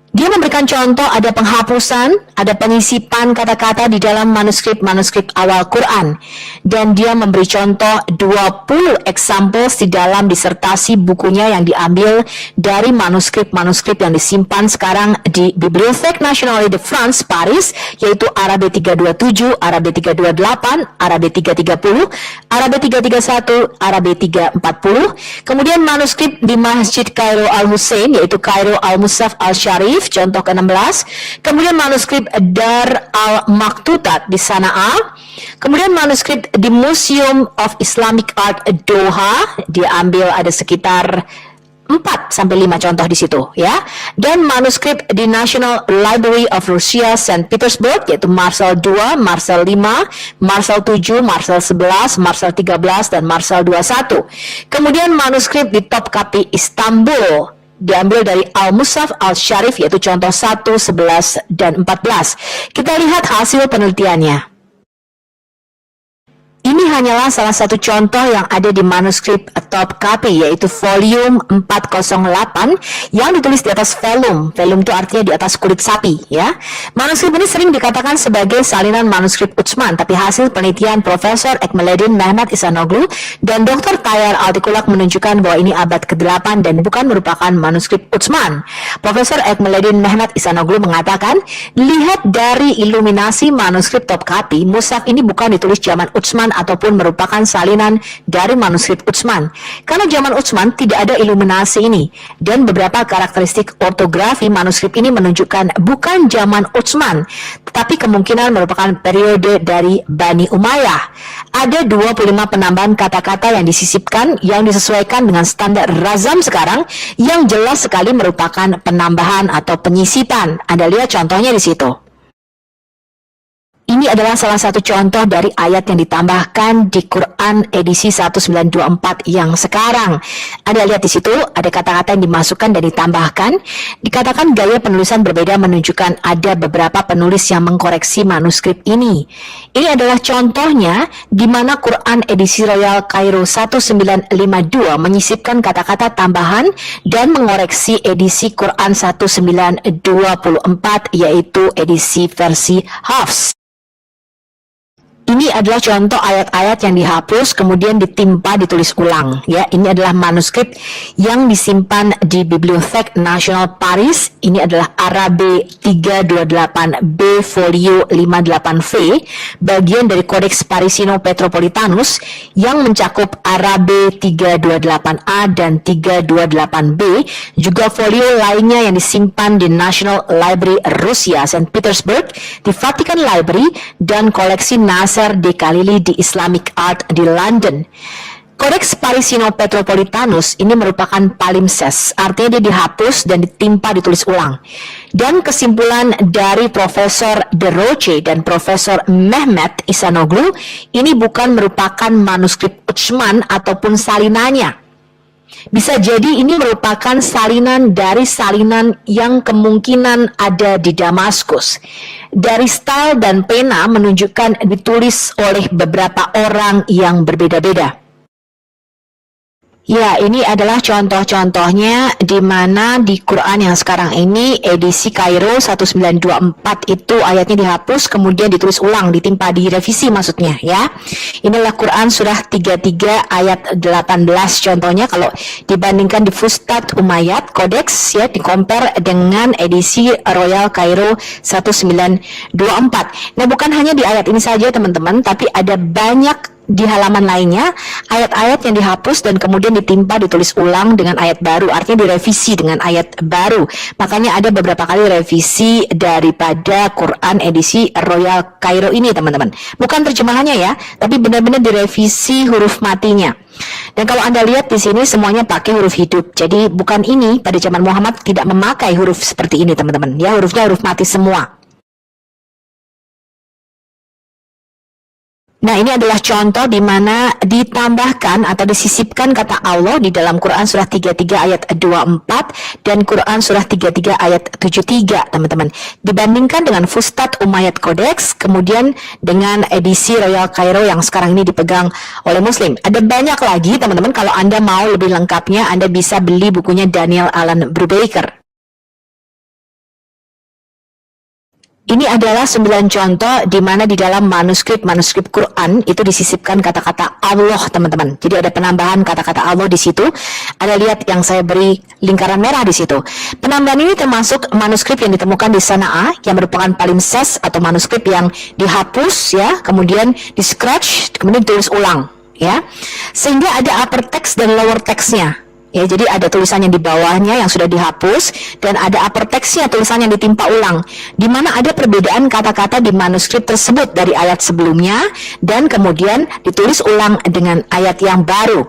Dia memberikan contoh ada penghapusan, ada penyisipan kata-kata di dalam manuskrip-manuskrip awal Quran. Dan dia memberi contoh 20 examples di dalam disertasi bukunya yang diambil dari manuskrip-manuskrip yang disimpan sekarang di Bibliothèque Nationale de France, Paris, yaitu Arabe 327, Arabe 328, Arabe 330, Arabe 331, Arabe 340. Kemudian manuskrip di Masjid Kairo Al-Hussein, yaitu Kairo Al-Mushaf Al-Syarif, contoh ke-16. Kemudian manuskrip Dar Al-Maktutat di Sana'a. Kemudian manuskrip di Museum of Islamic Art Doha, diambil ada sekitar 4-5 contoh di situ, ya. Dan manuskrip di National Library of Russia St. Petersburg, yaitu Marcel 2, Marcel 5, Marcel 7, Marcel 11, Marcel 13, dan Marcel 21. Kemudian manuskrip di Topkapi Istanbul, diambil dari Al-Mushaf Al-Syarif, yaitu contoh 1, 11, dan 14. Kita lihat hasil penelitiannya. Ini hanyalah salah satu contoh yang ada di manuskrip Topkapi, yaitu volume 408 yang ditulis di atas velum. Velum itu artinya di atas kulit sapi, ya. Manuskrip ini sering dikatakan sebagai salinan manuskrip Utsman, tapi hasil penelitian Profesor Ekmeleddin Mehmet Ihsanoglu dan Dr. Tayyar Altıkulak menunjukkan bahwa ini abad ke-8 dan bukan merupakan manuskrip Utsman. Profesor Ekmeleddin Mehmet Ihsanoglu mengatakan, lihat dari iluminasi manuskrip Topkapi, mushaf ini bukan ditulis zaman Utsman ataupun merupakan salinan dari manuskrip Utsman. Karena zaman Utsman tidak ada iluminasi ini, dan beberapa karakteristik ortografi manuskrip ini menunjukkan bukan zaman Utsman, tetapi kemungkinan merupakan periode dari Bani Umayyah. Ada 25 penambahan kata-kata yang disisipkan yang disesuaikan dengan standar Razam sekarang, yang jelas sekali merupakan penambahan atau penyisipan. Anda lihat contohnya di situ. Ini adalah salah satu contoh dari ayat yang ditambahkan di Quran edisi 1924 yang sekarang. Anda lihat di situ ada kata-kata yang dimasukkan dan ditambahkan. Dikatakan gaya penulisan berbeda menunjukkan ada beberapa penulis yang mengkoreksi manuskrip ini. Ini adalah contohnya di mana Quran edisi Royal Cairo 1952 menyisipkan kata-kata tambahan dan mengoreksi edisi Quran 1924 yaitu edisi versi Hafs. Ini adalah contoh ayat-ayat yang dihapus kemudian ditimpa ditulis ulang, ya. Ini adalah manuskrip yang disimpan di Bibliothèque Nationale Paris. Ini adalah Arabe 328B folio 58V, bagian dari Codex Parisino Petropolitanus yang mencakup Arabe 328A dan 328B, juga folio lainnya yang disimpan di National Library Rusia St. Petersburg, di Vatican Library, dan koleksi Nasser de Khalili di Islamic Art di London. Codex Parisino Petropolitanus ini merupakan palimpsest, artinya dia dihapus dan ditimpa ditulis ulang. Dan kesimpulan dari Profesor De Roche dan Profesor Mehmet Ihsanoglu, ini bukan merupakan manuskrip Utsman ataupun salinannya. Bisa jadi ini merupakan salinan dari salinan yang kemungkinan ada di Damaskus. Dari style dan pena menunjukkan ditulis oleh beberapa orang yang berbeda-beda. Ya, ini adalah contoh-contohnya di mana di Quran yang sekarang ini edisi Kairo 1924 itu ayatnya dihapus kemudian ditulis ulang, ditimpa, direvisi maksudnya, ya. Inilah Quran surah 33 ayat 18 contohnya kalau dibandingkan di Fustat Umayyad Codex, ya, di-compare dengan edisi Royal Cairo 1924. Nah, bukan hanya di ayat ini saja teman-teman, tapi ada banyak di halaman lainnya ayat-ayat yang dihapus dan kemudian ditimpa ditulis ulang dengan ayat baru, artinya direvisi dengan ayat baru. Makanya ada beberapa kali revisi daripada Quran edisi Royal Cairo ini teman-teman. Bukan terjemahannya ya, tapi benar-benar direvisi huruf matinya. Dan kalau Anda lihat di sini semuanya pakai huruf hidup. Jadi bukan ini, pada zaman Muhammad tidak memakai huruf seperti ini teman-teman. Ya, hurufnya huruf mati semua. Nah, ini adalah contoh di mana ditambahkan atau disisipkan kata Allah di dalam Quran surah 33 ayat 24 dan Quran surah 33 ayat 73, teman-teman. Dibandingkan dengan Fustat Umayyad Codex, kemudian dengan edisi Royal Cairo yang sekarang ini dipegang oleh Muslim. Ada banyak lagi, teman-teman. Kalau Anda mau lebih lengkapnya, Anda bisa beli bukunya Daniel Alan Brubaker. Ini adalah 9 contoh di mana di dalam manuskrip Quran itu disisipkan kata-kata Allah, teman-teman. Jadi ada penambahan kata-kata Allah di situ. Anda lihat yang saya beri lingkaran merah di situ. Penambahan ini termasuk manuskrip yang ditemukan di Sana'a yang merupakan palimpsest atau manuskrip yang dihapus, ya, kemudian di scratch, kemudian ditulis ulang, ya. Sehingga ada upper text dan lower text-nya. Ya, jadi ada tulisannya di bawahnya yang sudah dihapus dan ada upper text-nya, tulisan yang ditimpa ulang, di mana ada perbedaan kata-kata di manuskrip tersebut dari ayat sebelumnya dan kemudian ditulis ulang dengan ayat yang baru.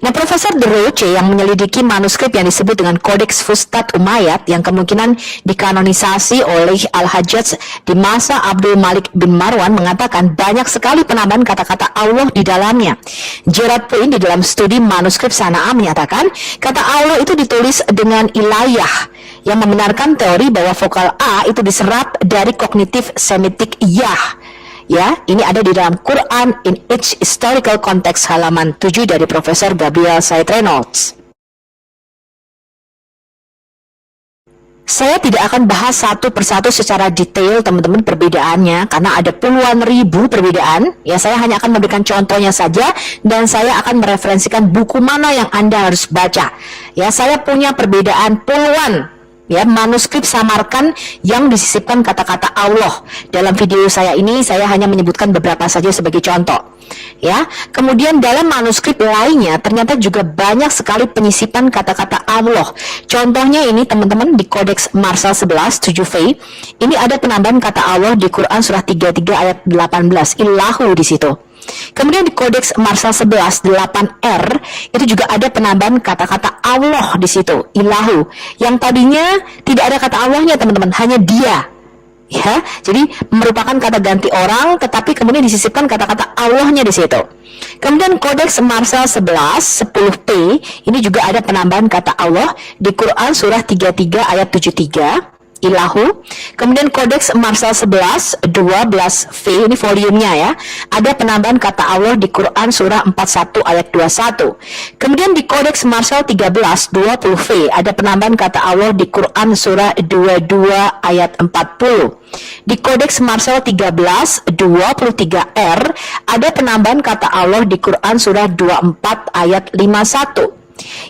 Nah, Profesor De Roche yang menyelidiki manuskrip yang disebut dengan Codex Fustat Umayyad yang kemungkinan dikanonisasi oleh Al-Hajjaj di masa Abdul Malik bin Marwan mengatakan banyak sekali penambahan kata-kata Allah di dalamnya. Gerard Puin di dalam studi manuskrip Sana'a menyatakan Kata Allah itu ditulis dengan ilayah, yang membenarkan teori bahwa vokal A itu diserap dari kognitif semitik yah. Ya, ini ada di dalam Quran in its historical context halaman 7 dari Profesor Gabriel Said Reynolds. Saya tidak akan bahas satu persatu secara detail teman-teman perbedaannya, karena ada puluhan ribu perbedaan. Ya, saya hanya akan memberikan contohnya saja, dan saya akan mereferensikan buku mana yang Anda harus baca. Ya, saya punya perbedaan puluhan ya manuskrip samarkan yang disisipkan kata-kata Allah. Dalam video saya ini saya hanya menyebutkan beberapa saja sebagai contoh. Ya, kemudian dalam manuskrip lainnya ternyata juga banyak sekali penyisipan kata-kata Allah. Contohnya ini teman-teman di Kodeks Marsal 11 7V, ini ada penambahan kata Allah di Quran surah 33 ayat 18, ilahu di situ. Kemudian di Kodeks Marsal 11 8R itu juga ada penambahan kata-kata Allah di situ, ilahu. Yang tadinya tidak ada kata Allahnya teman-teman, hanya dia. Ya, jadi merupakan kata ganti orang, tetapi kemudian disisipkan kata-kata Allahnya di situ. Kemudian Kodeks Marsal 11 10P ini juga ada penambahan kata Allah di Quran surah 33 ayat 73. Ilahu. Kemudian Kodeks Marsal 11 12V ini volumenya ya, ada penambahan kata Allah di Quran surah 41 ayat 21. Kemudian di Kodeks Marsal 13 20V ada penambahan kata Allah di Quran surah 22 ayat 40. Di Kodeks Marsal 13 23R ada penambahan kata Allah di Quran surah 24 ayat 51.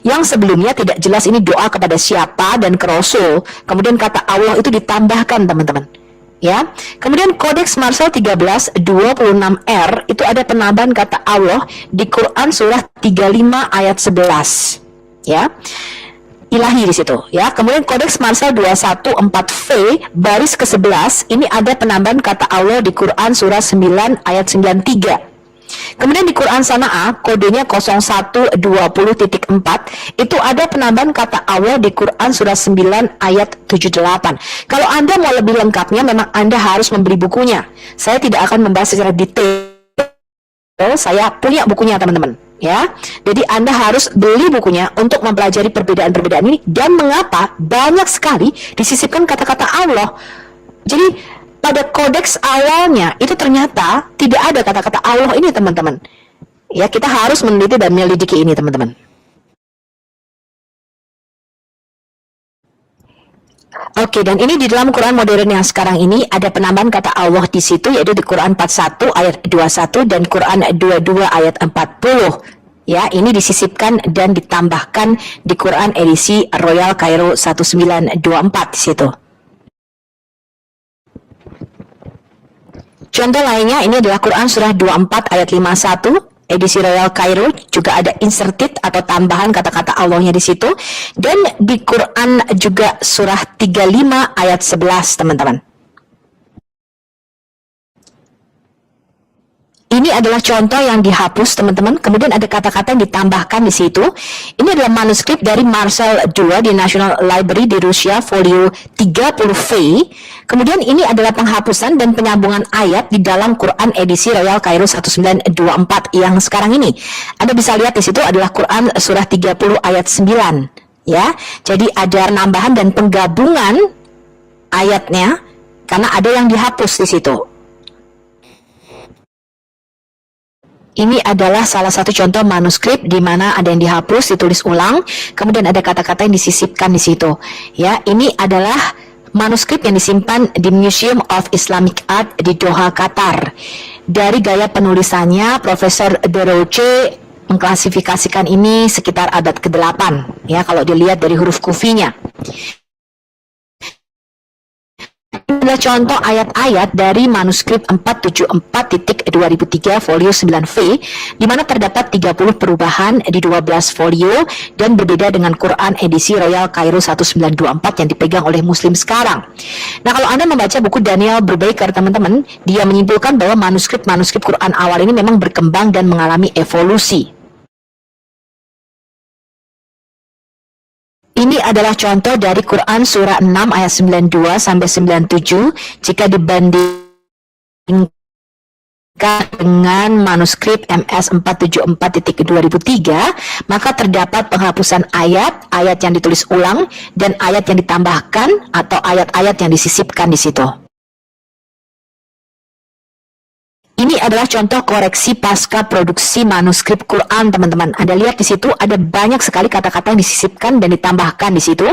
Yang sebelumnya tidak jelas ini doa kepada siapa dan ke Rasul. Kemudian kata Allah itu ditambahkan teman-teman. Ya. Kemudian Kodeks Marsal 13 26R itu ada penambahan kata Allah di Quran surah 35 ayat 11. Ya. Ilahi di situ ya. Kemudian Kodeks Marsal 214V baris ke-11 ini ada penambahan kata Allah di Quran surah 9 ayat 93. Kemudian di Quran Sana'ah kodenya 0120.4 itu ada penambahan kata Allah di Quran surah 9 ayat 78. Kalau Anda mau lebih lengkapnya memang Anda harus membeli bukunya. Saya tidak akan membahas secara detail. Saya punya bukunya teman-teman ya. Jadi Anda harus beli bukunya untuk mempelajari perbedaan-perbedaan ini dan mengapa banyak sekali disisipkan kata-kata Allah. Jadi pada kodeks awalnya itu ternyata tidak ada kata-kata Allah ini teman-teman. Ya, kita harus meneliti dan menyelidiki ini teman-teman. Oke, dan ini di dalam Quran modern yang sekarang ini ada penambahan kata Allah di situ, yaitu di Quran 41 ayat 21 dan Quran 22 ayat 40. Ya, ini disisipkan dan ditambahkan di Quran edisi Royal Cairo 1924 di situ. Contoh lainnya ini adalah Quran surah 24 ayat 51 edisi Royal Cairo, juga ada inserted atau tambahan kata-kata Allahnya di situ, dan di Quran juga surah 35 ayat 11 teman-teman. Ini adalah contoh yang dihapus teman-teman, kemudian ada kata-kata yang ditambahkan di situ. Ini adalah manuskrip dari Marshall II di National Library di Rusia, volume 30V. Kemudian ini adalah penghapusan dan penyambungan ayat di dalam Quran edisi Royal Cairo 1924 yang sekarang ini. Anda bisa lihat di situ adalah Quran surah 30 ayat 9. Ya, jadi ada penambahan dan penggabungan ayatnya karena ada yang dihapus di situ. Ini adalah salah satu contoh manuskrip di mana ada yang dihapus, ditulis ulang, kemudian ada kata-kata yang disisipkan di situ. Ya, ini adalah manuskrip yang disimpan di Museum of Islamic Art di Doha, Qatar. Dari gaya penulisannya, Profesor De Roche mengklasifikasikan ini sekitar abad ke-8. Ya, kalau dilihat dari huruf kufinya. Ini adalah contoh ayat-ayat dari manuskrip 474.2003 folio 9V, di mana terdapat 30 perubahan di 12 folio dan berbeda dengan Quran edisi Royal Cairo 1924 yang dipegang oleh Muslim sekarang. Nah, kalau Anda membaca buku Daniel Brubaker, teman-teman, dia menyimpulkan bahwa manuskrip-manuskrip Quran awal ini memang berkembang dan mengalami evolusi. Ini adalah contoh dari Quran surah 6 ayat 92 sampai 97 jika dibandingkan dengan manuskrip MS 474.2003, maka terdapat penghapusan ayat, ayat yang ditulis ulang, dan ayat yang ditambahkan atau ayat-ayat yang disisipkan di situ. Ini adalah contoh koreksi pasca produksi manuskrip Quran, teman-teman. Anda lihat di situ ada banyak sekali kata-kata yang disisipkan dan ditambahkan di situ.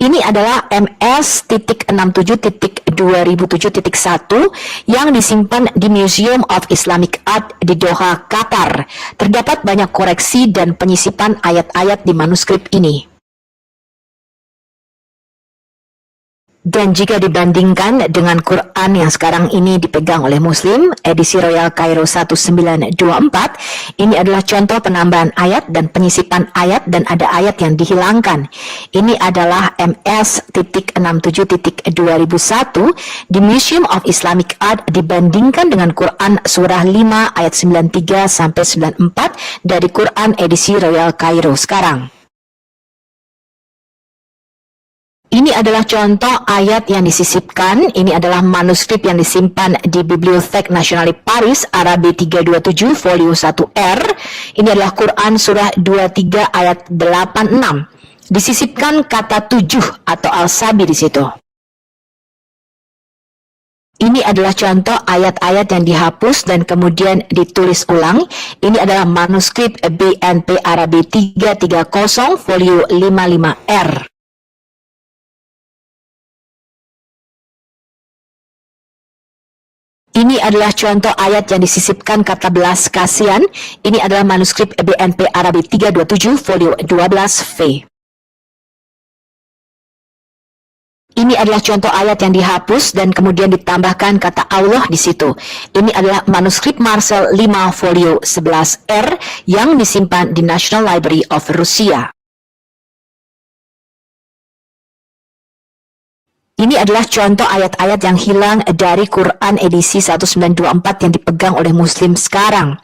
Ini adalah MS.67.2007.1 yang disimpan di Museum of Islamic Art di Doha, Qatar. Terdapat banyak koreksi dan penyisipan ayat-ayat di manuskrip ini. Dan jika dibandingkan dengan Quran yang sekarang ini dipegang oleh Muslim, edisi Royal Cairo 1924, ini adalah contoh penambahan ayat dan penyisipan ayat dan ada ayat yang dihilangkan. Ini adalah MS.67.2001 di Museum of Islamic Art dibandingkan dengan Quran surah 5 ayat 93 sampai 94 dari Quran edisi Royal Cairo sekarang. Ini adalah contoh ayat yang disisipkan. Ini adalah manuskrip yang disimpan di Bibliothèque Nationale Paris, Arabi 327, folio 1R. Ini adalah Quran surah 23 ayat 86. Disisipkan kata 7 atau al-sabi di situ. Ini adalah contoh ayat-ayat yang dihapus dan kemudian ditulis ulang. Ini adalah manuskrip BNP Arabi 330, folio 55R. Ini adalah contoh ayat yang disisipkan kata belas kasihan. Ini adalah manuskrip BNP Arabi 327, folio 12V. Ini adalah contoh ayat yang dihapus dan kemudian ditambahkan kata Allah di situ. Ini adalah manuskrip Marcel 5, folio 11R yang disimpan di National Library of Rusia. Ini adalah contoh ayat-ayat yang hilang dari Quran edisi 1924 yang dipegang oleh Muslim sekarang.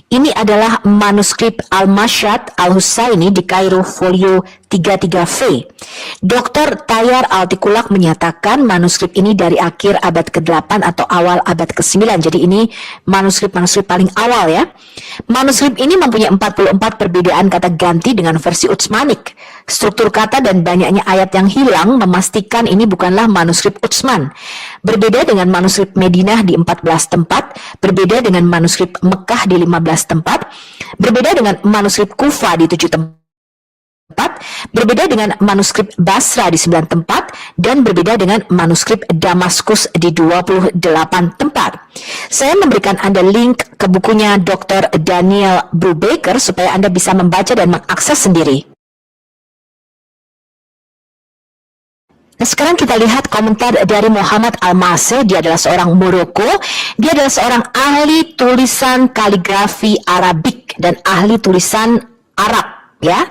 Ini adalah manuskrip Al-Mashhad Al-Husaini di Kairo folio 33V. Dr. Tayyar Altikulak menyatakan manuskrip ini dari akhir abad ke-8 atau awal abad ke-9. Jadi ini manuskrip-manuskrip paling awal ya. Manuskrip ini mempunyai 44 perbedaan kata ganti dengan versi Utsmanik. Struktur kata dan banyaknya ayat yang hilang memastikan ini bukanlah manuskrip Utsman. Berbeda dengan manuskrip Madinah di 14 tempat, berbeda dengan manuskrip Mekah di 15 tempat, berbeda dengan manuskrip Kufa di 7 tempat, berbeda dengan manuskrip Basra di 9 tempat, dan berbeda dengan manuskrip Damaskus di 28 tempat. Saya memberikan Anda link ke bukunya Dr. Daniel Brubaker supaya Anda bisa membaca dan mengakses sendiri. Nah, sekarang kita lihat komentar dari Muhammad Al-Masih. Dia adalah seorang Maroko. Dia adalah seorang ahli tulisan kaligrafi Arabik dan ahli tulisan Arab. Ya,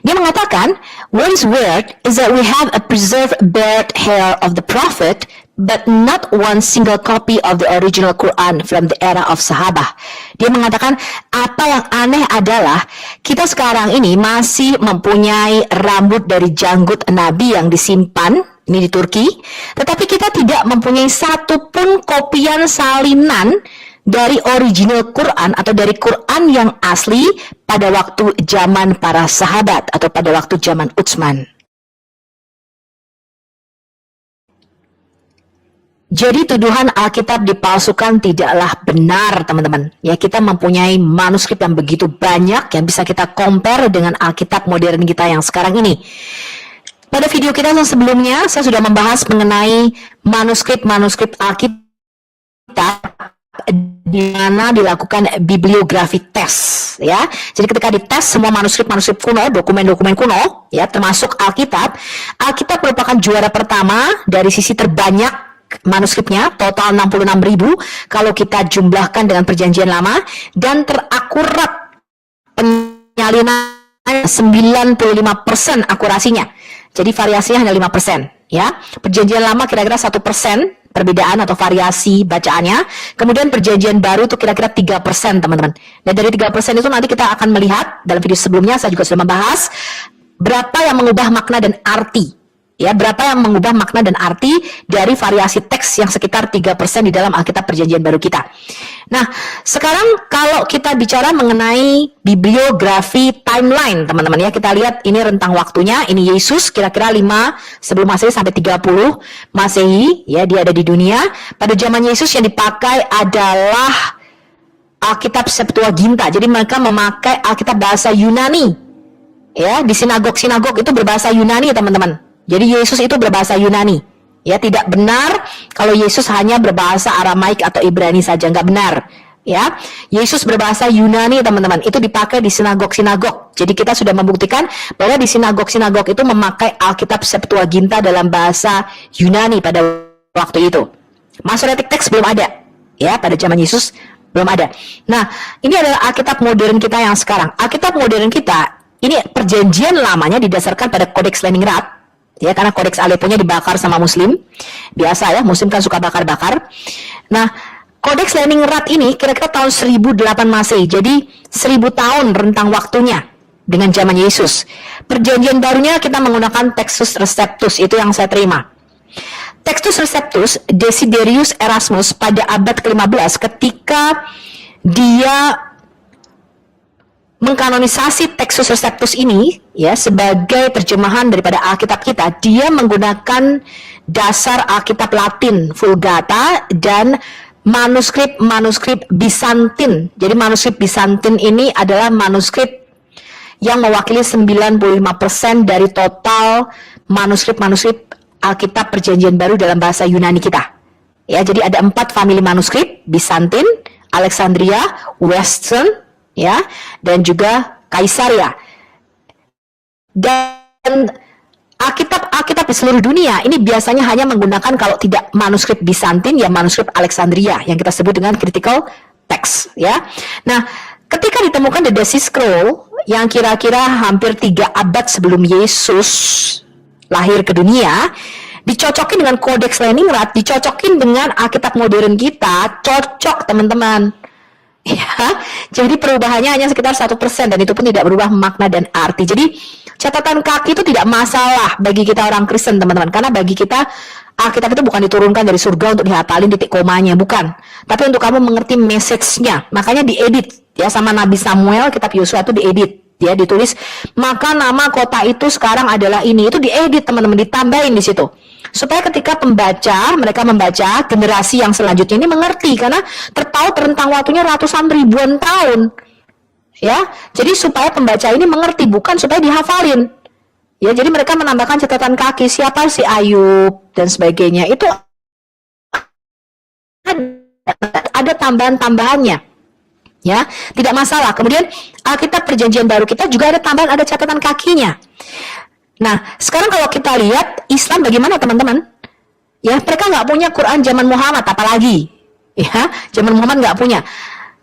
dia mengatakan, what is weird is that we have a preserved beard hair of the Prophet, but not one single copy of the original Quran from the era of Sahabah. Dia mengatakan, apa yang aneh adalah kita sekarang ini masih mempunyai rambut dari janggut Nabi yang disimpan, ini di Turki, tetapi kita tidak mempunyai satupun kopian salinan dari original Quran atau dari Quran yang asli pada waktu zaman para sahabat atau pada waktu zaman Utsman. Jadi tuduhan Alkitab dipalsukan tidaklah benar, teman-teman. Ya, kita mempunyai manuskrip yang begitu banyak yang bisa kita compare dengan Alkitab modern kita yang sekarang ini. Pada video kita yang sebelumnya, saya sudah membahas mengenai manuskrip-manuskrip Alkitab di mana dilakukan bibliografi tes, ya. Jadi ketika dites semua manuskrip-manuskrip kuno, dokumen-dokumen kuno, ya, termasuk Alkitab, Alkitab merupakan juara pertama dari sisi terbanyak manuskripnya, total 66.000 kalau kita jumlahkan dengan Perjanjian Lama, dan terakurat penyalinan 95% akurasinya. Jadi variasinya hanya 5%, ya. Perjanjian Lama kira-kira 1% perbedaan atau variasi bacaannya. Kemudian Perjanjian Baru itu kira-kira 3%, teman-teman. Dan dari 3% itu nanti kita akan melihat dalam video sebelumnya saya juga sudah membahas berapa yang mengubah makna dan arti Ya, berapa yang mengubah makna dan arti dari variasi teks yang sekitar 3% di dalam Alkitab Perjanjian Baru kita. Nah, sekarang kalau kita bicara mengenai bibliografi timeline, teman-teman ya, kita lihat ini rentang waktunya, ini Yesus kira-kira 5 sebelum Masehi sampai 30 Masehi, ya, dia ada di dunia. Pada zaman Yesus yang dipakai adalah Alkitab Septuaginta. Jadi mereka memakai Alkitab bahasa Yunani. Ya, di sinagog-sinagog itu berbahasa Yunani, teman-teman. Jadi Yesus itu berbahasa Yunani. Ya, tidak benar kalau Yesus hanya berbahasa Aramaik atau Ibrani saja, nggak benar. Ya, Yesus berbahasa Yunani, teman-teman. Itu dipakai di sinagog-sinagog. Jadi kita sudah membuktikan bahwa di sinagog-sinagog itu memakai Alkitab Septuaginta dalam bahasa Yunani pada waktu itu. Masoretic text belum ada. Ya, pada zaman Yesus belum ada. Nah, ini adalah Alkitab modern kita yang sekarang. Alkitab modern kita, ini perjanjian lamanya didasarkan pada Kodeks Leningrad. Ya, karena Kodeks Aleppo-nya dibakar sama Muslim. Biasa ya, Muslim kan suka bakar-bakar. Nah, Kodeks Leningrad ini kira-kira tahun 1008 Masehi. Jadi 1000 tahun rentang waktunya dengan zaman Yesus. Perjanjian barunya kita menggunakan Textus Receptus, itu yang saya terima. Textus Receptus Desiderius Erasmus pada abad ke-15 ketika dia mengkanonisasi Textus Receptus ini ya sebagai terjemahan daripada Alkitab kita, dia menggunakan dasar Alkitab Latin Vulgata dan manuskrip Bizantin. Jadi manuskrip Bizantin ini adalah manuskrip yang mewakili 95% dari total manuskrip Alkitab Perjanjian Baru dalam bahasa Yunani kita. Ya, jadi ada 4 famili manuskrip: Bizantin, Alexandria, Western, ya, dan juga Kaisaria. Dan Alkitab di seluruh dunia ini biasanya hanya menggunakan, kalau tidak manuskrip Bizantin, ya manuskrip Alexandria yang kita sebut dengan critical text, ya. Nah, ketika ditemukan the Dead Sea Scroll yang kira-kira hampir 3 abad sebelum Yesus lahir ke dunia, dicocokin dengan Kodeks Leningrad, dicocokin dengan Alkitab modern kita, cocok, teman-teman. Ya, jadi perubahannya hanya sekitar 1% dan itu pun tidak berubah makna dan arti. Jadi catatan kaki itu tidak masalah bagi kita orang Kristen, teman-teman, karena bagi kita Alkitab itu bukan diturunkan dari surga untuk dihafalin titik komanya, bukan. Tapi untuk kamu mengerti message-nya, makanya diedit ya sama Nabi Samuel, kitab Yosua itu diedit. Ya, ditulis maka nama kota itu sekarang adalah ini, itu diedit, teman-teman, ditambahin di situ supaya ketika mereka membaca, generasi yang selanjutnya ini mengerti, karena terpaut rentang waktunya ratusan ribuan tahun. Ya, jadi supaya pembaca ini mengerti, bukan supaya dihafalin. Ya, jadi mereka menambahkan catatan kaki, siapa si Ayub dan sebagainya. Itu ada tambahan-tambahannya. Ya, tidak masalah. Kemudian Alkitab Perjanjian Baru kita juga ada tambahan, ada catatan kakinya. Nah, sekarang kalau kita lihat Islam bagaimana, teman-teman? Ya, mereka nggak punya Quran zaman Muhammad, apalagi. Ya, zaman Muhammad nggak punya.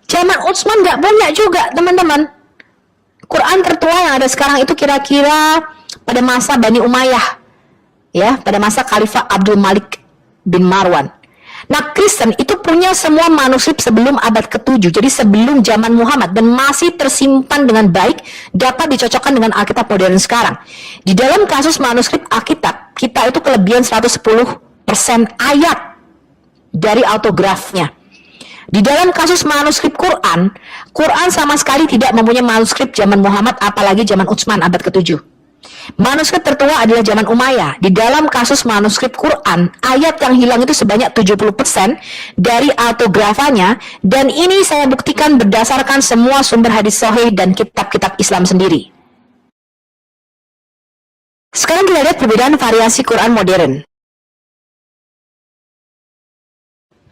Zaman Utsman nggak punya juga, teman-teman. Quran tertua yang ada sekarang itu kira-kira pada masa Bani Umayyah. Ya, pada masa Khalifah Abdul Malik bin Marwan. Nah, Kristen itu punya semua manuskrip sebelum abad ke-7, jadi sebelum zaman Muhammad, dan masih tersimpan dengan baik, dapat dicocokkan dengan Alkitab modern sekarang. Di dalam kasus manuskrip Alkitab, kita itu kelebihan 110% ayat dari autografnya. Di dalam kasus manuskrip Quran sama sekali tidak mempunyai manuskrip zaman Muhammad, apalagi zaman Utsman abad ke-7. Manuskrip tertua adalah zaman Umayyah. Di dalam kasus manuskrip Quran, ayat yang hilang itu sebanyak 70% dari autografanya, dan ini saya buktikan berdasarkan semua sumber hadis sahih dan kitab-kitab Islam sendiri. Sekarang kita lihat perbedaan variasi Quran modern.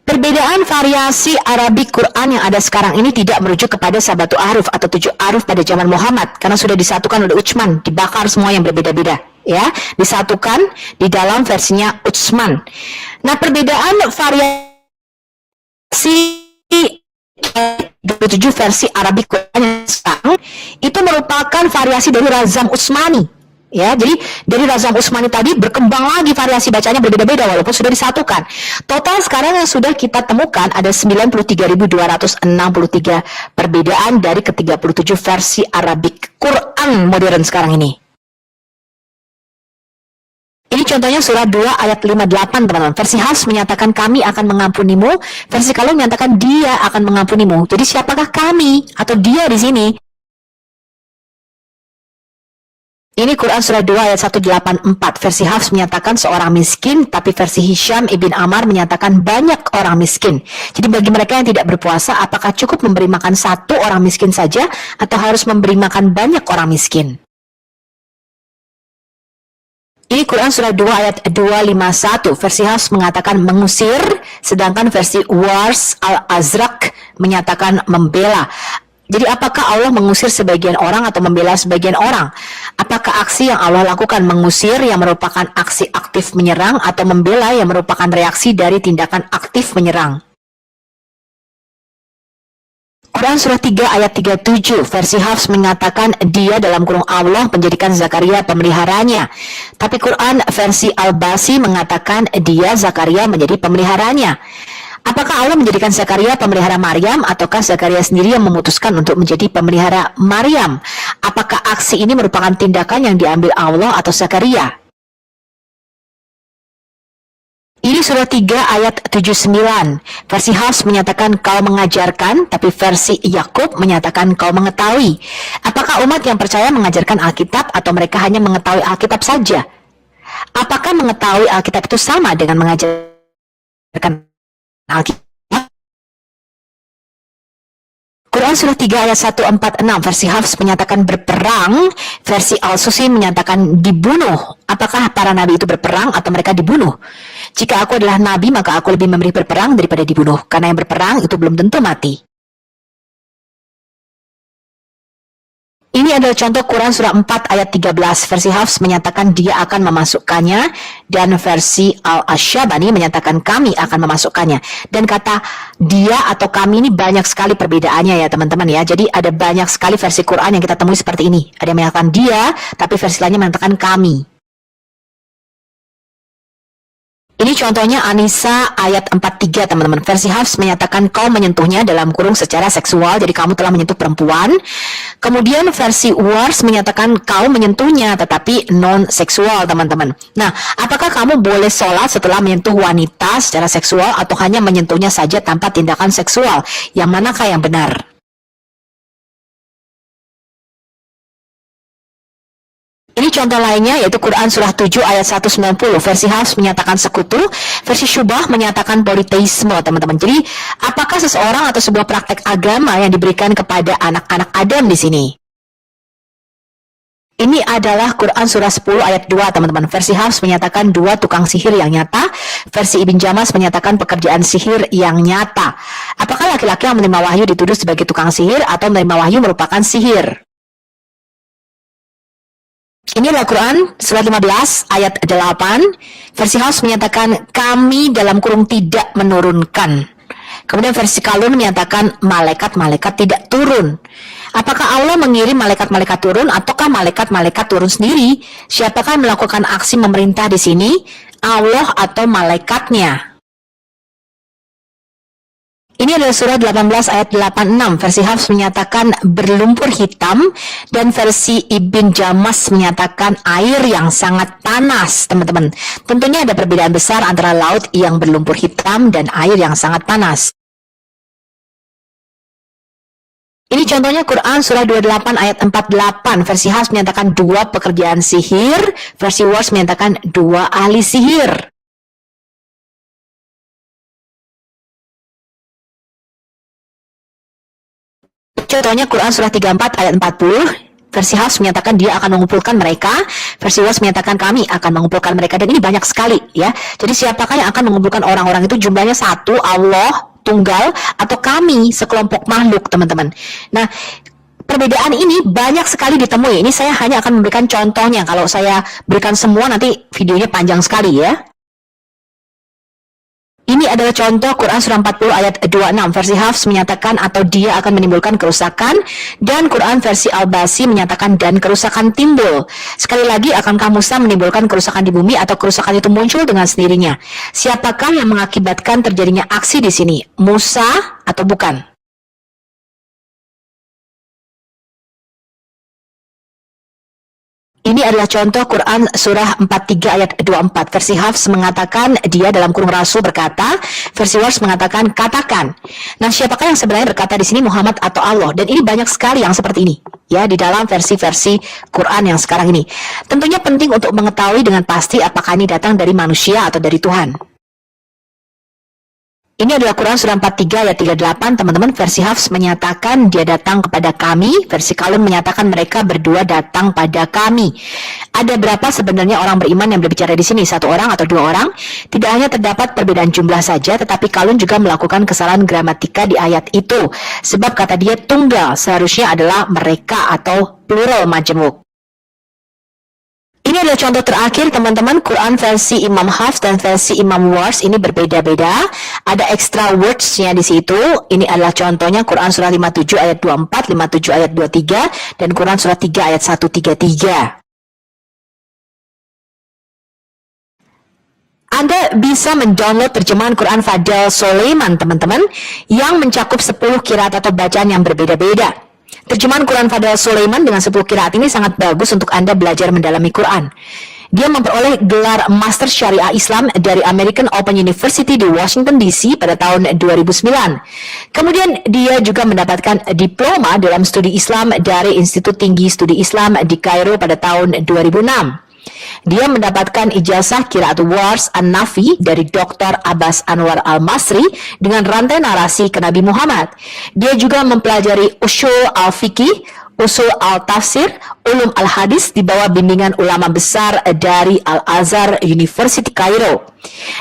Perbedaan variasi Arabik Quran yang ada sekarang ini tidak merujuk kepada Sabatu Aruf atau 7 Aruf pada zaman Muhammad, karena sudah disatukan oleh Utsman, dibakar semua yang berbeda-beda, ya, disatukan di dalam versinya Utsman. Nah, perbedaan variasi 27 versi Arabik Quran yang sekarang itu merupakan variasi dari Razam Utsmani. Ya, jadi dari Razam Utsmani tadi berkembang lagi variasi bacanya berbeda-beda walaupun sudah disatukan. Total sekarang yang sudah kita temukan ada 93.263 perbedaan dari ke-37 versi Arabik Quran modern sekarang ini. Ini contohnya surah 2 ayat 58 teman-teman. Versi Hafs menyatakan kami akan mengampunimu, versi Kalon menyatakan dia akan mengampunimu. Jadi siapakah kami atau dia di sini? Ini Quran surah 2 ayat 184. Versi Hafs menyatakan seorang miskin, tapi versi Hisham ibn Ammar menyatakan banyak orang miskin. Jadi bagi mereka yang tidak berpuasa, apakah cukup memberi makan satu orang miskin saja atau harus memberi makan banyak orang miskin? Ini Quran surah 2 ayat 251. Versi Hafs mengatakan mengusir, sedangkan versi Wars al-Azraq menyatakan membela. Jadi apakah Allah mengusir sebagian orang atau membela sebagian orang? Apakah aksi yang Allah lakukan mengusir yang merupakan aksi aktif menyerang atau membela yang merupakan reaksi dari tindakan aktif menyerang? Quran surah 3 ayat 37, versi Hafs mengatakan dia dalam kurung Allah menjadikan Zakaria pemeliharanya. Tapi Quran versi Al-Basi mengatakan dia Zakaria menjadi pemeliharanya. Apakah Allah menjadikan Zakaria pemelihara Maryam ataukah Zakaria sendiri yang memutuskan untuk menjadi pemelihara Maryam? Apakah aksi ini merupakan tindakan yang diambil Allah atau Zakaria? Ini surah 3 ayat 79. Versi Hafs menyatakan kau mengajarkan, tapi versi Yakub menyatakan kau mengetahui. Apakah umat yang percaya mengajarkan Alkitab atau mereka hanya mengetahui Alkitab saja? Apakah mengetahui Alkitab itu sama dengan mengajarkan Alkitab? Quran surah 3 ayat 146, versi Hafs menyatakan berperang, versi Al-Susi menyatakan dibunuh. Apakah para nabi itu berperang atau mereka dibunuh? Jika aku adalah nabi, maka aku lebih memilih berperang daripada dibunuh, karena yang berperang itu belum tentu mati. Ini adalah contoh Quran surah 4 ayat 13. Versi Hafs menyatakan dia akan memasukkannya, dan versi Al-Asyabani menyatakan kami akan memasukkannya. Dan kata dia atau kami ini banyak sekali perbedaannya ya teman-teman ya. Jadi ada banyak sekali versi Quran yang kita temui seperti ini. Ada yang menyatakan dia, tapi versi lainnya menyatakan kami. Ini contohnya An-Nisa ayat 43 teman-teman. Versi Hafs menyatakan kau menyentuhnya dalam kurung secara seksual, jadi kamu telah menyentuh perempuan. Kemudian versi Wars menyatakan kau menyentuhnya tetapi non-seksual teman-teman. Nah, apakah kamu boleh sholat setelah menyentuh wanita secara seksual atau hanya menyentuhnya saja tanpa tindakan seksual? Yang manakah yang benar? Ini contoh lainnya yaitu Quran surah 7 ayat 190. Versi Hafs menyatakan sekutu, versi Syubah menyatakan politeisme teman-teman. Jadi apakah seseorang atau sebuah praktek agama yang diberikan kepada anak-anak Adam di sini? Ini adalah Quran surah 10 ayat 2 teman-teman. Versi Hafs menyatakan dua tukang sihir yang nyata, versi Ibn Jamas menyatakan pekerjaan sihir yang nyata. Apakah laki-laki yang menerima wahyu dituduh sebagai tukang sihir atau menerima wahyu merupakan sihir? Ini adalah Quran surah 15 ayat 8. Versi Hafs menyatakan kami dalam kurung tidak menurunkan. Kemudian versi Kalun menyatakan malaikat-malaikat tidak turun. Apakah Allah mengirim malaikat-malaikat turun ataukah malaikat-malaikat turun sendiri? Siapakah yang melakukan aksi memerintah di sini? Allah atau malaikatnya? Ini adalah surah 18 ayat 86. Versi Hafs menyatakan berlumpur hitam dan versi Ibn Jamas menyatakan air yang sangat panas, teman-teman. Tentunya ada perbedaan besar antara laut yang berlumpur hitam dan air yang sangat panas. Ini contohnya Quran surah 28 ayat 48. Versi Hafs menyatakan dua pekerjaan sihir, versi Wars menyatakan dua ahli sihir. Contohnya Quran surah 34 ayat 40. Versi Hafs menyatakan dia akan mengumpulkan mereka, versi Wars menyatakan kami akan mengumpulkan mereka, dan ini banyak sekali ya. Jadi siapakah yang akan mengumpulkan orang-orang itu? Jumlahnya satu, Allah tunggal, atau kami sekelompok makhluk teman-teman. Nah, perbedaan ini banyak sekali ditemui. Ini saya hanya akan memberikan contohnya. Kalau saya berikan semua nanti videonya panjang sekali ya. Ini adalah contoh Quran surah 40 ayat 26. Versi Hafs menyatakan atau dia akan menimbulkan kerusakan, dan Quran versi Al-Basi menyatakan dan kerusakan timbul. Sekali lagi, akankah Musa menimbulkan kerusakan di bumi atau kerusakan itu muncul dengan sendirinya? Siapakah yang mengakibatkan terjadinya aksi di sini? Musa atau bukan? Ini adalah contoh Quran surah 43 ayat 24. Versi Hafs mengatakan dia dalam kurung Rasul berkata, versi Wars mengatakan katakan. Nah, siapakah yang sebenarnya berkata di sini, Muhammad atau Allah? Dan ini banyak sekali yang seperti ini ya di dalam versi-versi Quran yang sekarang ini. Tentunya penting untuk mengetahui dengan pasti apakah ini datang dari manusia atau dari Tuhan. Ini adalah Quran surah 43 ayat 38, teman-teman. Versi Hafs menyatakan dia datang kepada kami, versi Kalun menyatakan mereka berdua datang pada kami. Ada berapa sebenarnya orang beriman yang berbicara di sini? 1 orang atau 2 orang? Tidak hanya terdapat perbedaan jumlah saja, tetapi Kalun juga melakukan kesalahan gramatika di ayat itu. Sebab kata dia tunggal, seharusnya adalah mereka atau plural majemuk. Ini adalah contoh terakhir, teman-teman. Quran versi Imam Hafs dan versi Imam Wars ini berbeda-beda. Ada extra words-nya di situ. Ini adalah contohnya Quran surah 57 ayat 24, 57 ayat 23, dan Quran surah 3 ayat 133. Anda bisa mendownload terjemahan Quran Fadel Sulaiman, teman-teman, yang mencakup 10 qiraat atau bacaan yang berbeda-beda. Terjemahan Quran Fadel Sulaiman dengan 10 qiraat ini sangat bagus untuk Anda belajar mendalami Quran. Dia memperoleh gelar Master Syariah Islam dari American Open University di Washington DC pada tahun 2009. Kemudian dia juga mendapatkan diploma dalam studi Islam dari Institut Tinggi Studi Islam di Kairo pada tahun 2006. Dia mendapatkan ijazah Qiraat Wars An-Nafi dari Dr. Abbas Anwar Al-Masri dengan rantai narasi ke Nabi Muhammad. Dia juga mempelajari Usul Al-Fiqih, Usul Al-Tafsir, Ulum Al-Hadis di bawah bimbingan ulama besar dari Al-Azhar University Kairo.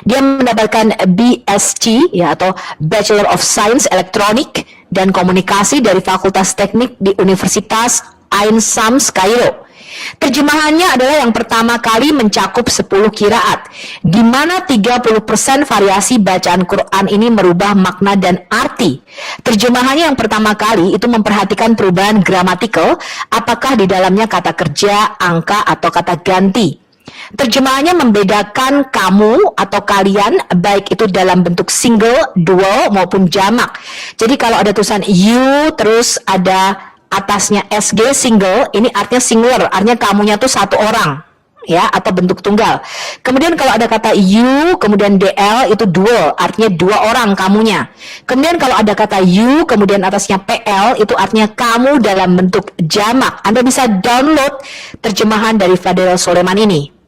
Dia mendapatkan BSc atau Bachelor of Science Elektronik dan Komunikasi dari Fakultas Teknik di Universitas Ain Shams Kairo. Terjemahannya adalah yang pertama kali mencakup 10 qiraat, di mana 30% variasi bacaan Quran ini merubah makna dan arti. Terjemahannya yang pertama kali itu memperhatikan perubahan gramatikal, apakah di dalamnya kata kerja, angka, atau kata ganti. Terjemahannya membedakan kamu atau kalian, baik itu dalam bentuk single, dual, maupun jamak. Jadi kalau ada tulisan you, terus ada atasnya SG single, ini artinya singular, artinya kamunya tuh 1 orang ya, atau bentuk tunggal. Kemudian kalau ada kata you kemudian DL itu dual, artinya 2 orang kamunya. Kemudian kalau ada kata you kemudian atasnya PL itu artinya kamu dalam bentuk jamak. Anda bisa download terjemahan dari Fadel Sulaiman ini.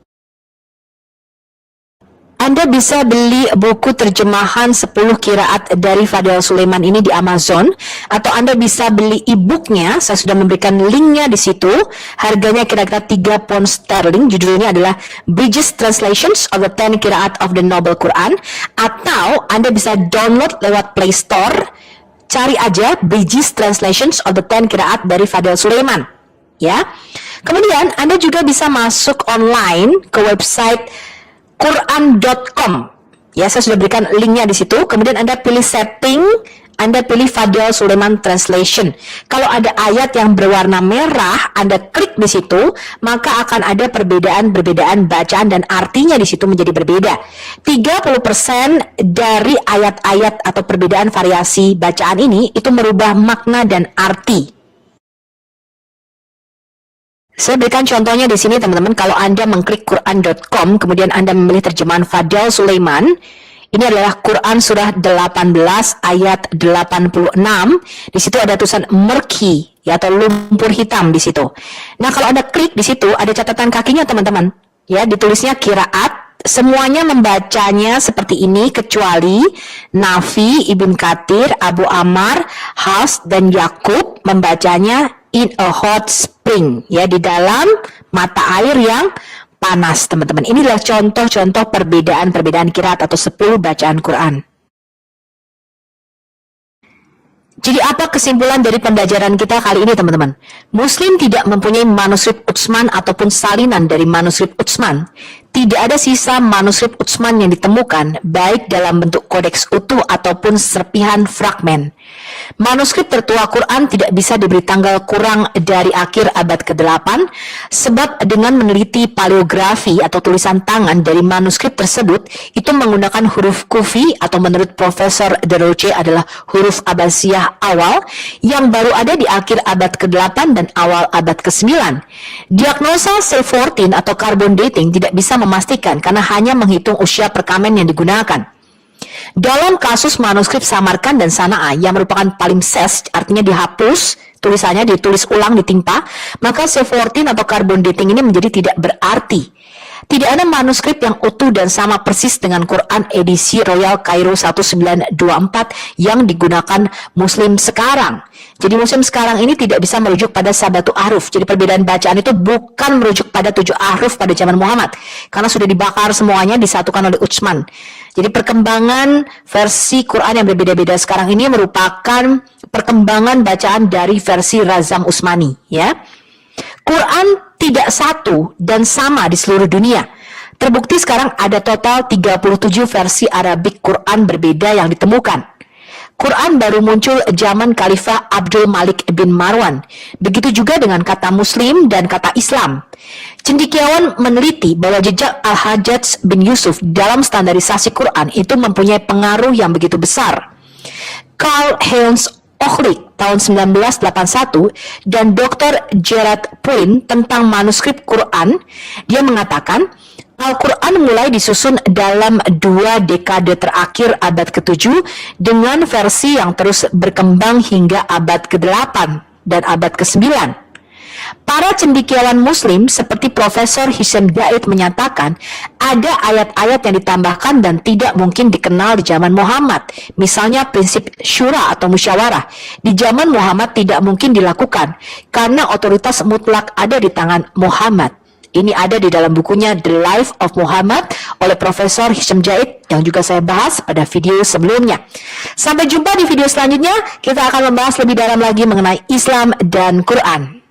Anda bisa beli buku terjemahan 10 qiraat dari Fadel Sulaiman ini di Amazon, atau Anda bisa beli e-booknya. Saya sudah memberikan linknya di situ. Harganya kira-kira 3 pound sterling. Judulnya adalah Bridges Translations of the 10 Qiraat of the Noble Quran. Atau Anda bisa download lewat Play Store. Cari aja Bridges Translations of the 10 Qiraat dari Fadel Sulaiman. Ya. Kemudian Anda juga bisa masuk online ke website Quran.com. Ya, saya sudah berikan linknya di situ. Kemudian Anda pilih setting, Anda pilih Fadel Sulaiman Translation. Kalau ada ayat yang berwarna merah, Anda klik di situ, maka akan ada perbedaan bacaan dan artinya di situ menjadi berbeda. 30% dari ayat-ayat atau perbedaan variasi bacaan ini itu merubah makna dan arti. Saya berikan contohnya di sini, teman-teman. Kalau Anda mengklik Quran.com, kemudian Anda memilih terjemahan Fadel Sulaiman, ini adalah Quran surah 18 ayat 86. Di situ ada tulisan murky, ya, atau lumpur hitam di situ. Nah, kalau Anda klik di situ, ada catatan kakinya, teman-teman. Ya, ditulisnya qiraat. Semuanya membacanya seperti ini kecuali Nafi, Ibn Katsir, Abu Ammar, Hafs, dan Yakub membacanya in a hot spring, ya, di dalam mata air yang panas, teman-teman. Inilah contoh-contoh perbedaan qiraat atau 10 bacaan Quran. Jadi apa kesimpulan dari pembelajaran kita kali ini, teman-teman? Muslim tidak mempunyai manuskrip Utsman ataupun salinan dari manuskrip Utsman. tidak ada sisa manuskrip Utsman yang ditemukan, baik dalam bentuk kodeks utuh ataupun serpihan fragmen. Manuskrip tertua Quran tidak bisa diberi tanggal kurang dari akhir abad ke-8, sebab dengan meneliti paleografi atau tulisan tangan dari manuskrip tersebut, itu menggunakan huruf Kufi atau menurut Profesor De Roche adalah huruf Abbasiyah awal yang baru ada di akhir abad ke-8 dan awal abad ke-9. Diagnosa C14 atau carbon dating tidak bisa memastikan karena hanya menghitung usia perkamen yang digunakan. Dalam kasus manuskrip Samarkand dan Sana'a yang merupakan palimpsest, artinya dihapus, tulisannya ditulis ulang ditimpa, maka C14 atau carbon dating ini menjadi tidak berarti. Tidak ada manuskrip yang utuh dan sama persis dengan Quran edisi Royal Cairo 1924 yang digunakan Muslim sekarang. Jadi Muslim sekarang ini tidak bisa merujuk pada sabatu ahruf. Jadi perbedaan bacaan itu bukan merujuk pada 7 ahruf pada zaman Muhammad, karena sudah dibakar semuanya, disatukan oleh Utsman. Jadi perkembangan versi Quran yang berbeda-beda sekarang ini merupakan perkembangan bacaan dari versi Razam Utsmani, ya. Quran tidak satu dan sama di seluruh dunia. Terbukti sekarang ada total 37 versi Arabik Quran berbeda yang ditemukan. Quran baru muncul zaman Khalifah Abdul Malik bin Marwan. Begitu juga dengan kata Muslim dan kata Islam. Cendekiawan meneliti bahwa jejak Al-Hajjaj bin Yusuf dalam standarisasi Quran itu mempunyai pengaruh yang begitu besar. Karl Heinz Ochlik tahun 1981 dan Dr. Gerard Puin tentang manuskrip Quran, dia mengatakan Al-Quran mulai disusun dalam 2 dekade terakhir abad ke-7 dengan versi yang terus berkembang hingga abad ke-8 dan abad ke-9. Para cendekiawan Muslim seperti Profesor Hisham Jaid menyatakan ada ayat-ayat yang ditambahkan dan tidak mungkin dikenal di zaman Muhammad. Misalnya prinsip syura atau musyawarah. Di zaman Muhammad tidak mungkin dilakukan karena otoritas mutlak ada di tangan Muhammad. Ini ada di dalam bukunya The Life of Muhammad oleh Profesor Hisham Jaid yang juga saya bahas pada video sebelumnya. Sampai jumpa di video selanjutnya, kita akan membahas lebih dalam lagi mengenai Islam dan Quran.